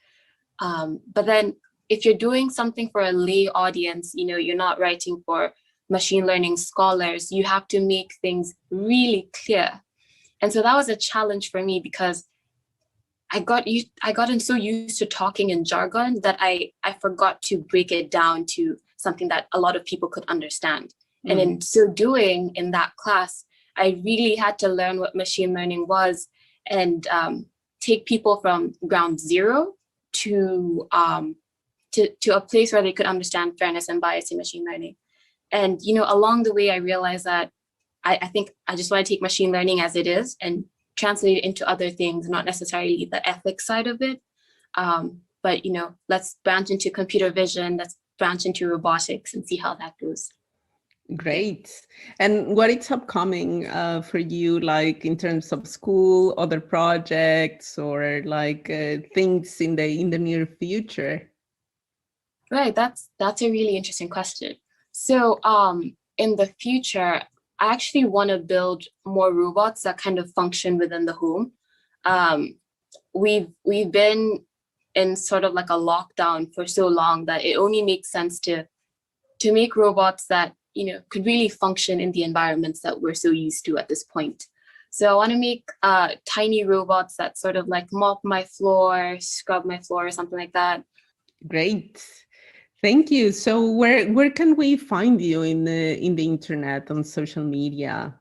Q: But then if you're doing something for a lay audience, you're not writing for machine learning scholars, you have to make things really clear. And so that was a challenge for me, because I gotten so used to talking in jargon that I forgot to break it down to something that a lot of people could understand. And in so doing, in that class, I really had to learn what machine learning was, and take people from ground zero to a place where they could understand fairness and bias in machine learning. And along the way, I realized that I think I just want to take machine learning as it is and translate it into other things, not necessarily the ethics side of it. But let's branch into computer vision, let's branch into robotics and see how that goes.
P: Great. And what is upcoming for you, like in terms of school, other projects, or like things in the near future?
Q: Right, that's a really interesting question. So in the future, I actually want to build more robots that kind of function within the home. We've been in sort of like a lockdown for so long that it only makes sense to make robots that, you know, could really function in the environments that we're so used to at this point. So I want to make tiny robots that sort of like mop my floor, scrub my floor, or something like that.
P: Great. Thank you. So where can we find you in the internet, on social media?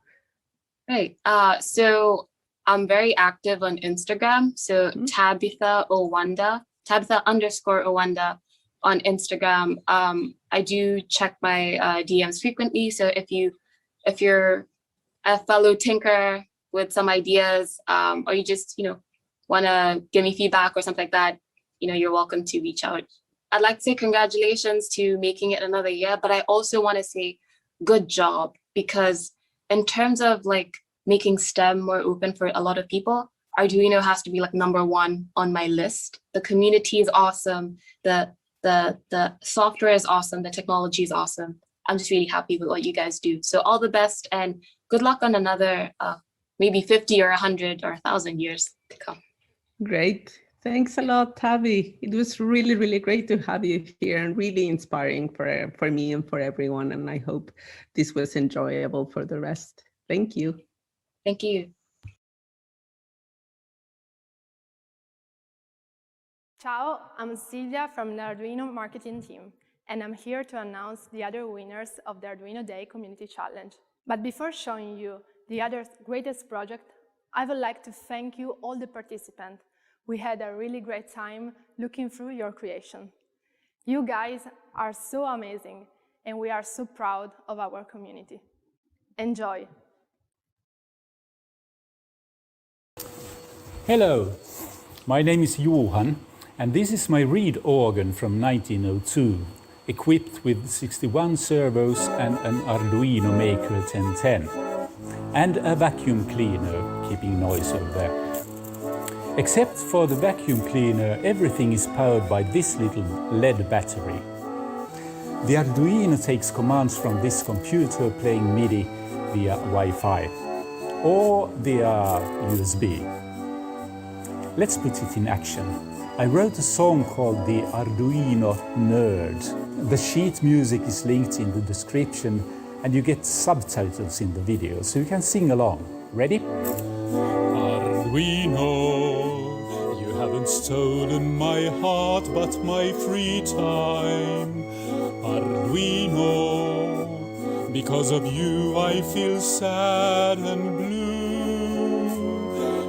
Q: Right. So I'm very active on Instagram. So Tabitha Orwanda, Tabitha _Orwanda on Instagram. I do check my DMs frequently. So if you're a fellow tinker with some ideas, or you just, you know, want to give me feedback or something like that, you know, you're welcome to reach out. I'd like to say congratulations to making it another year, but I also want to say good job, because in terms of like making STEM more open for a lot of people, Arduino has to be like #1 on my list. The community is awesome. The software is awesome. The technology is awesome. I'm just really happy with what you guys do. So all the best and good luck on another maybe 50 or 100 or 1,000 years to come.
P: Great. Thanks a lot, Tavi. It was really, really great to have you here and really inspiring for me and for everyone. And I hope this was enjoyable for the rest. Thank you.
Q: Thank you.
R: Ciao, I'm Silvia from the Arduino marketing team, and I'm here to announce the other winners of the Arduino Day Community Challenge. But before showing you the other greatest project, I would like to thank you, all the participants. We had a really great time looking through your creation. You guys are so amazing, and we are so proud of our community. Enjoy!
S: Hello, my name is Johan, and this is my reed organ from 1902, equipped with 61 servos and an Arduino Maker 1010, and a vacuum cleaner keeping noise over there. Except for the vacuum cleaner, everything is powered by this little LED battery. The Arduino takes commands from this computer playing MIDI via Wi-Fi or via USB. Let's put it in action. I wrote a song called the Arduino Nerd. The sheet music is linked in the description and you get subtitles in the video, so you can sing along. Ready? Arduino, you haven't stolen my heart but my free time. Arduino, because of you I feel sad and blue.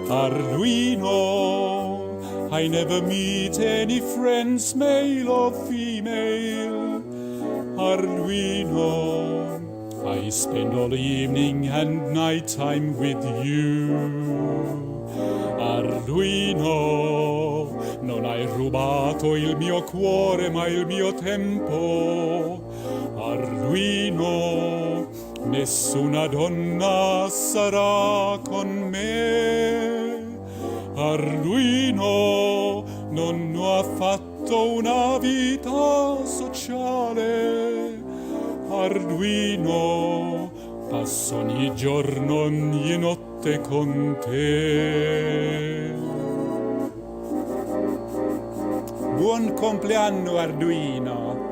S: Arduino, I never meet any friends, male or female. Arduino, I spend all evening and night time with you. Arduino, non hai rubato il mio cuore ma il mio tempo. Arduino, nessuna donna sarà con me. Arduino, non ho affatto una vita sociale. Arduino, passo ogni giorno, ogni notte con te. Buon compleanno Arduino!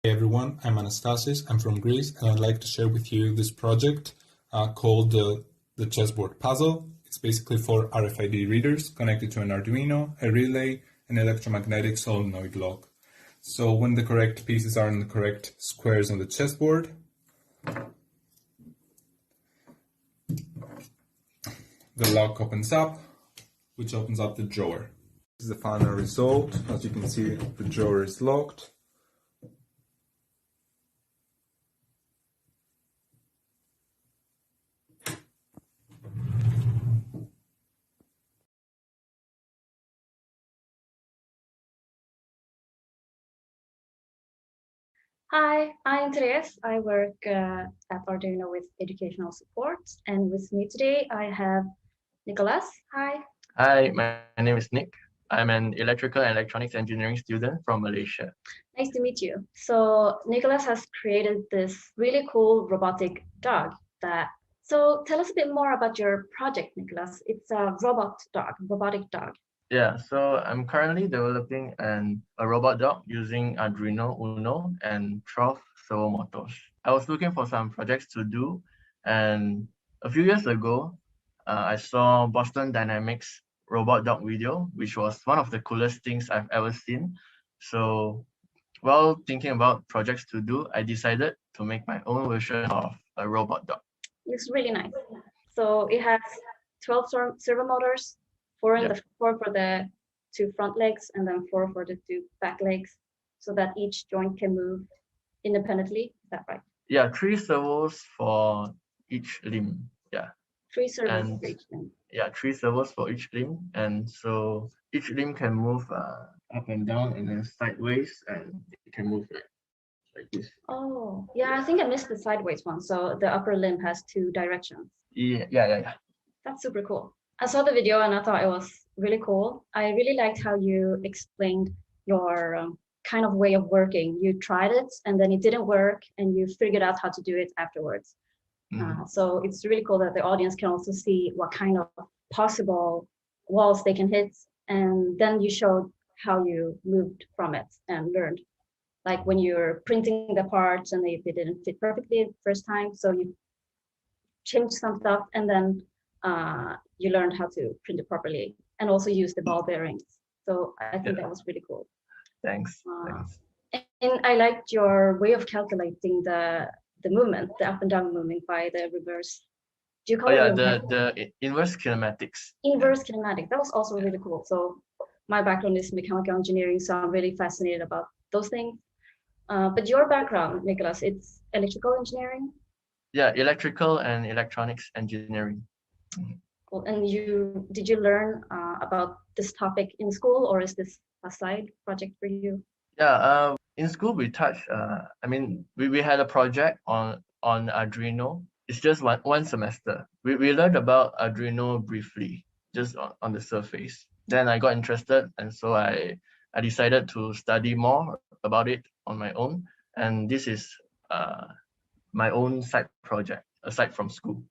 G: Hey everyone, I'm Anastasis, I'm from Greece, and I'd like to share with you this project called the chessboard puzzle. It's basically for RFID readers connected to an Arduino, a relay, an electromagnetic solenoid lock. So when the correct pieces are in the correct squares on the chessboard, the lock opens up, which opens up the drawer. This is the final result. As you can see, the drawer is locked.
T: Hi, I'm Therese. I work at Arduino with educational support, and with me today I have Nicholas. Hi.
U: Hi, my name is Nick. I'm an electrical and electronics engineering student from Malaysia.
T: Nice to meet you. So Nicholas has created this really cool robotic dog so tell us a bit more about your project, Nicholas. It's a robotic dog.
U: Yeah, so I'm currently developing a robot dog using Arduino Uno and 12 servo motors. I was looking for some projects to do, and a few years ago, I saw Boston Dynamics robot dog video, which was one of the coolest things I've ever seen. So while thinking about projects to do, I decided to make my own version of a robot dog.
T: It's really nice. So it has 12 servo motors, four for the 2 front legs, and then 4 for the 2 back legs, so that each joint can move independently. Is that right?
U: Yeah, 3 servos for each limb. Yeah.
T: 3 servos for each limb.
U: Yeah, 3 servos for each limb, and so each limb can move up and down and then sideways, and it can move like this.
T: Oh, yeah, I think I missed the sideways one. So the upper limb has 2 directions.
U: Yeah.
T: That's super cool. I saw the video and I thought it was really cool. I really liked how you explained your kind of way of working. You tried it and then it didn't work and you figured out how to do it afterwards. So it's really cool that the audience can also see what kind of possible walls they can hit. And then you showed how you moved from it and learned. Like when you're printing the parts and they didn't fit perfectly the first time. So you changed some stuff and then you learned how to print it properly and also use the ball bearings. So I think that was really cool.
U: Thanks.
T: And I liked your way of calculating the movement, the up and down movement by the reverse. Do you call it?
U: The inverse kinematics.
T: Inverse kinematic. That was also really cool. So my background is mechanical engineering, so I'm really fascinated about those things. But your background, Nicholas, it's electrical engineering?
U: Yeah, electrical and electronics engineering.
T: Cool. And did you learn about this topic in school, or is this a side project for you?
U: Yeah, in school we touched, we had a project on Arduino. It's just one semester. We learned about Arduino briefly, just on the surface. Then I got interested, and so I decided to study more about it on my own. And this is my own side project, aside from school.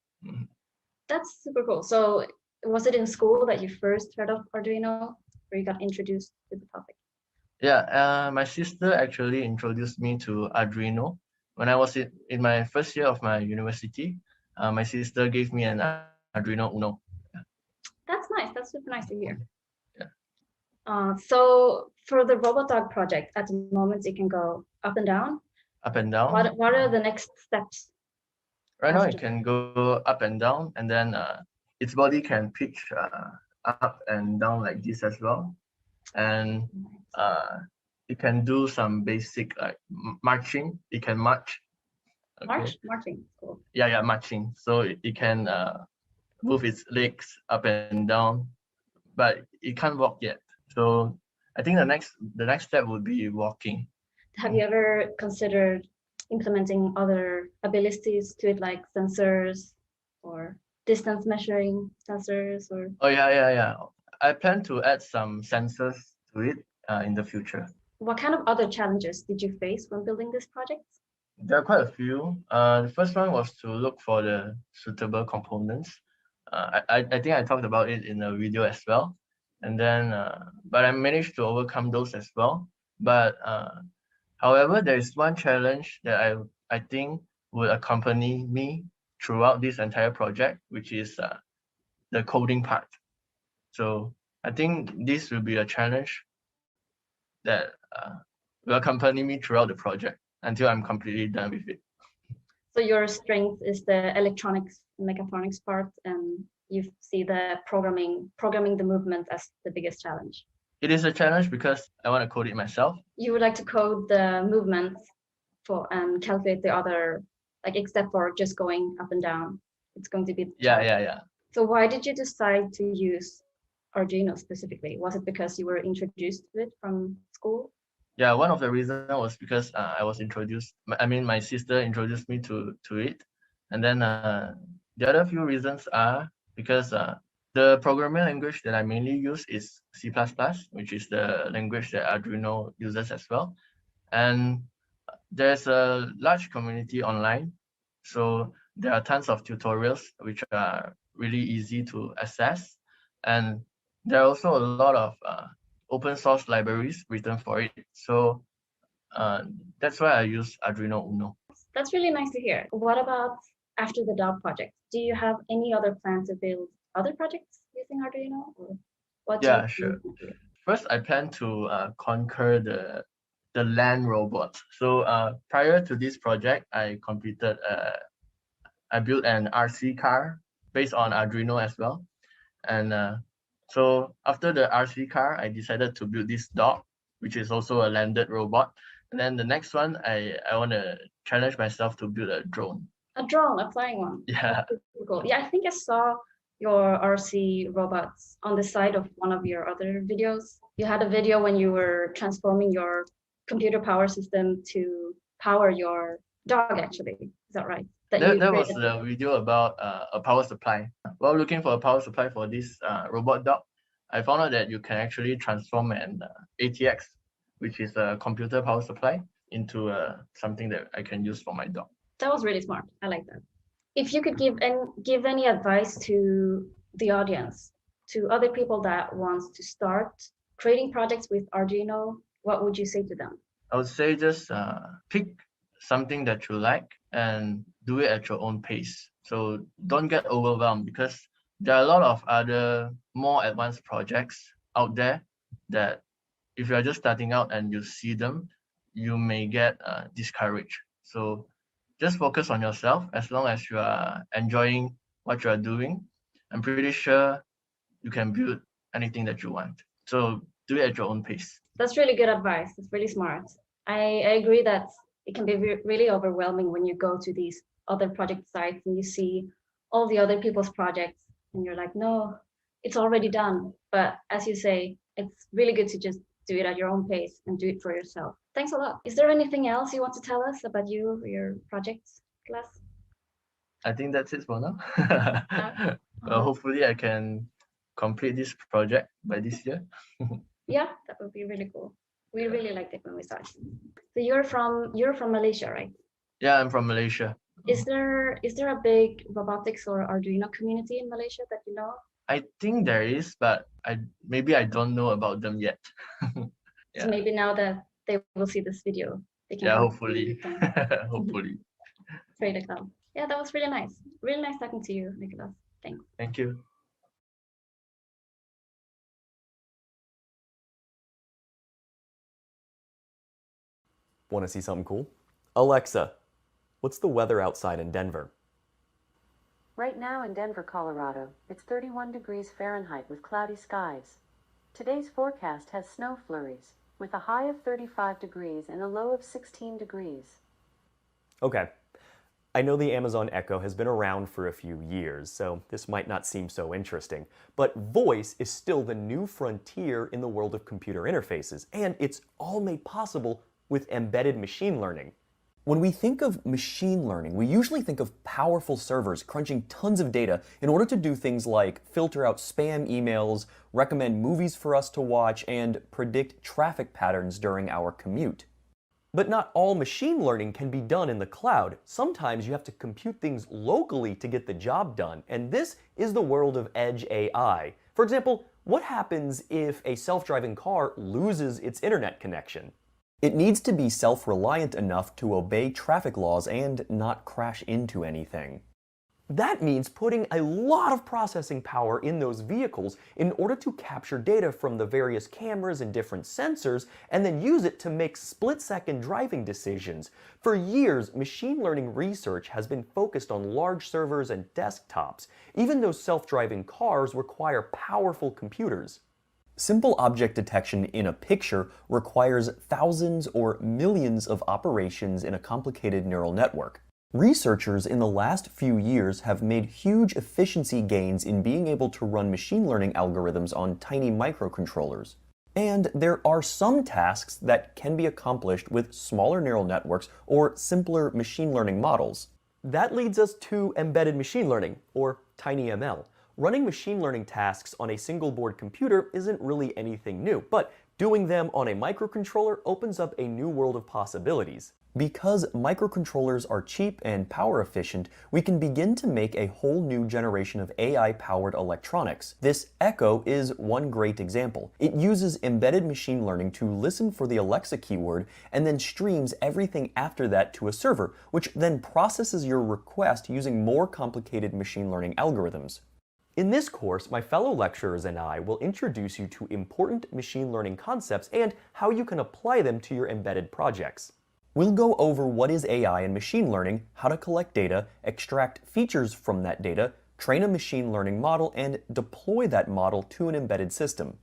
T: That's super cool. So was it in school that you first heard of Arduino, or you got introduced to the topic?
U: Yeah, my sister actually introduced me to Arduino. When I was in my first year of my university, my sister gave me an Arduino Uno. Yeah.
T: That's nice. That's super nice to hear. Yeah. So for the Robot Dog project, at the moment it can go up and down.
U: Up and down.
T: What are the next steps?
U: Right now it can go up and down, and then its body can pitch up and down like this as well. And it can do some basic like marching. It can march. Okay.
T: Marching, cool.
U: Yeah, marching. So it can move its legs up and down, but it can't walk yet. So I think the next step would be walking.
T: Have you ever considered implementing other abilities to it, like sensors or distance measuring sensors? Or
U: oh yeah. I plan to add some sensors to it in the future.
T: What kind of other challenges did you face when building this project?
U: There are quite a few. The first one was to look for the suitable components. I think I talked about it in the video as well. And then, but I managed to overcome those as well. But However, there is one challenge that I think will accompany me throughout this entire project, which is the coding part. So I think this will be a challenge that will accompany me throughout the project until I'm completely done with it.
T: So your strength is the electronics, mechatronics part, and you see the programming the movement as the biggest challenge.
U: It is a challenge because I want to code it myself.
T: You would like to code the movements and calculate the other, like except for just going up and down. It's going to be the challenge.
U: Yeah.
T: So why did you decide to use Arduino specifically? Was it because you were introduced to it from school?
U: Yeah, one of the reasons was because I was introduced. I mean, my sister introduced me to it, and then the other few reasons are because the programming language that I mainly use is C++, which is the language that Arduino uses as well, and there's a large community online, so there are tons of tutorials which are really easy to access, and there are also a lot of open source libraries written for it. So that's why I use Arduino Uno.
T: That's really nice to hear. What about after the dog project? Do you have any other plan to build other projects using Arduino? Or what
U: Yeah, sure. First, I plan to conquer the land robot. So prior to this project, I built an RC car based on Arduino as well. And so after the RC car, I decided to build this dog, which is also a landed robot. And then the next one, I want to challenge myself to build a drone.
T: A drone, a flying one.
U: Yeah.
T: Cool. Yeah, I think I saw your RC robots on the side of one of your other videos. You had a video when you were transforming your computer power system to power your dog, actually. Is that right?
U: That was the video about a power supply. While looking for a power supply for this robot dog, I found out that you can actually transform an ATX, which is a computer power supply, into something that I can use for my dog.
T: That was really smart. I like that. If you could give any advice to the audience, to other people that wants to start creating projects with Arduino, what would you say to them?
U: I would say just pick something that you like and do it at your own pace. So don't get overwhelmed, because there are a lot of other more advanced projects out there that if you are just starting out and you see them, you may get discouraged. So just focus on yourself. As long as you are enjoying what you are doing, I'm pretty sure you can build anything that you want. So do it at your own pace.
T: That's really good advice. It's really smart. I agree that it can be really overwhelming when you go to these other project sites and you see all the other people's projects and you're like, no, it's already done. But as you say, it's really good to just do it at your own pace and do it for yourself. Thanks a lot. Is there anything else you want to tell us about you or your projects, class?
U: I think that's it for now. Hopefully I can complete this project by this year.
T: Yeah, that would be really cool. We really liked it when we started. So you're from Malaysia, right?
U: Yeah, I'm from Malaysia.
T: Is there a big robotics or Arduino community in Malaysia that you know?
U: I think there is, but maybe I don't know about them yet.
T: Yeah. So maybe now that they will see this video, they can.
U: Yeah, hopefully. Hopefully.
T: Pray to come. Yeah, that was really nice. Really nice talking to you, Nicholas. Thanks.
U: Thank you.
A: Want to see something cool? Alexa, what's the weather outside in Denver?
F: Right now in Denver, Colorado, it's 31 degrees Fahrenheit with cloudy skies. Today's forecast has snow flurries, with a high of 35 degrees and a low of 16 degrees.
A: Okay. I know the Amazon Echo has been around for a few years, so this might not seem so interesting, but voice is still the new frontier in the world of computer interfaces, and it's all made possible with embedded machine learning. When we think of machine learning, we usually think of powerful servers crunching tons of data in order to do things like filter out spam emails, recommend movies for us to watch, and predict traffic patterns during our commute. But not all machine learning can be done in the cloud. Sometimes you have to compute things locally to get the job done, and this is the world of edge AI. For example, what happens if a self-driving car loses its internet connection? It needs to be self-reliant enough to obey traffic laws and not crash into anything. That means putting a lot of processing power in those vehicles in order to capture data from the various cameras and different sensors and then use it to make split-second driving decisions. For years, machine learning research has been focused on large servers and desktops, even though self-driving cars require powerful computers. Simple object detection in a picture requires thousands or millions of operations in a complicated neural network. Researchers in the last few years have made huge efficiency gains in being able to run machine learning algorithms on tiny microcontrollers. And there are some tasks that can be accomplished with smaller neural networks or simpler machine learning models. That leads us to embedded machine learning, or TinyML. Running machine learning tasks on a single board computer isn't really anything new, but doing them on a microcontroller opens up a new world of possibilities. Because microcontrollers are cheap and power efficient, we can begin to make a whole new generation of AI-powered electronics. This Echo is one great example. It uses embedded machine learning to listen for the Alexa keyword and then streams everything after that to a server, which then processes your request using more complicated machine learning algorithms. In this course, my fellow lecturers and I will introduce you to important machine learning concepts and how you can apply them to your embedded projects. We'll go over what is AI and machine learning, how to collect data, extract features from that data, train a machine learning model, and deploy that model to an embedded system.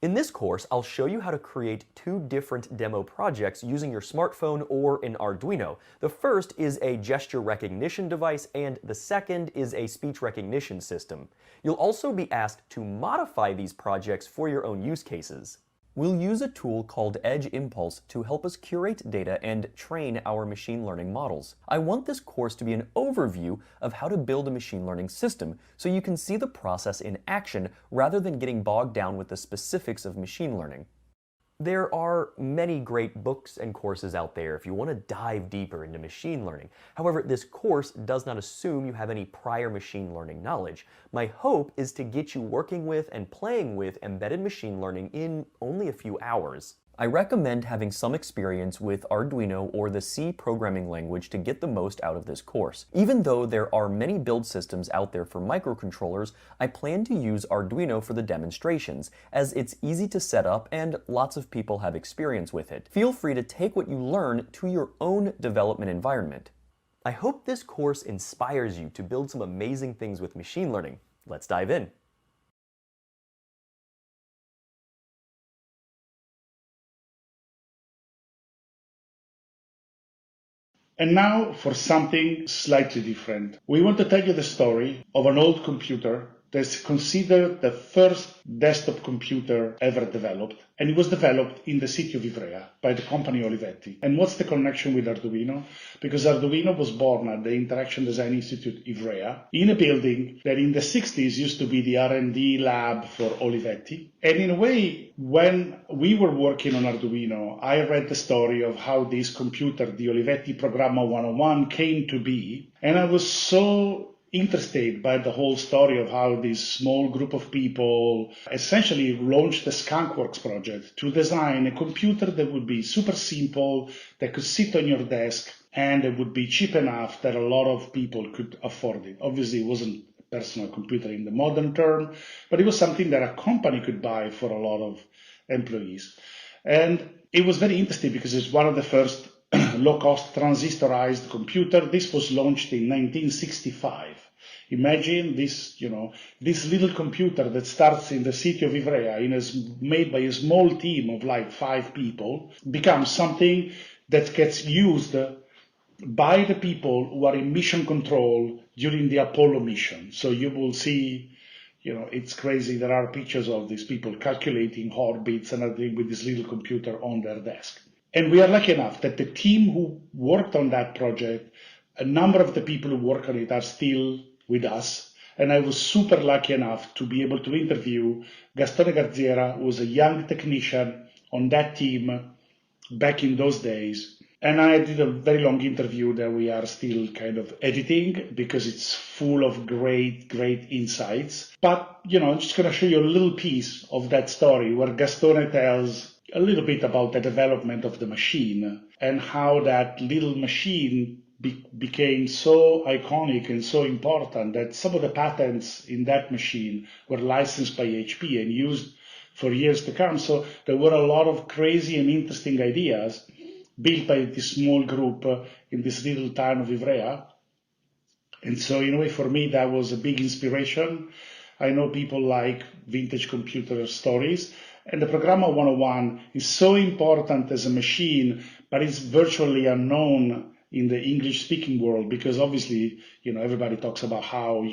A: In this course, I'll show you how to create two different demo projects using your smartphone or an Arduino. The first is a gesture recognition device, and the second is a speech recognition system. You'll also be asked to modify these projects for your own use cases. We'll use a tool called Edge Impulse to help us curate data and train our machine learning models. I want this course to be an overview of how to build a machine learning system, so you can see the process in action rather than getting bogged down with the specifics of machine learning. There are many great books and courses out there if you want to dive deeper into machine learning. However, this course does not assume you have any prior machine learning knowledge. My hope is to get you working with and playing with embedded machine learning in only a few hours. I recommend having some experience with Arduino or the C programming language to get the most out of this course. Even though there are many build systems out there for microcontrollers, I plan to use Arduino for the demonstrations, as it's easy to set up and lots of people have experience with it. Feel free to take what you learn to your own development environment. I hope this course inspires you to build some amazing things with machine learning. Let's dive in.
E: And now for something slightly different. We want to tell you the story of an old computer that's considered the first desktop computer ever developed. And it was developed in the city of Ivrea by the company Olivetti. And what's the connection with Arduino? Because Arduino was born at the Interaction Design Institute Ivrea in a building that in the 60s used to be the R&D lab for Olivetti. And in a way, when we were working on Arduino, I read the story of how this computer, the Olivetti Programma 101, came to be. And I was so interested by the whole story of how this small group of people essentially launched the Skunkworks project to design a computer that would be super simple, that could sit on your desk, and it would be cheap enough that a lot of people could afford it. Obviously, it wasn't a personal computer in the modern term, but it was something that a company could buy for a lot of employees. And it was very interesting because it's one of the first low-cost transistorized computer. This was launched in 1965. Imagine this, this little computer that starts in the city of Ivrea, made by a small team of like 5 people, becomes something that gets used by the people who are in mission control during the Apollo mission. So you will see, it's crazy. There are pictures of these people calculating orbits and everything with this little computer on their desk. And we are lucky enough that the team who worked on that project, a number of the people who work on it are still with us. And I was super lucky enough to be able to interview Gastone Garziera, who was a young technician on that team back in those days. And I did a very long interview that we are still kind of editing because it's full of great insights. But, I'm just going to show you a little piece of that story where Gastone tells a little bit about the development of the machine and how that little machine became so iconic and so important that some of the patents in that machine were licensed by HP and used for years to come. So there were a lot of crazy and interesting ideas built by this small group in this little town of Ivrea. And so in a way, for me, that was a big inspiration. I know people like vintage computer stories, and the Programma 101 is so important as a machine, but it's virtually unknown in the English-speaking world because obviously, everybody talks about how,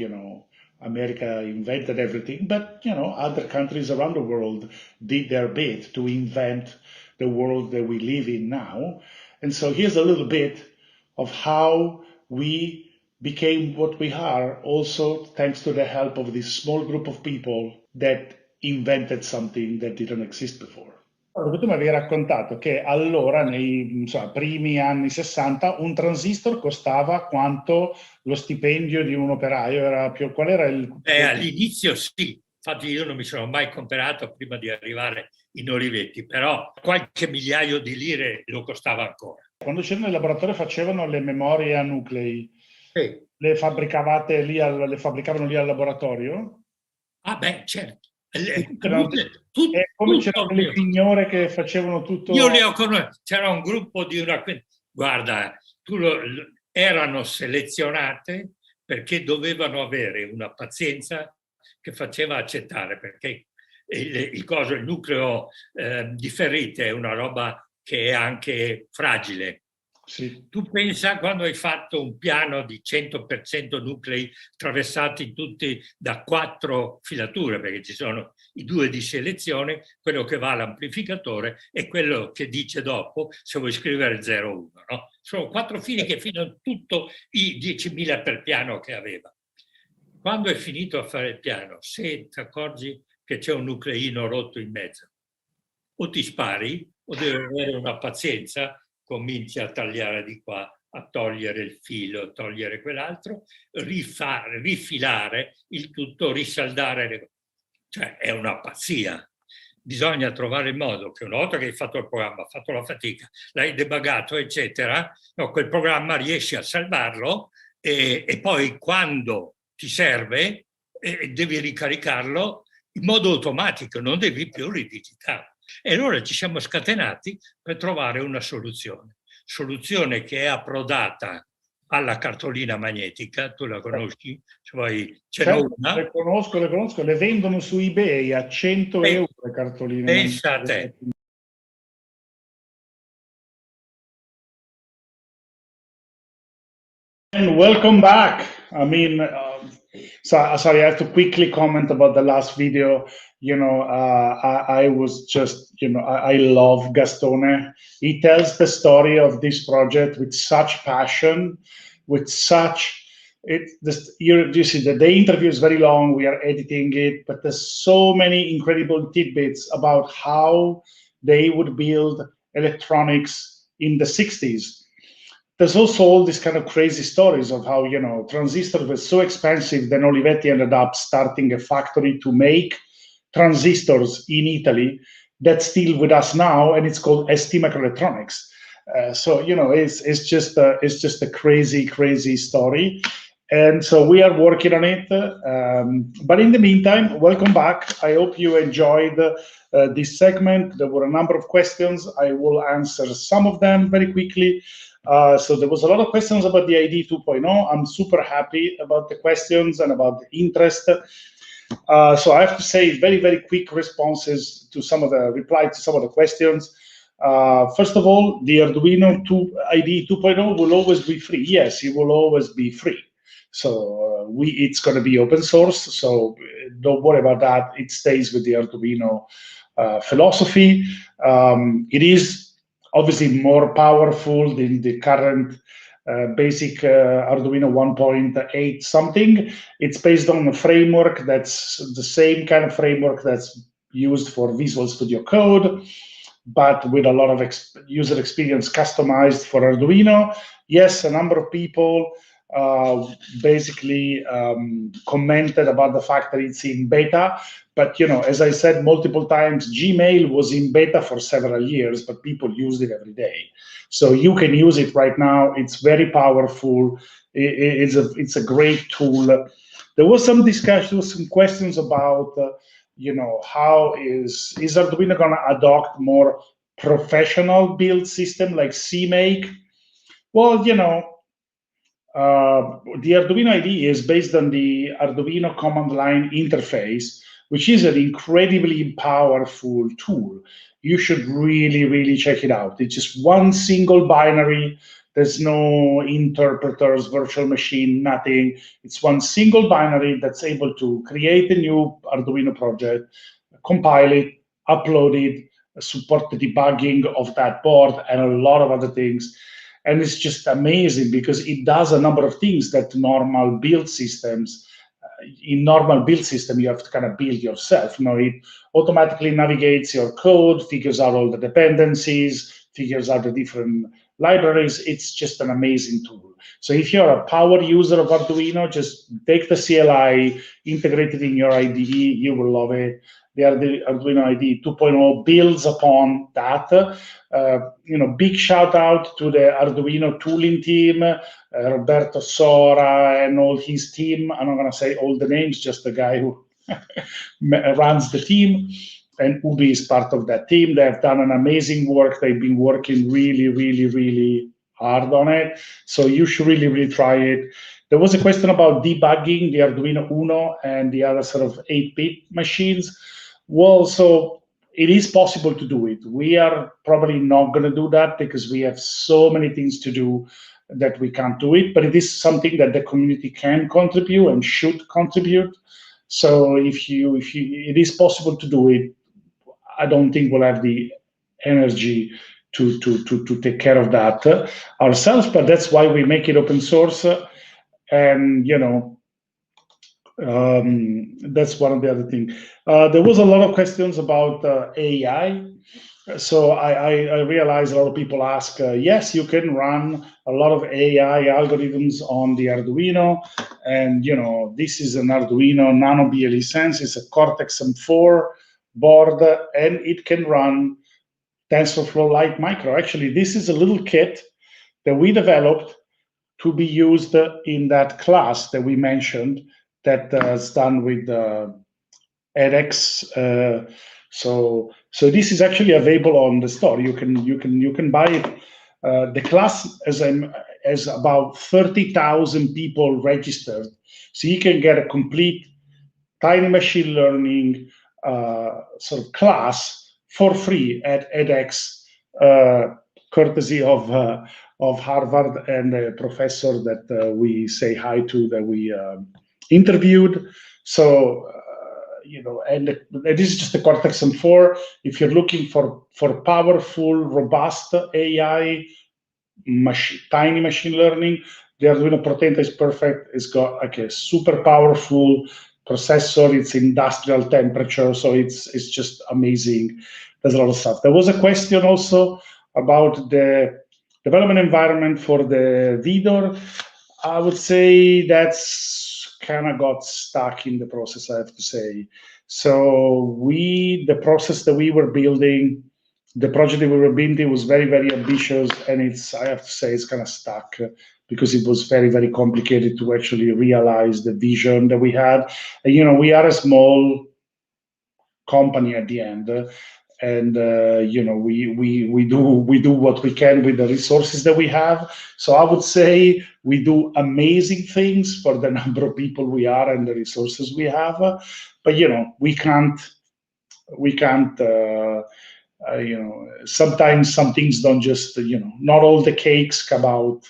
E: America invented everything, but, other countries around the world did their bit to invent the world that we live in now. And so here's a little bit of how we became what we are, also thanks to the help of this small group of people that invented something that didn't exist before. Tu mi avevi raccontato che allora, nei primi anni 60, un transistor costava quanto lo stipendio di un operaio? Qual era il...
B: All'inizio sì, infatti io non mi sono mai comprato prima di arrivare in Olivetti, però qualche migliaio di lire lo costava ancora.
E: Quando c'erano nel laboratorio facevano le memorie a nuclei.
B: Sì.
E: Le fabbricavano lì al laboratorio?
B: Ah beh, certo.
E: Come c'erano le signore che facevano tutto?
B: Io le ho conosciute, c'era un gruppo di guarda, erano selezionate perché dovevano avere una pazienza che faceva accettare, perché il nucleo di ferrite è una roba che è anche fragile.
E: Sì.
B: Tu pensa quando hai fatto un piano di 100% nuclei attraversati tutti da 4 filature, perché ci sono i 2 di selezione, quello che va all'amplificatore e quello che dice dopo se vuoi scrivere 0,1. No? Sono 4 fili che filano tutto i 10.000 per piano che aveva. Quando hai finito a fare il piano, se ti accorgi che c'è un nucleino rotto in mezzo, o ti spari o devi avere una pazienza, cominci a tagliare di qua, a togliere il filo, togliere quell'altro, rifilare il tutto, risaldare. Cioè è una pazzia. Bisogna trovare il modo che una volta che hai fatto il programma, fatto la fatica, l'hai debuggato, eccetera, quel programma riesci a salvarlo e poi quando ti serve devi ricaricarlo in modo automatico, non devi più ridigitare. E allora ci siamo scatenati per trovare una soluzione che è approdata alla cartolina magnetica. Tu la conosci?
E: Certo, una? Le conosco, le vendono su eBay a 100 euro le cartoline.
B: Pensa a te.
E: And welcome back. I mean, sorry, I have to quickly comment about the last video. I was just, I love Gastone. He tells the story of this project with such passion, with such, you see that the interview is very long, we are editing it, but there's so many incredible tidbits about how they would build electronics in the 60s. There's also all these kind of crazy stories of how, transistors were so expensive, then Olivetti ended up starting a factory to make transistors in Italy that's still with us now, and it's called ST Microelectronics. So, it's just a crazy story. And so we are working on it. But in the meantime, welcome back. I hope you enjoyed this segment. There were a number of questions. I will answer some of them very quickly. So there was a lot of questions about the IDE 2.0. I'm super happy about the questions and about the interest. So I have to say very quick responses to reply to some of the questions. First of all, the Arduino IDE 2.0 will always be free. Yes, it will always be free. So it's going to be open source. So don't worry about that. It stays with the Arduino philosophy. It is obviously more powerful than the current basic Arduino 1.8 something. It's based on a framework that's the same kind of framework that's used for Visual Studio Code, but with a lot of user experience customized for Arduino. Yes, a number of people basically commented about the fact that it's in beta. But, as I said multiple times, Gmail was in beta for several years, but people used it every day. So you can use it right now. It's very powerful. It's a great tool. There was some discussion, some questions about, how is Arduino going to adopt more professional build system like CMake? Well, the Arduino IDE is based on the Arduino command line interface, which is an incredibly powerful tool. You should really, really check it out. It's just one single binary. There's no interpreters, virtual machine, nothing. It's one single binary that's able to create a new Arduino project, compile it, upload it, support the debugging of that board, and a lot of other things. And it's just amazing because it does a number of things that normal build systems, in normal build system, you have to kind of build yourself. It automatically navigates your code, figures out all the dependencies, figures out the different libraries. It's just an amazing tool. So if you're a power user of Arduino, just take the CLI, integrate it in your IDE, you will love it. The Arduino IDE 2.0 builds upon that. Big shout out to the Arduino tooling team, Roberto Sora and all his team. I'm not going to say all the names, just the guy who runs the team. And Ubi is part of that team. They have done an amazing work. They've been working really, really, really hard on it. So you should really, really try it. There was a question about debugging the Arduino Uno and the other sort of 8-bit machines. Well, so it is possible to do it. We are probably not going to do that because we have so many things to do that we can't do it. But it is something that the community can contribute and should contribute. So if it is possible to do it, I don't think we'll have the energy to take care of that ourselves. But that's why we make it open source. And that's one of the other things. There was a lot of questions about AI. So I realize a lot of people ask, yes, you can run a lot of AI algorithms on the Arduino. And, this is an Arduino Nano BLE Sense. It's a Cortex M4 board, and it can run TensorFlow Lite Micro. Actually, this is a little kit that we developed to be used in that class that we mentioned that is done with edX. So this is actually available on the store. You can buy it. The class has about 30,000 people registered, so you can get a complete tiny machine learning sort of class for free at edX, courtesy of Harvard and a professor that we say hi to, that we interviewed. So and this is just the Cortex M4. If you're looking for powerful, robust AI, tiny machine learning, the Arduino Portenta is perfect. It's got like a super powerful processor. It's industrial temperature, so it's just amazing. There's a lot of stuff. There was a question also about the development environment for the VDOR. I would say that's kind of got stuck in the process, I have to say. So the process that we were building, the project that we were building was very, very ambitious, and I have to say, it's kind of stuck because it was very, very complicated to actually realize the vision that we had. And, we are a small company at the end, and we do what we can with the resources that we have. So I would say we do amazing things for the number of people we are and the resources we have. But we can't. Sometimes some things don't just not all the cakes come out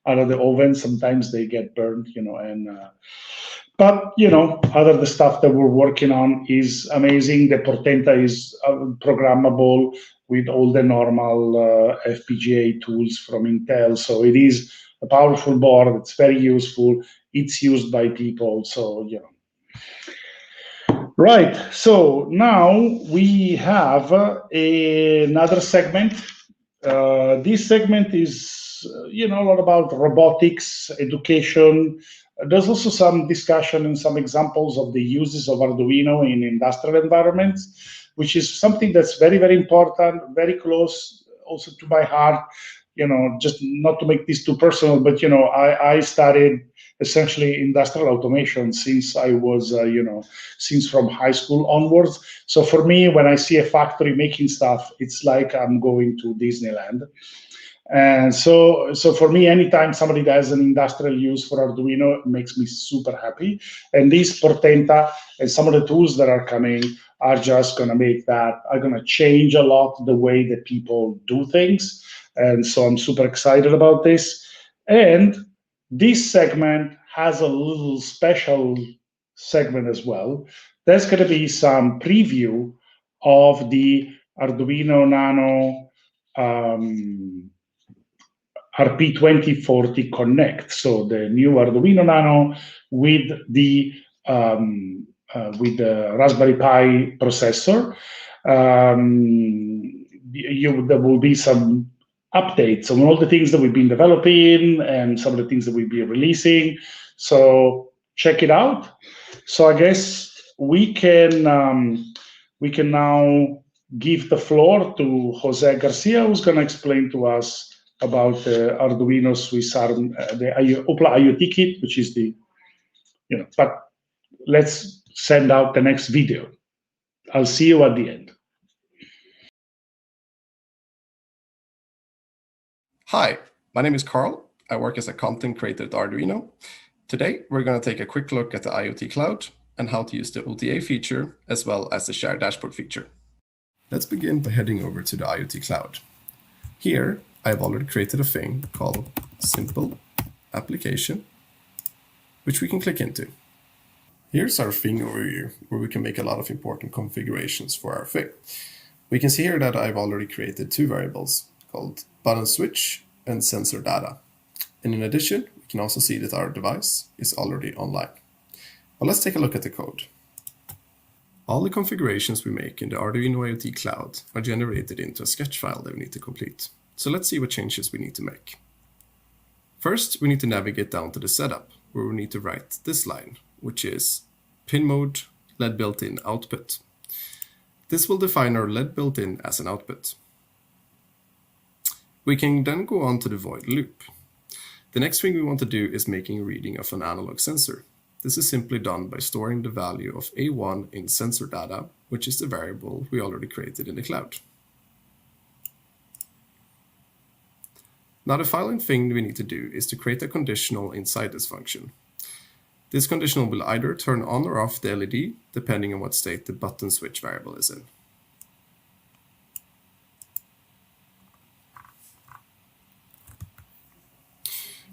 E: out of the oven. Sometimes they get burned, but other the stuff that we're working on is amazing. The Portenta is programmable with all the normal FPGA tools from Intel. So it is a powerful board. It's very useful. It's used by people. So right. So now we have another segment. This segment is talks, a lot about robotics, education. There's also some discussion and some examples of the uses of Arduino in industrial environments, which is something that's very, very important, very close also to my heart. Just not to make this too personal, but I studied essentially industrial automation since I was, since from high school onwards. So for me, when I see a factory making stuff, it's like I'm going to Disneyland. And so for me, anytime somebody has an industrial use for Arduino, it makes me super happy. And this Portenta and some of the tools that are coming are just going to make that, are going to change a lot the way that people do things. And so I'm super excited about this. And this segment has a little special segment as well. There's going to be some preview of the Arduino Nano RP2040 Connect. So the new Arduino Nano with the Raspberry Pi processor. There will be some updates on all the things that we've been developing and some of the things that we'll be releasing. So check it out. So I guess we can now give the floor to Jose Garcia, who's going to explain to us about the Arduino Swiss Arm, the Opla IoT Kit, which is the, but let's send out the next video. I'll see you at the end.
J: Hi, my name is Carl. I work as a content creator at Arduino. Today, we're going to take a quick look at the IoT Cloud and how to use the OTA feature as well as the Share Dashboard feature. Let's begin by heading over to the IoT Cloud. Here, I've already created a thing called Simple Application, which we can click into. Here's our thing overview, where we can make a lot of important configurations for our thing. We can see here that I've already created two variables called button switch and sensor data. And in addition, we can also see that our device is already online. Well, let's take a look at the code. All the configurations we make in the Arduino IoT Cloud are generated into a sketch file that we need to complete. So let's see what changes we need to make. First, we need to navigate down to the setup, where we need to write this line, which is pin mode LED built-in output. This will define our LED built-in as an output. We can then go on to the void loop. The next thing we want to do is making a reading of an analog sensor. This is simply done by storing the value of A1 in sensor data, which is the variable we already created in the cloud. Now the following thing we need to do is to create a conditional inside this function. This conditional will either turn on or off the LED, depending on what state the button switch variable is in.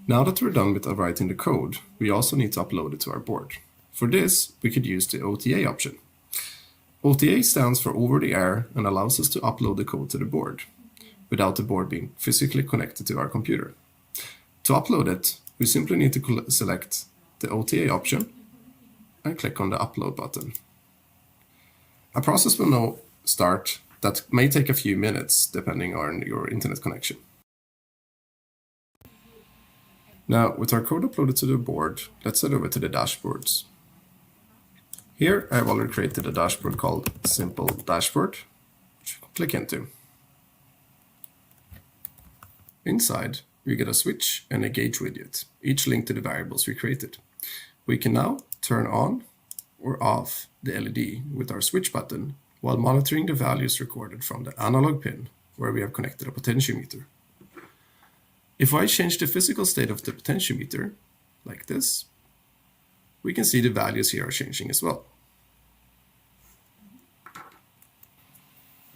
J: Now that we're done with writing the code, we also need to upload it to our board. For this, we could use the OTA option. OTA stands for over the air and allows us to upload the code to the board, without the board being physically connected to our computer. To upload it, we simply need to select the OTA option and click on the upload button. A process will now start that may take a few minutes depending on your internet connection. Now, with our code uploaded to the board, let's head over to the dashboards. Here, I have already created a dashboard called Simple Dashboard, which you can click into. Inside, we get a switch and a gauge widget, each linked to the variables we created. We can now turn on or off the LED with our switch button while monitoring the values recorded from the analog pin where we have connected a potentiometer. If I change the physical state of the potentiometer, like this, we can see the values here are changing as well.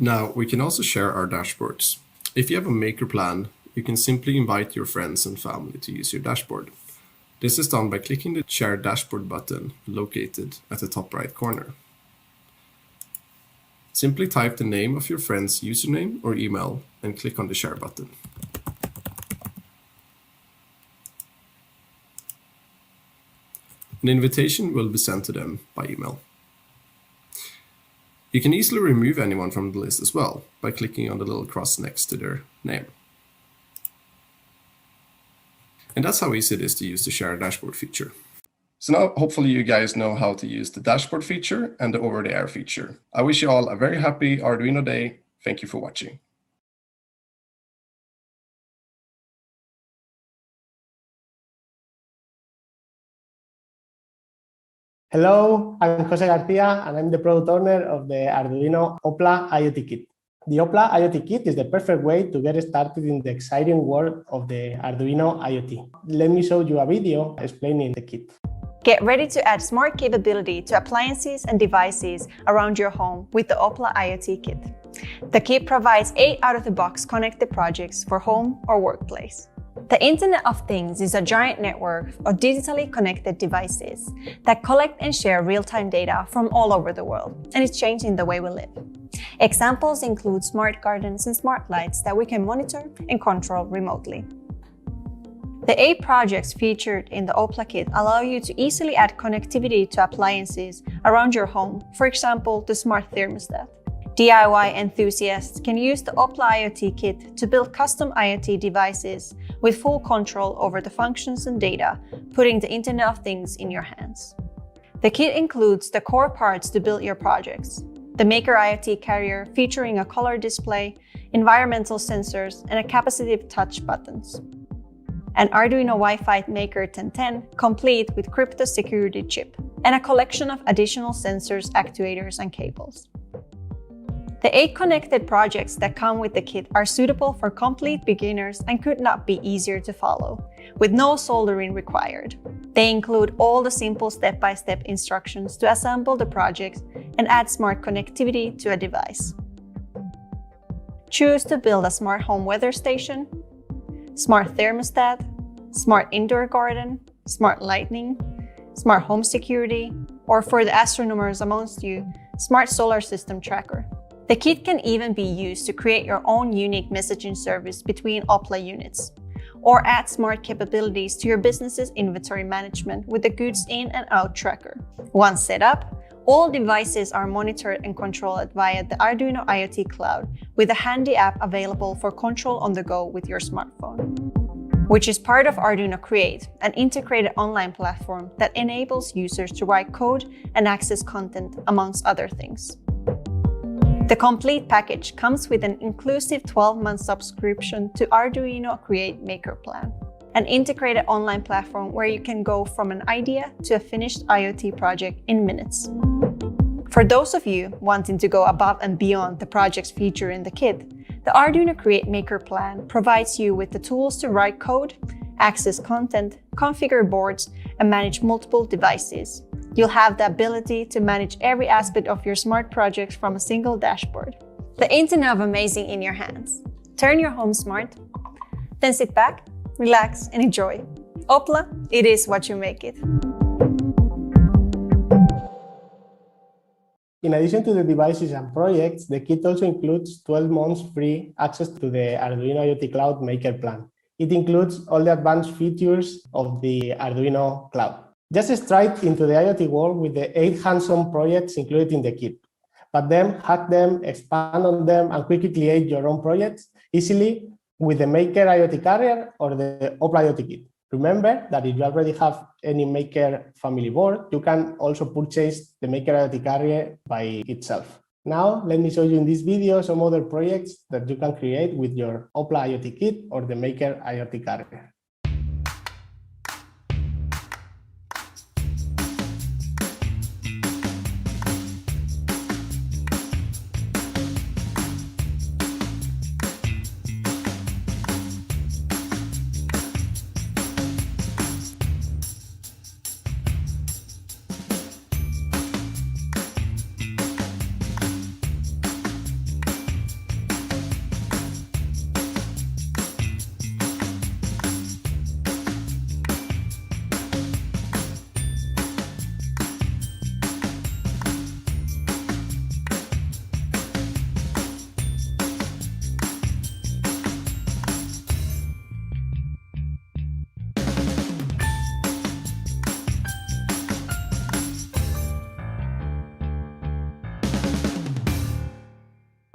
J: Now, we can also share our dashboards. If you have a maker plan, you can simply invite your friends and family to use your dashboard. This is done by clicking the Share Dashboard button located at the top right corner. Simply type the name of your friend's username or email and click on the Share button. An invitation will be sent to them by email. You can easily remove anyone from the list as well by clicking on the little cross next to their name. And that's how easy it is to use the Share Dashboard feature. So now, hopefully you guys know how to use the dashboard feature and the over-the-air feature. I wish you all a very happy Arduino Day. Thank you for watching.
I: Hello, I'm Jose Garcia, and I'm the product owner of the Arduino Opla IoT Kit. The Opla IoT Kit is the perfect way to get started in the exciting world of the Arduino IoT. Let me show you a video explaining the kit.
D: Get ready to add smart capability to appliances and devices around your home with the Opla IoT Kit. The kit provides 8 out-of-the-box connected projects for home or workplace. The Internet of Things is a giant network of digitally connected devices that collect and share real-time data from all over the world, and it's changing the way we live. Examples include smart gardens and smart lights that we can monitor and control remotely. The 8 projects featured in the Opla Kit allow you to easily add connectivity to appliances around your home, for example, the smart thermostat. DIY enthusiasts can use the Opla IoT Kit to build custom IoT devices with full control over the functions and data, putting the Internet of Things in your hands. The kit includes the core parts to build your projects: the Maker IoT carrier featuring a color display, environmental sensors, and a capacitive touch buttons. An Arduino Wi-Fi Maker 1010 complete with crypto security chip, and a collection of additional sensors, actuators, and cables. The 8 connected projects that come with the kit are suitable for complete beginners and could not be easier to follow, with no soldering required. They include all the simple step-by-step instructions to assemble the projects and add smart connectivity to a device. Choose to build a smart home weather station, smart thermostat, smart indoor garden, smart lighting, smart home security, or for the astronomers amongst you, smart solar system tracker. The kit can even be used to create your own unique messaging service between Opla units, or add smart capabilities to your business's inventory management with the goods in and out tracker. Once set up, all devices are monitored and controlled via the Arduino IoT Cloud with a handy app available for control on the go with your smartphone, which is part of Arduino Create, an integrated online platform that enables users to write code and access content, amongst other things. The complete package comes with an inclusive 12-month subscription to Arduino Create Maker Plan, an integrated online platform where you can go from an idea to a finished IoT project in minutes. For those of you wanting to go above and beyond the projects featured in the kit, the Arduino Create Maker Plan provides you with the tools to write code, access content, configure boards, and manage multiple devices. You'll have the ability to manage every aspect of your smart projects from a single dashboard. The Internet of Amazing in your hands. Turn your home smart. Then sit back, relax, and enjoy. Opla, it is what you make it.
I: In addition to the devices and projects, the kit also includes 12 months free access to the Arduino IoT Cloud Maker Plan. It includes all the advanced features of the Arduino Cloud. Just strike into the IoT world with the 8 hands-on projects included in the kit, but then hack them, expand on them, and quickly create your own projects easily with the Maker IoT Carrier or the Opla IoT Kit. Remember that if you already have any Maker family board, you can also purchase the Maker IoT Carrier by itself. Now, let me show you in this video some other projects that you can create with your Opla IoT Kit or the Maker IoT Carrier.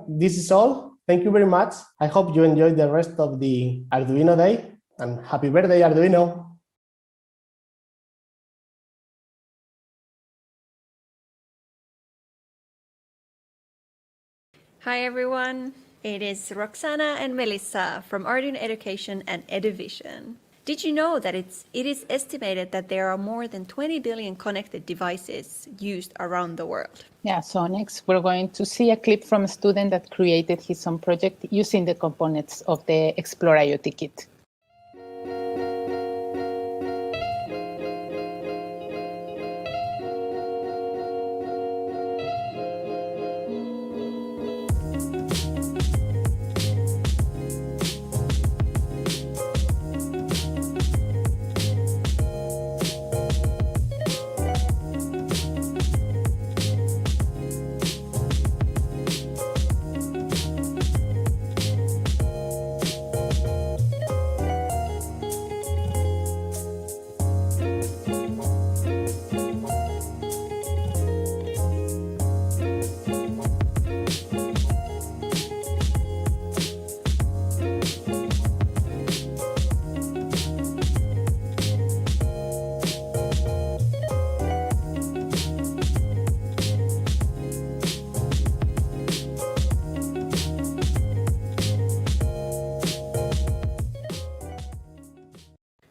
I: This is all. Thank you very much. I hope you enjoyed the rest of the Arduino Day. And happy birthday, Arduino.
D: Hi everyone, it is Roxana and Melissa from Arduino Education and Eduvision. Did you know that it is estimated that there are more than 20 billion connected devices used around the world?
H: Yeah, so next we're going to see a clip from a student that created his own project using the components of the Explore IoT Kit.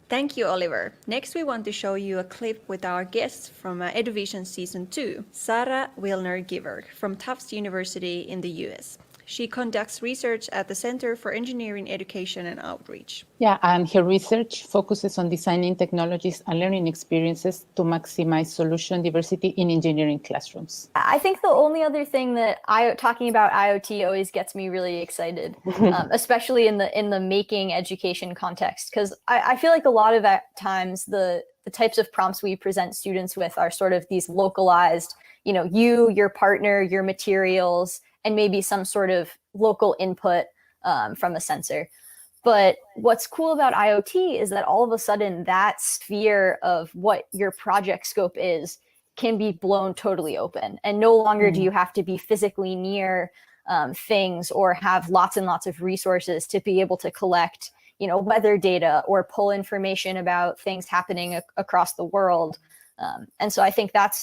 D: Thank you, Oliver. Next, we want to show you a clip with our guests from Eduvision Season 2, Sarah Wilner-Giver from Tufts University in the US. She conducts research at the Center for Engineering Education and Outreach.
H: Yeah, and her research focuses on designing technologies and learning experiences to maximize solution diversity in engineering classrooms.
L: I think the only other thing that talking about IoT always gets me really excited, especially in the making education context, because I feel like a lot of times the types of prompts we present students with are sort of these localized, you, your partner, your materials, and maybe some sort of local input from a sensor. But what's cool about IoT is that all of a sudden that sphere of what your project scope is can be blown totally open. And no longer do you have to be physically near things or have lots and lots of resources to be able to collect, weather data or pull information about things happening across the world. And so I think that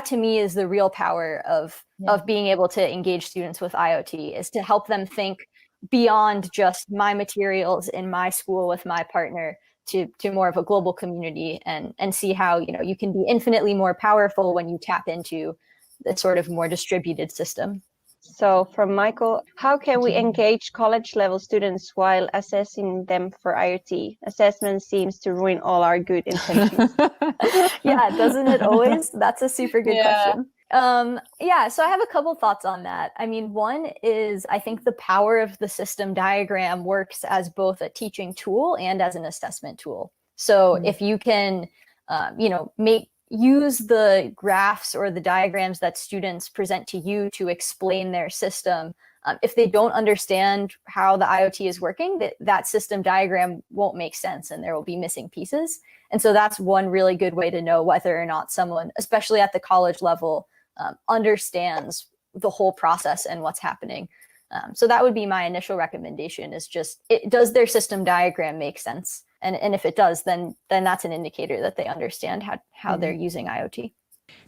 L: to me is the real power of being able to engage students with IoT, is to help them think beyond just my materials in my school with my partner to more of a global community and see how you can be infinitely more powerful when you tap into the sort of more distributed system.
V: So from Michael, how can we engage college level students while assessing them for IoT? Assessment seems to ruin all our good intentions.
L: Yeah, doesn't it always? That's a super good question. So I have a couple thoughts on that. I mean, one is I think the power of the system diagram works as both a teaching tool and as an assessment tool. So if you can, use the graphs or the diagrams that students present to you to explain their system. If they don't understand how the IoT is working, that system diagram won't make sense and there will be missing pieces. And so that's one really good way to know whether or not someone, especially at the college level, understands the whole process and what's happening. So that would be my initial recommendation, is just, does their system diagram make sense? And if it does, then that's an indicator that they understand how they're using IoT.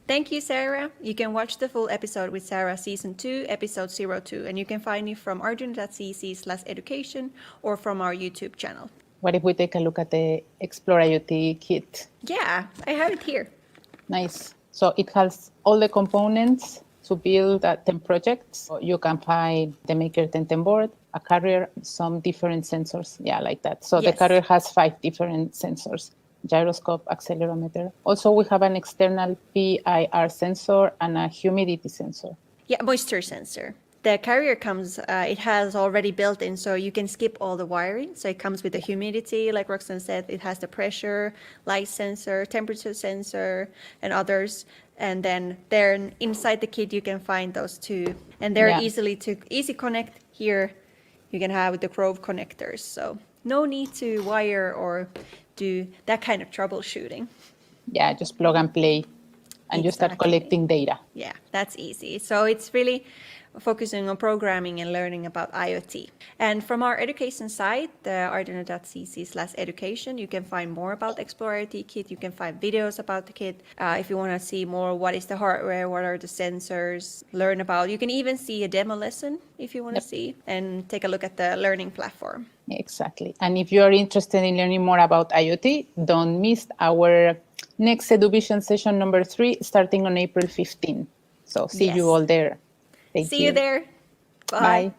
D: Thank you, Sarah. You can watch the full episode with Sarah Season 2, Episode 02, and you can find it from arduino.cc/education or from our YouTube channel.
H: What if we take a look at the Explore IoT Kit?
D: Yeah, I have it here.
H: Nice. So it has all the components to build 10 projects. So you can find the Maker 1010 board, a carrier, some different sensors. Yeah, like that. So the carrier has 5 different sensors: gyroscope, accelerometer. Also, we have an external PIR sensor and a humidity sensor.
D: Yeah, moisture sensor. The carrier comes, it has already built in, so you can skip all the wiring. So it comes with the humidity, like Roxanne said, it has the pressure, light sensor, temperature sensor, and others. And then there inside the kit, you can find those two. And they're easy connect here. You can have the Grove connectors. So no need to wire or do that kind of troubleshooting.
H: Yeah, just plug and play and you start collecting data.
D: Yeah, that's easy. So it's really, focusing on programming and learning about IoT. And from our education site, the arduino.cc/education, you can find more about Explore IoT Kit. You can find videos about the kit. If you want to see more, what is the hardware, what are the sensors, learn about. You can even see a demo lesson if you want to see, and take a look at the learning platform.
H: Exactly. And if you are interested in learning more about IoT, don't miss our next EduVision session number 3, starting on April 15. So see you all there. Thank you.
D: See you there. Bye.
H: Bye.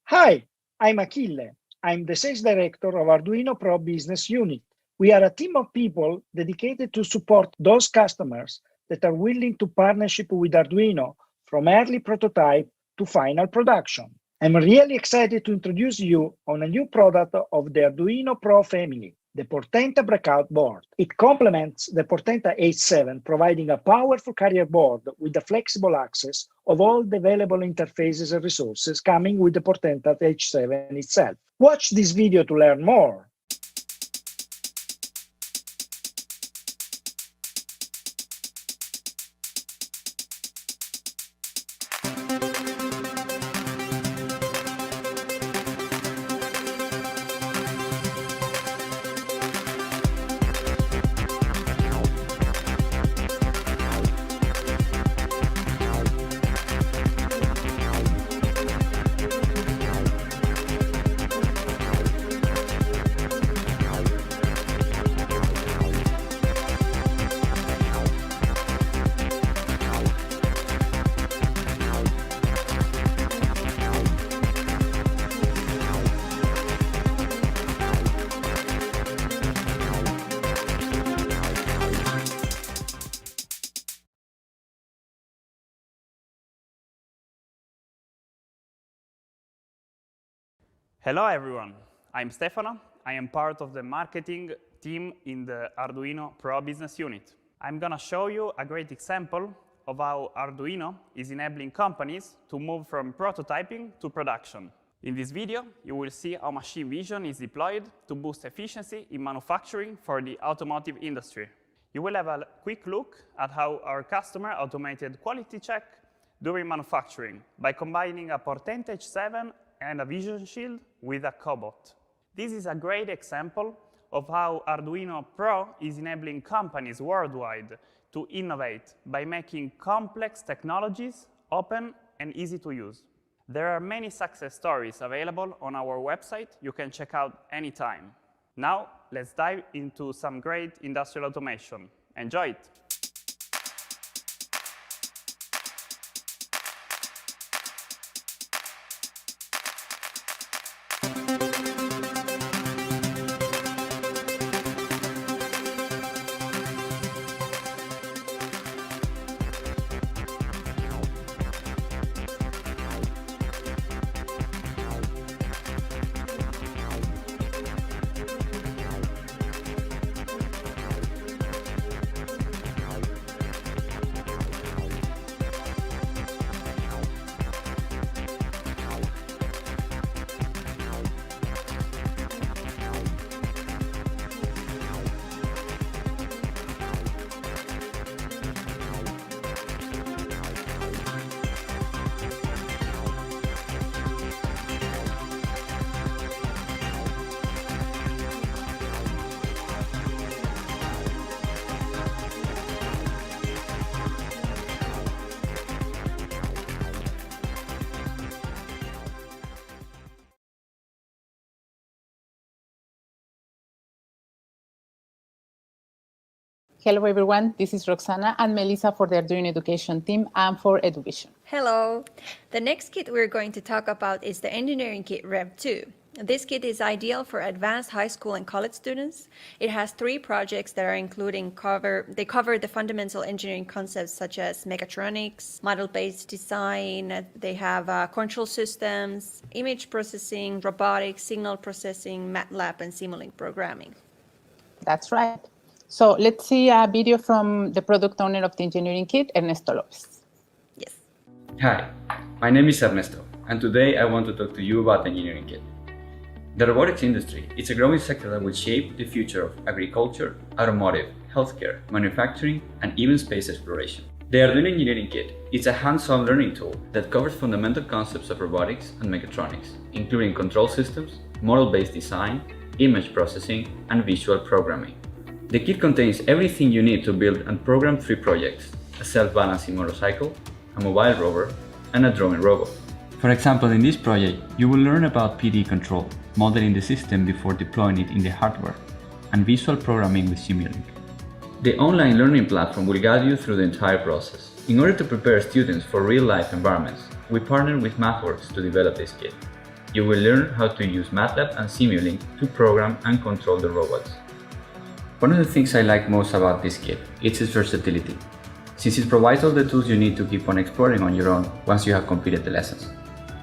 C: Hi, I'm Achille. I'm the sales director of Arduino Pro Business Unit. We are a team of people dedicated to support those customers that are willing to partnership with Arduino from early prototype to final production. I'm really excited to introduce you on a new product of the Arduino Pro family, the Portenta Breakout board. It complements the Portenta H7, providing a powerful carrier board with the flexible access of all the available interfaces and resources coming with the Portenta H7 itself. Watch this video to learn more.
K: Hello everyone, I'm Stefano. I am part of the marketing team in the Arduino Pro Business Unit. I'm gonna show you a great example of how Arduino is enabling companies to move from prototyping to production. In this video, you will see how machine vision is deployed to boost efficiency in manufacturing for the automotive industry. You will have a quick look at how our customer automated quality check during manufacturing by combining a Portenta H7 and a vision shield with a cobot. This is a great example of how Arduino Pro is enabling companies worldwide to innovate by making complex technologies open and easy to use. There are many success stories available on our website you can check out anytime. Now, let's dive into some great industrial automation. Enjoy it!
H: Hello everyone, this is Roxana and Melissa for the Arduino education team and for EduVision.
D: Hello. The next kit we're going to talk about is the Engineering Kit Rev 2. This kit is ideal for advanced high school and college students. It has 3 projects that are they cover the fundamental engineering concepts such as mechatronics, model-based design, they have control systems, image processing, robotics, signal processing, MATLAB, and Simulink programming.
H: That's right. So let's see a video from the product owner of the engineering kit, Ernesto Lopez.
D: Yes.
W: Hi, my name is Ernesto, and today I want to talk to you about the engineering kit.
M: The robotics industry is a growing sector that will shape the future of agriculture, automotive, healthcare, manufacturing, and even space exploration. The Arduino Engineering Kit is a hands-on learning tool that covers fundamental concepts of robotics and mechatronics, including control systems, model-based design, image processing, and visual programming. The kit contains everything you need to build and program 3 projects: a self-balancing motorcycle, a mobile rover, and a drawing robot. For example, in this project, you will learn about PD control, modeling the system before deploying it in the hardware, and visual programming with Simulink. The online learning platform will guide you through the entire process. In order to prepare students for real-life environments, we partnered with MathWorks to develop this kit. You will learn how to use MATLAB and Simulink to program and control the robots. One of the things I like most about this kit is its versatility, since it provides all the tools you need to keep on exploring on your own once you have completed the lessons.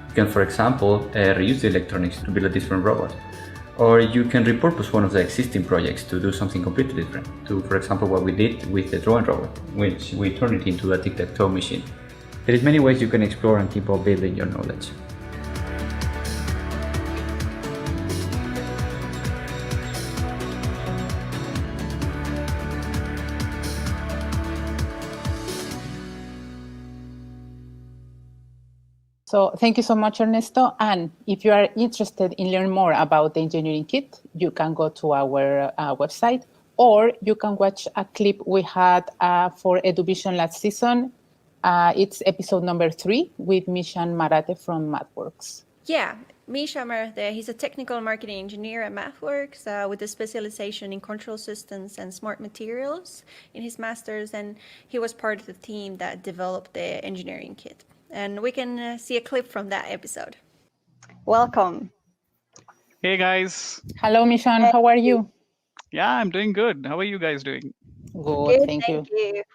M: You can, for example, reuse the electronics to build a different robot, or you can repurpose one of the existing projects to do something completely different, to, for example, what we did with the drawing robot, which we turned it into a tic-tac-toe machine. There is many ways you can explore and keep on building your knowledge.
H: So thank you so much, Ernesto. And if you are interested in learning more about the engineering kit, you can go to our website, or you can watch a clip we had for EduVision last season. It's episode number 3 with Mishan Marate from MathWorks.
D: Yeah, Misha Marate, he's a technical marketing engineer at MathWorks with a specialization in control systems and smart materials in his master's, and he was part of the team that developed the engineering kit. And we can see a clip from that episode.
V: Welcome.
N: Hey guys.
H: Hello, Mishan. How are you?
N: Yeah, I'm doing good. How are you guys doing?
H: Good, thank you.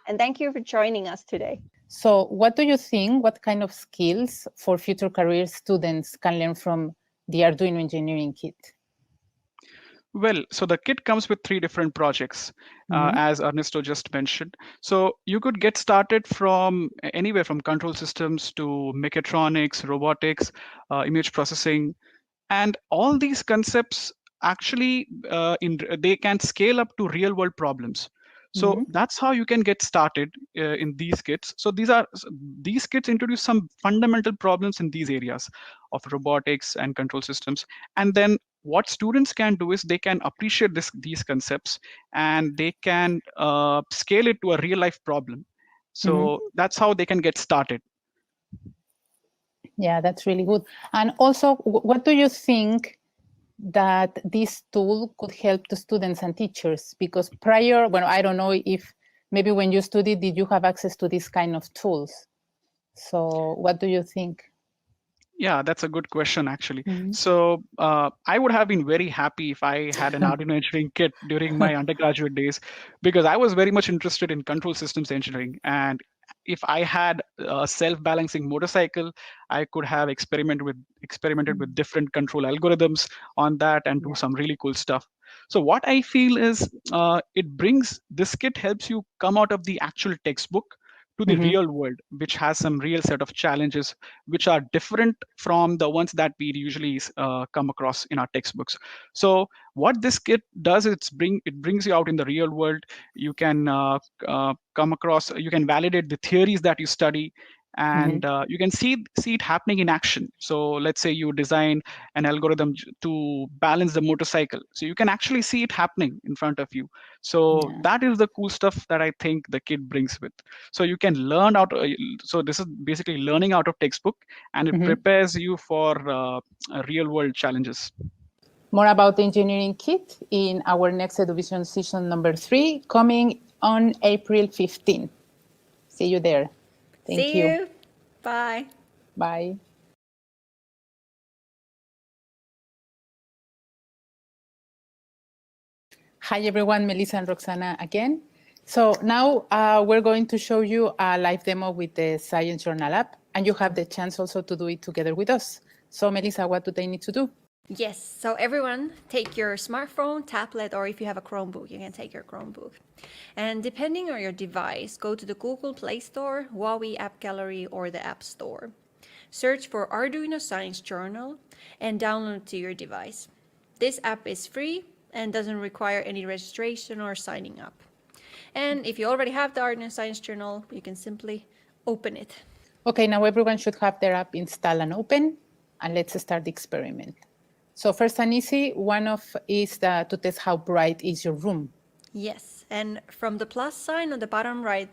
V: And thank you for joining us today.
H: So what do you think, what kind of skills for future career students can learn from the Arduino engineering kit?
N: Well, so the kit comes with 3 different projects, as Ernesto just mentioned. So you could get started from anywhere from control systems to mechatronics, robotics, image processing, and all these concepts actually they can scale up to real world problems. So that's how you can get started in these kits. So these kits introduce some fundamental problems in these areas of robotics and control systems. And then what students can do is they can appreciate these concepts, and they can scale it to a real life problem. So that's how they can get started.
H: Yeah, that's really good. And also, what do you think that this tool could help to students and teachers? Because prior, well, I don't know if maybe when you studied, did you have access to this kind of tools? So what do you think?
N: Yeah, that's a good question, actually. So I would have been very happy if I had an Arduino engineering kit during my undergraduate days, because I was very much interested in control systems engineering. And if I had a self-balancing motorcycle, I could have experimented with different control algorithms on that and do some really cool stuff. So what I feel is this kit helps you come out of the actual textbook to the real world, which has some real set of challenges which are different from the ones that we usually come across in our textbooks. So what this kit does is it brings you out in the real world. You can you can validate the theories that you study, and you can see it happening in action. So let's say you design an algorithm to balance the motorcycle. So you can actually see it happening in front of you. So that is the cool stuff that I think the kit brings with. So you can learn so this is basically learning out of textbook, and it prepares you for real world challenges.
H: More about the engineering kit in our next EduVision season number 3, coming on April 15. See you there. Thank
D: See you. Bye.
H: Bye. Hi, everyone. Melissa and Roxana again. So now we're going to show you a live demo with the Science Journal app, and you have the chance also to do it together with us. So Melissa, what do they need to do?
D: Yes, so everyone take your smartphone, tablet, or if you have a Chromebook, you can take your Chromebook. And depending on your device, go to the Google Play Store, Huawei App Gallery, or the App Store. Search for Arduino Science Journal and download it to your device. This app is free and doesn't require any registration or signing up. And if you already have the Arduino Science Journal, you can simply open it.
H: Okay, now everyone should have their app installed and open, and let's start the experiment. So first and easy, one of is to test how bright is your room.
D: Yes, and from the plus sign on the bottom right,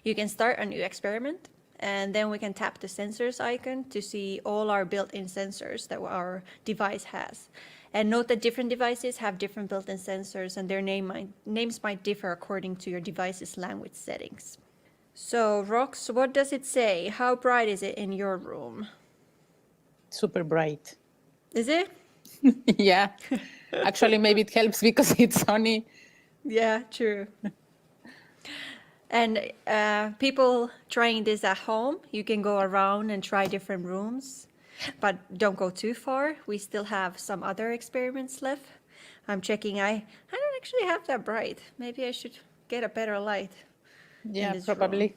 D: you can start a new experiment, and then we can tap the sensors icon to see all our built-in sensors that our device has. And note that different devices have different built-in sensors, and their names might differ according to your device's language settings. So, Rox, what does it say? How bright is it in your room?
H: Super bright.
D: Is it?
H: Yeah. Actually, maybe it helps because it's sunny.
D: Yeah, true. And people trying this at home, you can go around and try different rooms, but don't go too far. We still have some other experiments left. I'm checking. I don't actually have that bright. Maybe I should get a better light.
H: Yeah, probably.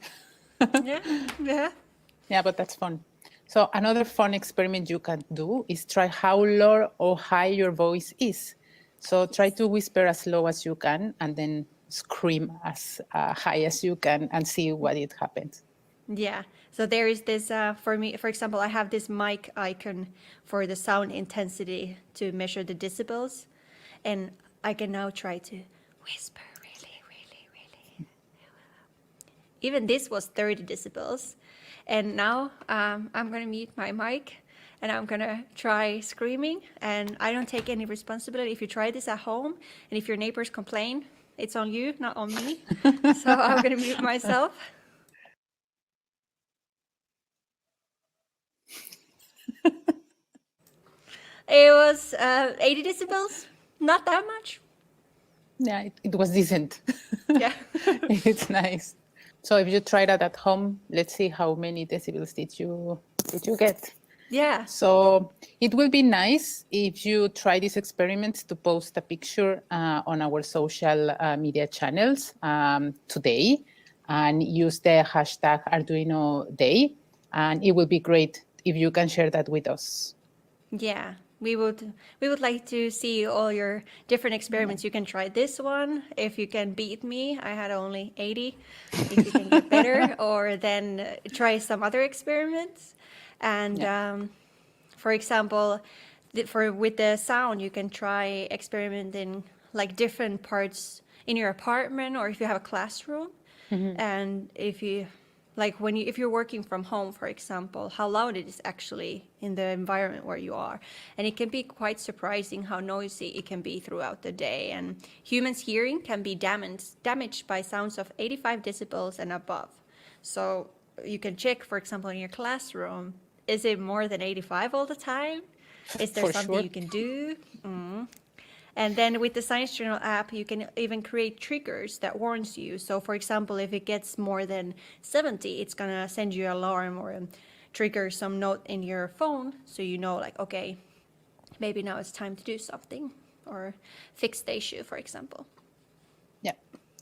D: Yeah,
H: but that's fun. So another fun experiment you can do is try how low or high your voice is. So try to whisper as low as you can and then scream as high as you can and see what it happens.
D: Yeah, so there is this, for me, for example, I have this mic icon for the sound intensity to measure the decibels. And I can now try to whisper really, really, really. Even this was 30 decibels. And now I'm going to mute my mic and I'm going to try screaming. And I don't take any responsibility. If you try this at home and if your neighbors complain, it's on you, not on me. So I'm going to mute myself. It was 80 decibels, not that much.
H: Yeah, it was decent.
D: Yeah.
H: It's nice. So if you try that at home, let's see how many decibels did you get.
D: Yeah.
H: So it will be nice if you try this experiment to post a picture on our social media channels today and use the hashtag Arduino Day. And it would be great if you can share that with us.
D: Yeah, we would like to see all your different experiments. You can try this one. If you can beat me, I had only 80. If you can get better, or then try some other experiments. And for example, with the sound, you can try experimenting like different parts in your apartment, or if you have a classroom.
H: Mm-hmm.
D: And if you like if you're working from home, for example, how loud it is actually in the environment where you are. And it can be quite surprising how noisy it can be throughout the day. And humans' hearing can be damaged by sounds of 85 decibels and above. So you can check, for example, in your classroom, is it more than 85 all the time? Is there something you can do? And then with the Science Journal app, you can even create triggers that warns you. So for example, if it gets more than 70, it's gonna send you an alarm or trigger some note in your phone. So you know, like, okay, maybe now it's time to do something or fix the issue, for example.
H: Yeah,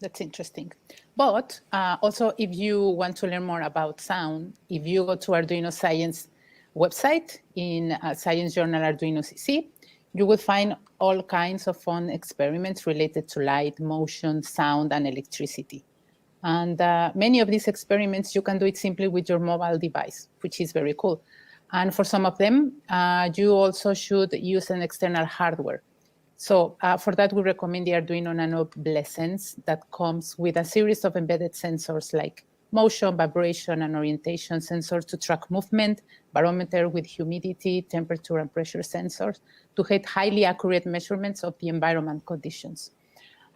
H: that's interesting. But also, if you want to learn more about sound, if you go to Arduino Science website in Science Journal Arduino CC, you will find all kinds of fun experiments related to light, motion, sound, and electricity. And many of these experiments, you can do it simply with your mobile device, which is very cool. And for some of them, you also should use an external hardware. So for that, we recommend the Arduino Nano Blessens that comes with a series of embedded sensors like motion, vibration, and orientation sensors to track movement, barometer with humidity, temperature, and pressure sensors to get highly accurate measurements of the environment conditions.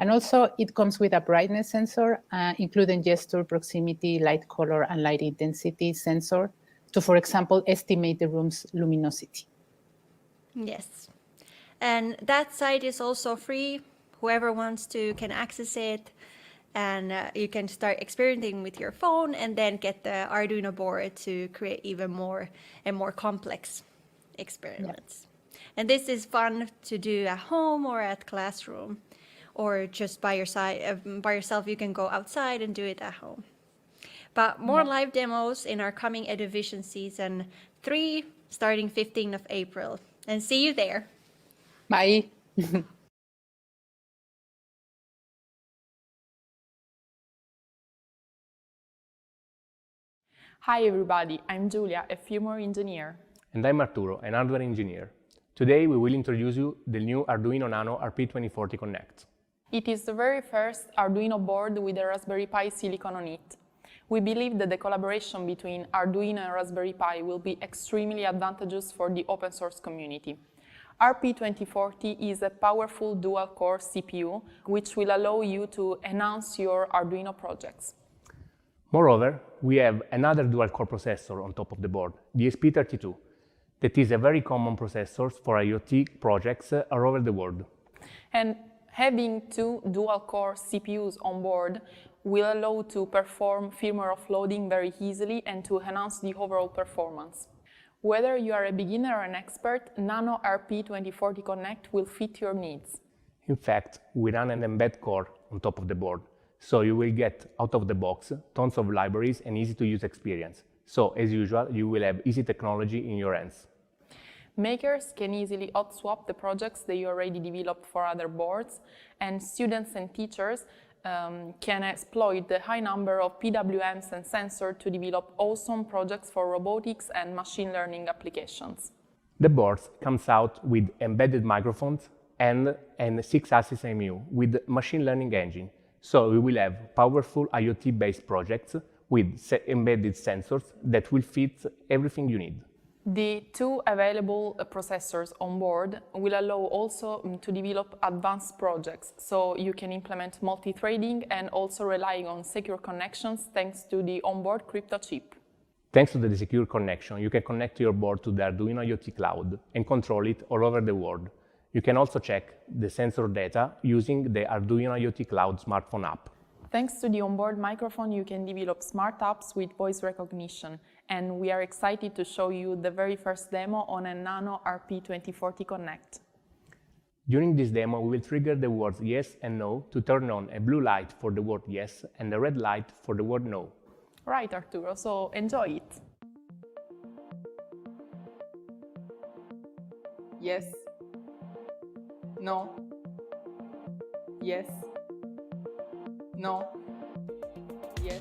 H: And also, it comes with a brightness sensor, including gesture, proximity, light color, and light intensity sensor to, for example, estimate the room's luminosity.
D: Yes. And that site is also free. Whoever wants to can access it. And you can start experimenting with your phone and then get the Arduino board to create even more and more complex experiments. Yeah. And this is fun to do at home or at classroom, or just by yourself. You can go outside and do it at home. But more live demos in our coming Eduvision Season 3, starting 15th of April. And see you there.
H: Bye.
O: Hi everybody, I'm Giulia, a firmware engineer.
P: And I'm Arturo, an hardware engineer. Today we will introduce you the new Arduino Nano RP2040 Connect.
O: It is the very first Arduino board with a Raspberry Pi silicon on it. We believe that the collaboration between Arduino and Raspberry Pi will be extremely advantageous for the open source community. RP2040 is a powerful dual-core CPU, which will allow you to enhance your Arduino projects.
P: Moreover, we have another dual-core processor on top of the board, the ESP32, that is a very common processor for IoT projects all over the world.
O: And having two dual-core CPUs on board will allow to perform firmware offloading very easily and to enhance the overall performance. Whether you are a beginner or an expert, Nano RP2040 Connect will fit your needs.
P: In fact, we run an embed core on top of the board, so you will get out of the box tons of libraries and easy-to-use experience. So, as usual, you will have easy technology in your hands.
O: Makers can easily hot swap the projects they already developed for other boards, and students and teachers can exploit the high number of PWMs and sensors to develop awesome projects for robotics and machine learning applications.
P: The board comes out with embedded microphones and a 6-axis MU with machine learning engine. So we will have powerful IoT-based projects with embedded sensors that will fit everything you need.
O: The two available processors on board will allow also to develop advanced projects, so you can implement multi-threading and also relying on secure connections thanks to the onboard crypto chip.
P: Thanks to the secure connection, you can connect your board to the Arduino IoT Cloud and control it all over the world. You can also check the sensor data using the Arduino IoT Cloud smartphone app.
O: Thanks to the onboard microphone, you can develop smart apps with voice recognition, and we are excited to show you the very first demo on a Nano RP2040 Connect.
P: During this demo, we will trigger the words yes and no to turn on a blue light for the word yes and a red light for the word no.
O: Right, Arturo, so enjoy it. Yes. No. Yes. No. Yes.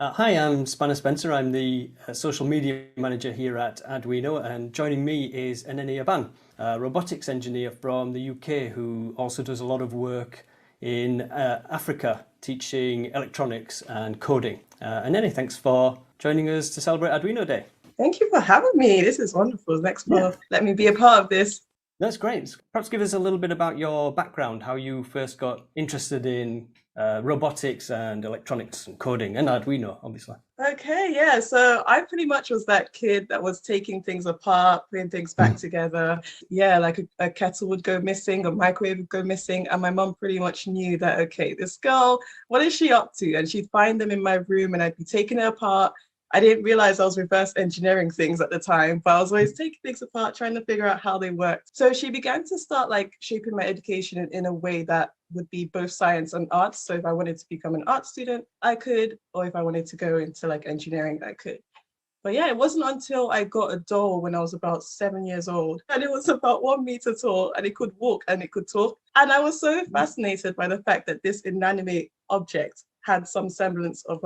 W: Hi, I'm Spanner Spencer. I'm the social media manager here at Arduino, and joining me is Anenia Ban, a robotics engineer from the UK who also does a lot of work in Africa, teaching electronics and coding. Anenia, thanks for joining us to celebrate Arduino Day.
X: Thank you for having me. This is wonderful. Thanks for letting me be a part of this.
W: That's great. Perhaps give us a little bit about your background, how you first got interested in robotics and electronics and coding and Arduino, obviously.
X: Okay, yeah. So I pretty much was that kid that was taking things apart, putting things back together. Yeah, like a kettle would go missing, a microwave would go missing. And my mom pretty much knew that, okay, this girl, what is she up to? And she'd find them in my room and I'd be taking it apart. I didn't realize I was reverse engineering things at the time, but I was always taking things apart, trying to figure out how they worked. So she began to start like shaping my education in a way that would be both science and arts. So if I wanted to become an art student, I could, or if I wanted to go into like engineering, I could. But yeah, it wasn't until I got a doll when I was about 7 years old, and it was about 1 meter tall, and it could walk and it could talk. And I was so fascinated by the fact that this inanimate object had some semblance of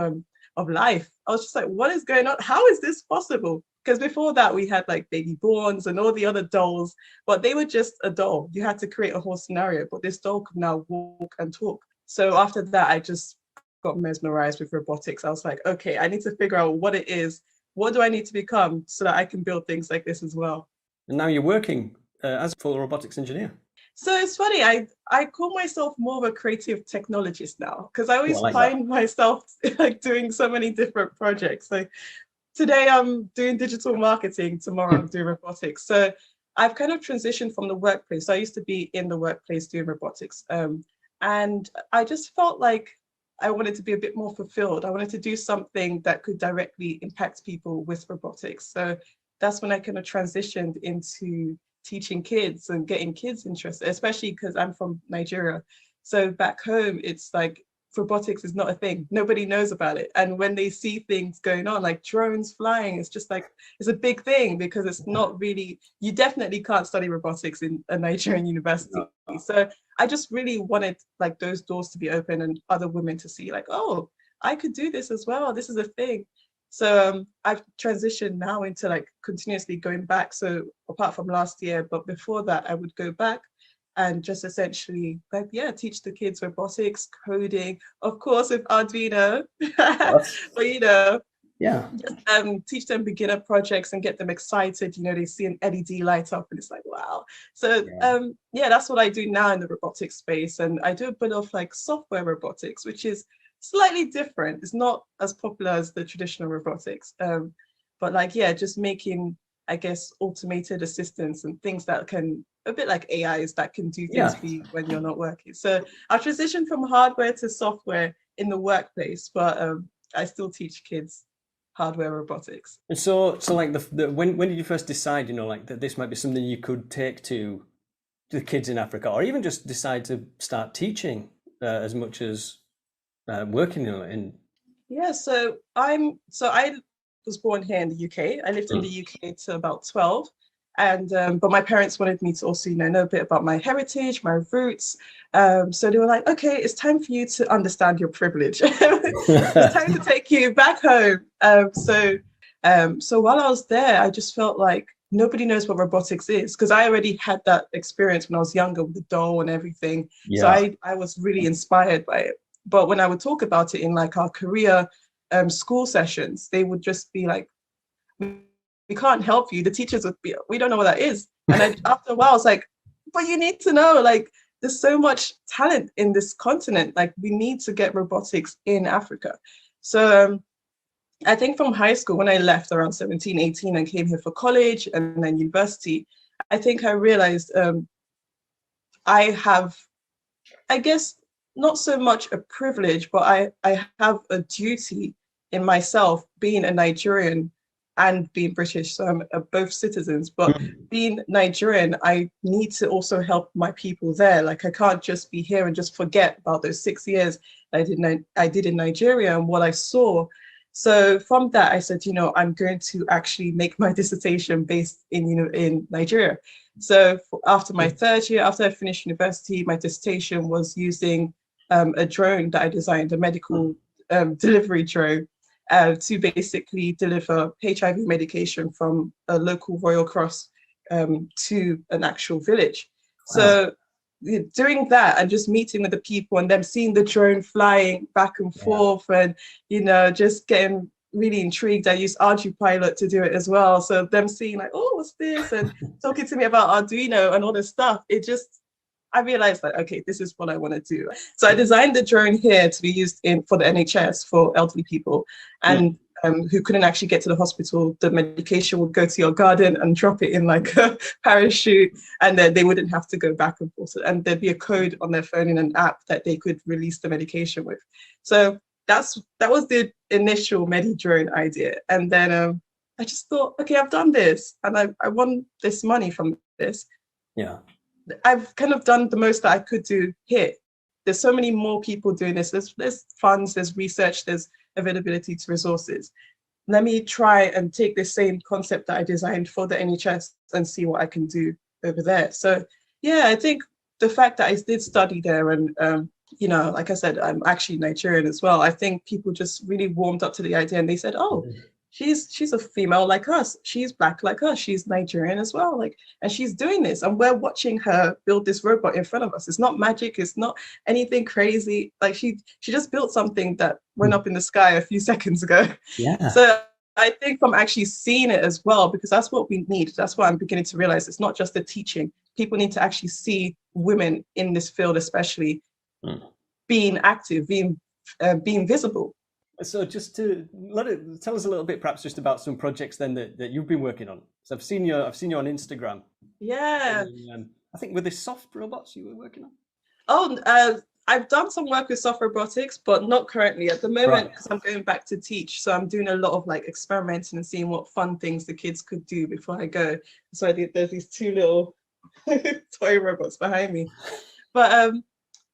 X: life. I was just like, what is going on? How is this possible? Because before that, we had like baby borns and all the other dolls, but they were just a doll. You had to create a whole scenario, but this doll could now walk and talk. So after that, I just got mesmerized with robotics. I was like, okay, I need to figure out what it is. What do I need to become so that I can build things like this as well?
W: And now you're working as a full robotics engineer.
X: So it's funny, I call myself more of a creative technologist now, because I always find myself like doing so many different projects. Like today I'm doing digital marketing, tomorrow I'm doing robotics. So I've kind of transitioned from the workplace. So I used to be in the workplace doing robotics. And I just felt like I wanted to be a bit more fulfilled. I wanted to do something that could directly impact people with robotics. So that's when I kind of transitioned into teaching kids and getting kids interested, especially because I'm from Nigeria. So back home, it's like robotics is not a thing. Nobody knows about it. And when they see things going on, like drones flying, it's just like, it's a big thing because it's not really, you definitely can't study robotics in a Nigerian university. So I just really wanted like those doors to be open and other women to see like, oh, I could do this as well. This is a thing. So I've transitioned now into like continuously going back. So apart from last year, but before that, I would go back and just essentially, like, yeah, teach the kids robotics, coding, of course, with Arduino, but you know,
W: yeah,
X: just, teach them beginner projects and get them excited. You know, they see an LED light up and it's like, wow. So yeah, that's what I do now in the robotics space. And I do a bit of like software robotics, which is slightly different. It's not as popular as the traditional robotics, but like, yeah, just making, I guess, automated assistants and things that can, a bit like AIs that can do things for you when you're not working. So I transitioned from hardware to software in the workplace, but I still teach kids hardware robotics.
W: And so like when did you first decide, you know, like that this might be something you could take to the kids in Africa, or even just decide to start teaching as much as working in?
X: Yeah, so I was born here in the UK. I lived in the UK till about 12. And but my parents wanted me to also, you know a bit about my heritage, my roots. So they were like, okay, it's time for you to understand your privilege. It's time to take you back home. So while I was there, I just felt like nobody knows what robotics is, because I already had that experience when I was younger with the doll and everything. Yeah. So I was really inspired by it. But when I would talk about it in like our career school sessions, they would just be like, we can't help you. The teachers would be, we don't know what that is. And after a while, I was like, but you need to know, like, there's so much talent in this continent. Like, we need to get robotics in Africa. So I think from high school, when I left around 17, 18 and came here for college and then university, I think I realized I have, I guess, not so much a privilege, but I have a duty in myself, being a Nigerian and being British, so I'm both citizens, but being Nigerian, I need to also help my people there. Like, I can't just be here and just forget about those 6 years I did in Nigeria and what I saw. So from that, I said, you know, I'm going to actually make my dissertation based in, you know, in Nigeria. So after my third year, after I finished university, my dissertation was using a drone that I designed, a medical delivery drone, to basically deliver HIV medication from a local Royal Cross to an actual village. Wow. So doing that and just meeting with the people and them seeing the drone flying back and forth and, you know, just getting really intrigued. I used Arduino to do it as well. So them seeing like, oh, what's this? And talking to me about Arduino and all this stuff, I realized that, okay, this is what I want to do. So I designed the drone here to be used for the NHS for elderly people and who couldn't actually get to the hospital. The medication would go to your garden and drop it in like a parachute, and then they wouldn't have to go back and forth. And there'd be a code on their phone in an app that they could release the medication with. So that was the initial Medi-drone idea. And then I just thought, okay, I've done this and I won this money from this.
W: Yeah.
X: I've kind of done the most that I could do here. There's so many more people doing this. There's funds, there's research, there's availability to resources. Let me try and take this same concept that I designed for the NHS and see what I can do over there. So yeah, I think the fact that I did study there and, you know, like I said, I'm actually Nigerian as well. I think people just really warmed up to the idea and they said, oh, she's a female like us, she's Black like us, she's Nigerian as well, like, and she's doing this and we're watching her build this robot in front of us. It's not magic, it's not anything crazy, like she just built something that went up in the sky a few seconds ago. Yeah. So I think from actually seeing it as well, because that's what we need, that's what I'm beginning to realize, it's not just the teaching. People need to actually see women in this field, especially being active, being visible.
W: So just to tell us a little bit, perhaps just about some projects then that you've been working on. So I've seen you on Instagram.
X: Yeah.
W: And, I think with the soft robots you were working on.
X: Oh, I've done some work with soft robotics, but not currently at the moment because I'm going back to teach. So I'm doing a lot of like experimenting and seeing what fun things the kids could do before I go. So there's these two little toy robots behind me. But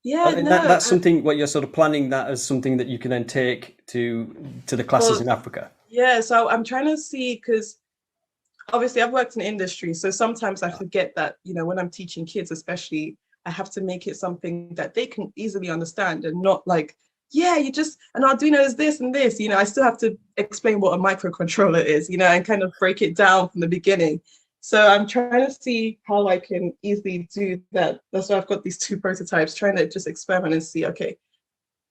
X: Yeah, no,
W: that's something. What you're sort of planning that as something that you can then take to the classes in Africa.
X: Yeah, so I'm trying to see, because obviously I've worked in industry, so sometimes I forget that, you know, when I'm teaching kids especially, I have to make it something that they can easily understand, and not like, yeah, you just, an Arduino is this and this, you know. I still have to explain what a microcontroller is, you know, and kind of break it down from the beginning. So I'm trying to see how I can easily do that. That's why I've got these 2 prototypes, trying to just experiment and see, okay,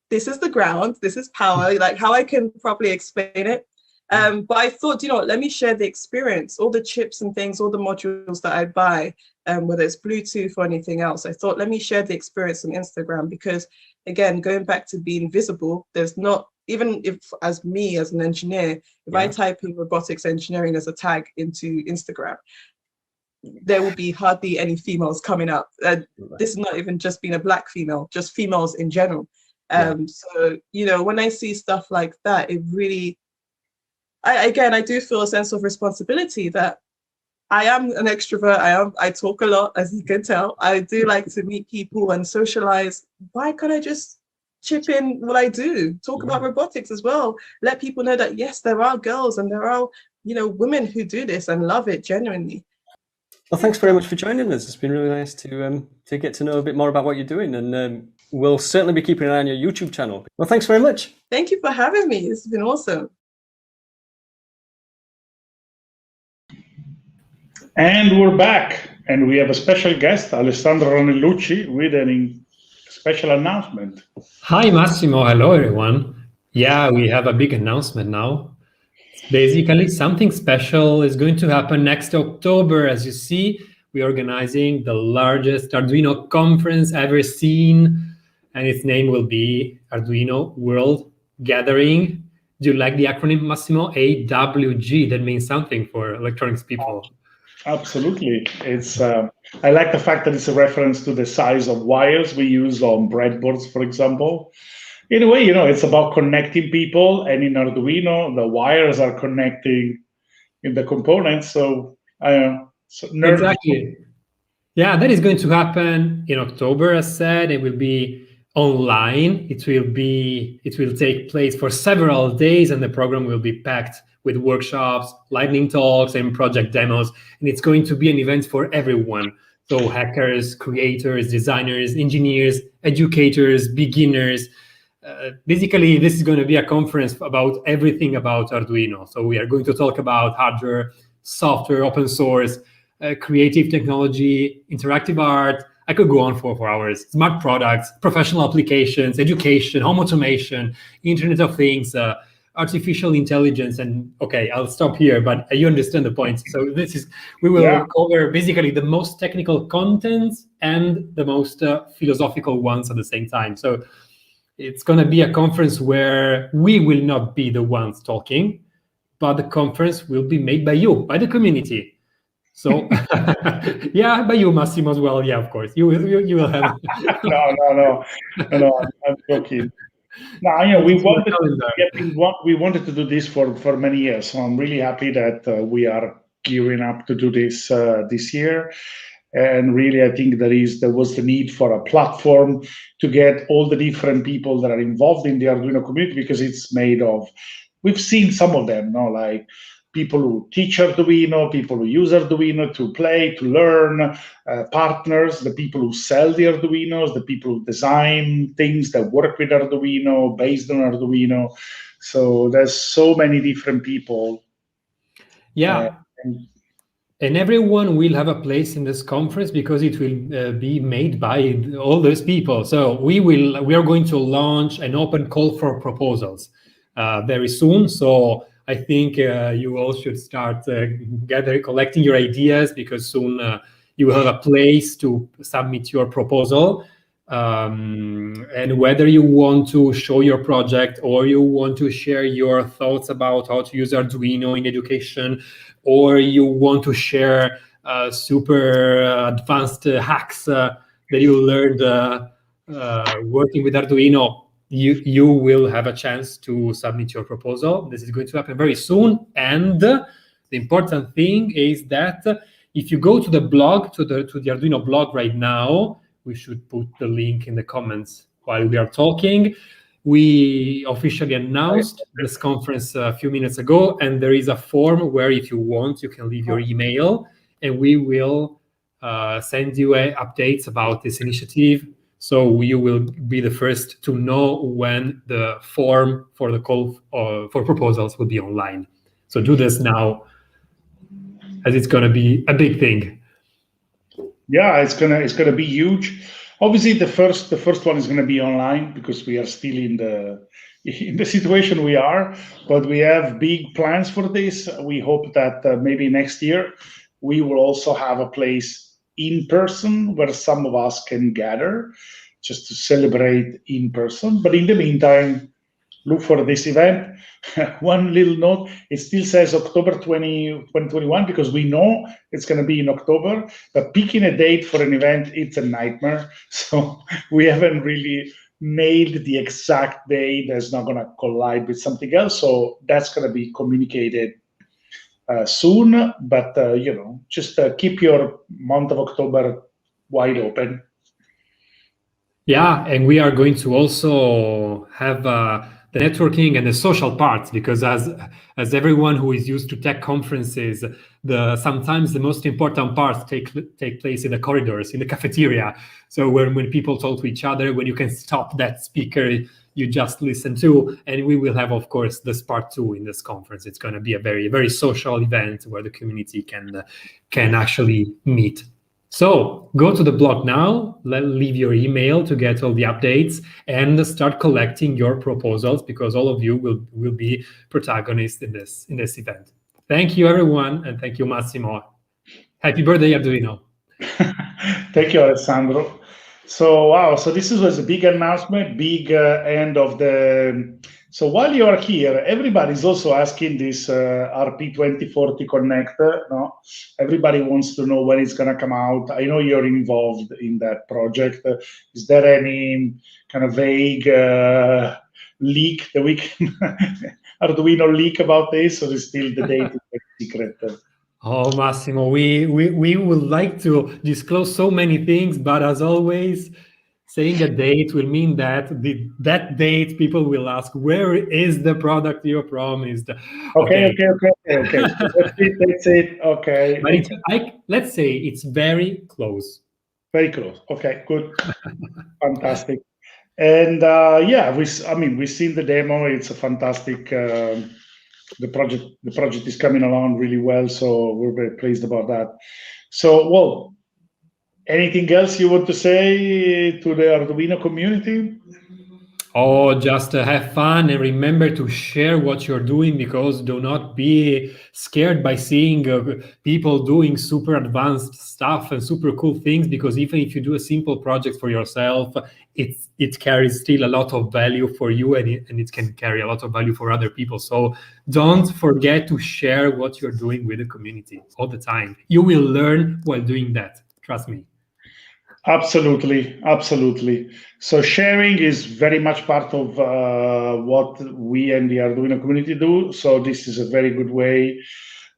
X: this is the ground, this is power, like how I can properly explain it. But I thought, you know what, let me share the experience, all the chips and things, all the modules that I buy, whether it's Bluetooth or anything else. I thought, let me share the experience on Instagram, because again, going back to being visible, there's not, even if as me as an engineer, if I type in robotics engineering as a tag into Instagram, there will be hardly any females coming up. This is not even just being a Black female, just females in general. So, you know, when I see stuff like that, it really, I do feel a sense of responsibility that I am an extrovert. I talk a lot, as you can tell. I do like to meet people and socialize. Why can't I just chip in what I do? Talk about robotics as well. Let people know that, yes, there are girls and there are, you know, women who do this and love it genuinely.
W: Well, thanks very much for joining us. It's been really nice to get to know a bit more about what you're doing, and we'll certainly be keeping an eye on your YouTube channel. Well, thanks very much.
X: Thank you for having me. This has been awesome.
E: And we're back, and we have a special guest, Alessandro Ranellucci, with a special announcement.
G: Hi, Massimo. Hello, everyone. Yeah, we have a big announcement now. Basically, something special is going to happen next October. As you see, we're organizing the largest Arduino conference ever seen, and its name will be Arduino World Gathering. Do you like the acronym, Massimo? AWG. That means something for electronics people.
E: Absolutely. It's I like the fact that it's a reference to the size of wires we use on breadboards, for example. In a way, you know, it's about connecting people, and in Arduino, the wires are connecting in the components. So,
G: exactly. Yeah, that is going to happen in October, as said. It will be online. It will take place for several days, and the program will be packed with workshops, lightning talks, and project demos. And it's going to be an event for everyone. So hackers, creators, designers, engineers, educators, beginners. Basically, this is going to be a conference about everything about Arduino. So we are going to talk about hardware, software, open source, creative technology, interactive art. I could go on for hours. Smart products, professional applications, education, home automation, Internet of Things, artificial intelligence, and okay, I'll stop here, but you understand the point. So we will cover basically the most technical contents and the most philosophical ones at the same time. So it's going to be a conference where we will not be the ones talking, but the conference will be made by you, by the community. So yeah, by you, Massimo, as well. Yeah, of course, you will have.
E: No, I'm joking. No, you know, we wanted to do this for many years, so I'm really happy that we are gearing up to do this this year. And really, I think there was the need for a platform to get all the different people that are involved in the Arduino community, because it's made of, we've seen some of them, like people who teach Arduino, people who use Arduino to play, to learn, partners, the people who sell the Arduinos, the people who design things that work with Arduino, based on Arduino. So there's so many different people.
G: Yeah. And everyone will have a place in this conference because it will be made by all those people. So we are going to launch an open call for proposals very soon. So I think you all should start collecting your ideas, because soon you will have a place to submit your proposal. And whether you want to show your project or you want to share your thoughts about how to use Arduino in education, or you want to share super advanced hacks that you learned working with Arduino, you will have a chance to submit your proposal. This is going to happen very soon. And the important thing is that if you go to the blog, to the Arduino blog right now, we should put the link in the comments while we are talking. We officially announced this conference a few minutes ago, and there is a form where if you want, you can leave your email, and we will send you updates about this initiative. So you will be the first to know when the form for the call for proposals will be online. So do this now, as it's going to be a big thing.
E: Yeah, it's gonna be huge. Obviously, the first one is gonna be online because we are still in the situation we are, but we have big plans for this. We hope that maybe next year we will also have a place in person where some of us can gather just to celebrate in person. But in the meantime, look for this event. One little note, it still says October 2021 because we know it's going to be in October, but picking a date for an event, it's a nightmare. So we haven't really nailed the exact day that's not going to collide with something else. So that's going to be communicated soon, but just keep your month of October wide open.
G: Yeah, and we are going to also have the networking and the social parts, because as everyone who is used to tech conferences, sometimes the most important parts take place in the corridors, in the cafeteria. So when people talk to each other, when you can stop that speaker you just listen to, and we will have, of course, this part 2 in this conference. It's going to be a very, very social event where the community can actually meet. So go to the blog now, leave your email to get all the updates, and start collecting your proposals, because all of you will be protagonists in this event. Thank you, everyone, and thank you, Massimo. Happy birthday, Arduino.
E: Thank you, Alessandro. So wow, so this was a big announcement, big end of the. So while you are here, everybody's also asking this RP2040 connector. No? Everybody wants to know when it's going to come out. I know you're involved in that project. Is there any kind of vague leak that we can Arduino leak about this, or is still the date secret?
G: Oh, Massimo, we would like to disclose so many things, but as always, saying a date will mean that that date people will ask, where is the product you promised?
E: Okay. That's it. Okay.
G: But let's say it's very close.
E: Very close. Okay, good. Fantastic. And we've seen the demo. It's a fantastic. The project is coming along really well, so we're very pleased about that. So, well, anything else you want to say to the Arduino community?
G: Oh, just have fun and remember to share what you're doing, because do not be scared by seeing people doing super advanced stuff and super cool things, because even if you do a simple project for yourself, it carries still a lot of value for you, and it can carry a lot of value for other people. So don't forget to share what you're doing with the community all the time. You will learn while doing that. Trust me.
E: Absolutely. So sharing is very much part of what we and the Arduino community do. So this is a very good way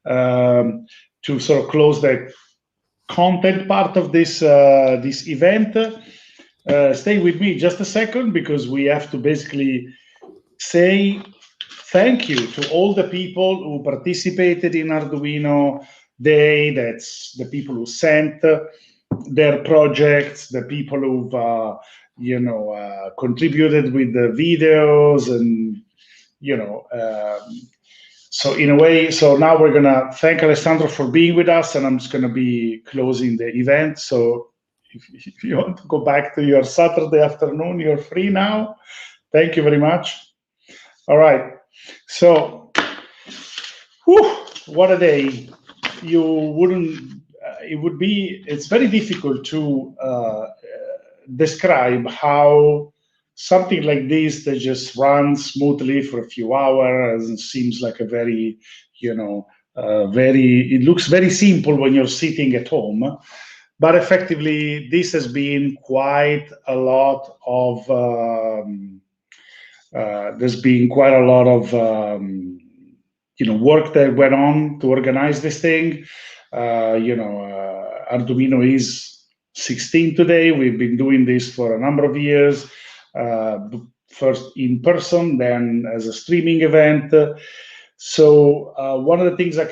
E: to sort of close the content part of this event. Stay with me just a second, because we have to basically say thank you to all the people who participated in Arduino Day. That's the people who sent their projects, the people who've contributed with the videos, and so in a way, so now we're gonna thank Alessandro for being with us, and I'm just gonna be closing the event. So if you want to go back to your Saturday afternoon, you're free now. Thank you very much. All right, so what a day. It's very difficult to describe how something like this that just runs smoothly for a few hours and seems like a very, it looks very simple when you're sitting at home, but effectively this has been quite a lot of, there's been quite a lot of, work that went on to organize this thing. Arduino is 16 today. We've been doing this for a number of years, first in person, then as a streaming event. So one of the things I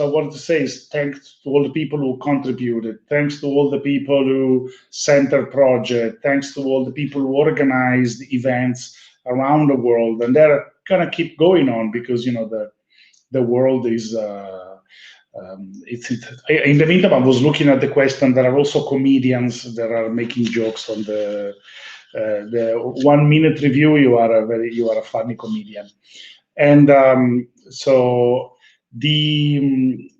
E: wanted to say is thanks to all the people who contributed, thanks to all the people who sent their project, thanks to all the people who organized events around the world, and they're gonna keep going on because the world is. In the meantime, I was looking at the question. There are also comedians that are making jokes on the 1 minute review. You are a funny comedian, and so the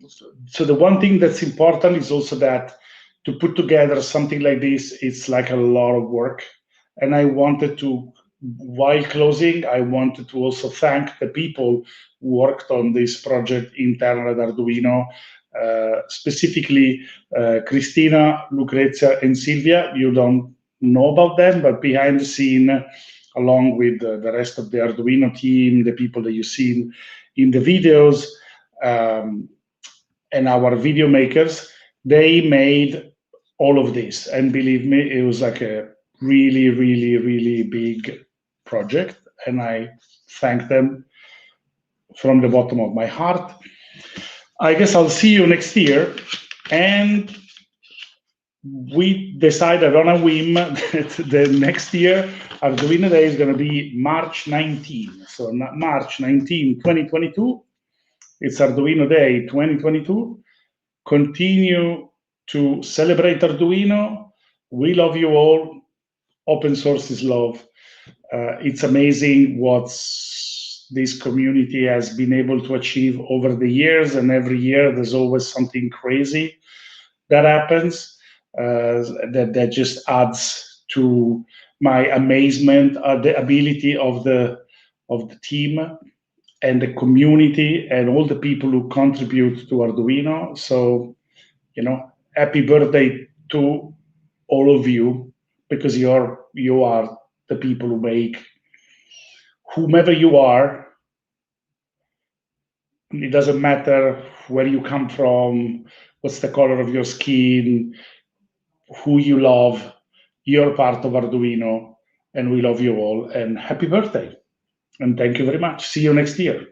E: one thing that's important is also that to put together something like this, it's like a lot of work, and I wanted to. While closing, I wanted to also thank the people who worked on this project internal at Arduino, specifically Cristina, Lucrezia, and Silvia. You don't know about them, but behind the scene, along with the rest of the Arduino team, the people that you've seen in the videos, and our video makers, they made all of this. And believe me, it was like a really, really, really big project, and I thank them from the bottom of my heart. I guess I'll see you next year, and we decided on a whim that the next year Arduino Day is going to be March 19. So March 19, 2022, it's Arduino Day 2022. Continue to celebrate Arduino. We love you all. Open source is love. It's amazing what this community has been able to achieve over the years, and every year there's always something crazy that happens that just adds to my amazement at the ability of the team and the community and all the people who contribute to Arduino. So, happy birthday to all of you, because you are the people who make, whomever you are, it doesn't matter where you come from, what's the color of your skin, who you love, you're part of Arduino, and we love you all, and happy birthday. And thank you very much. See you next year.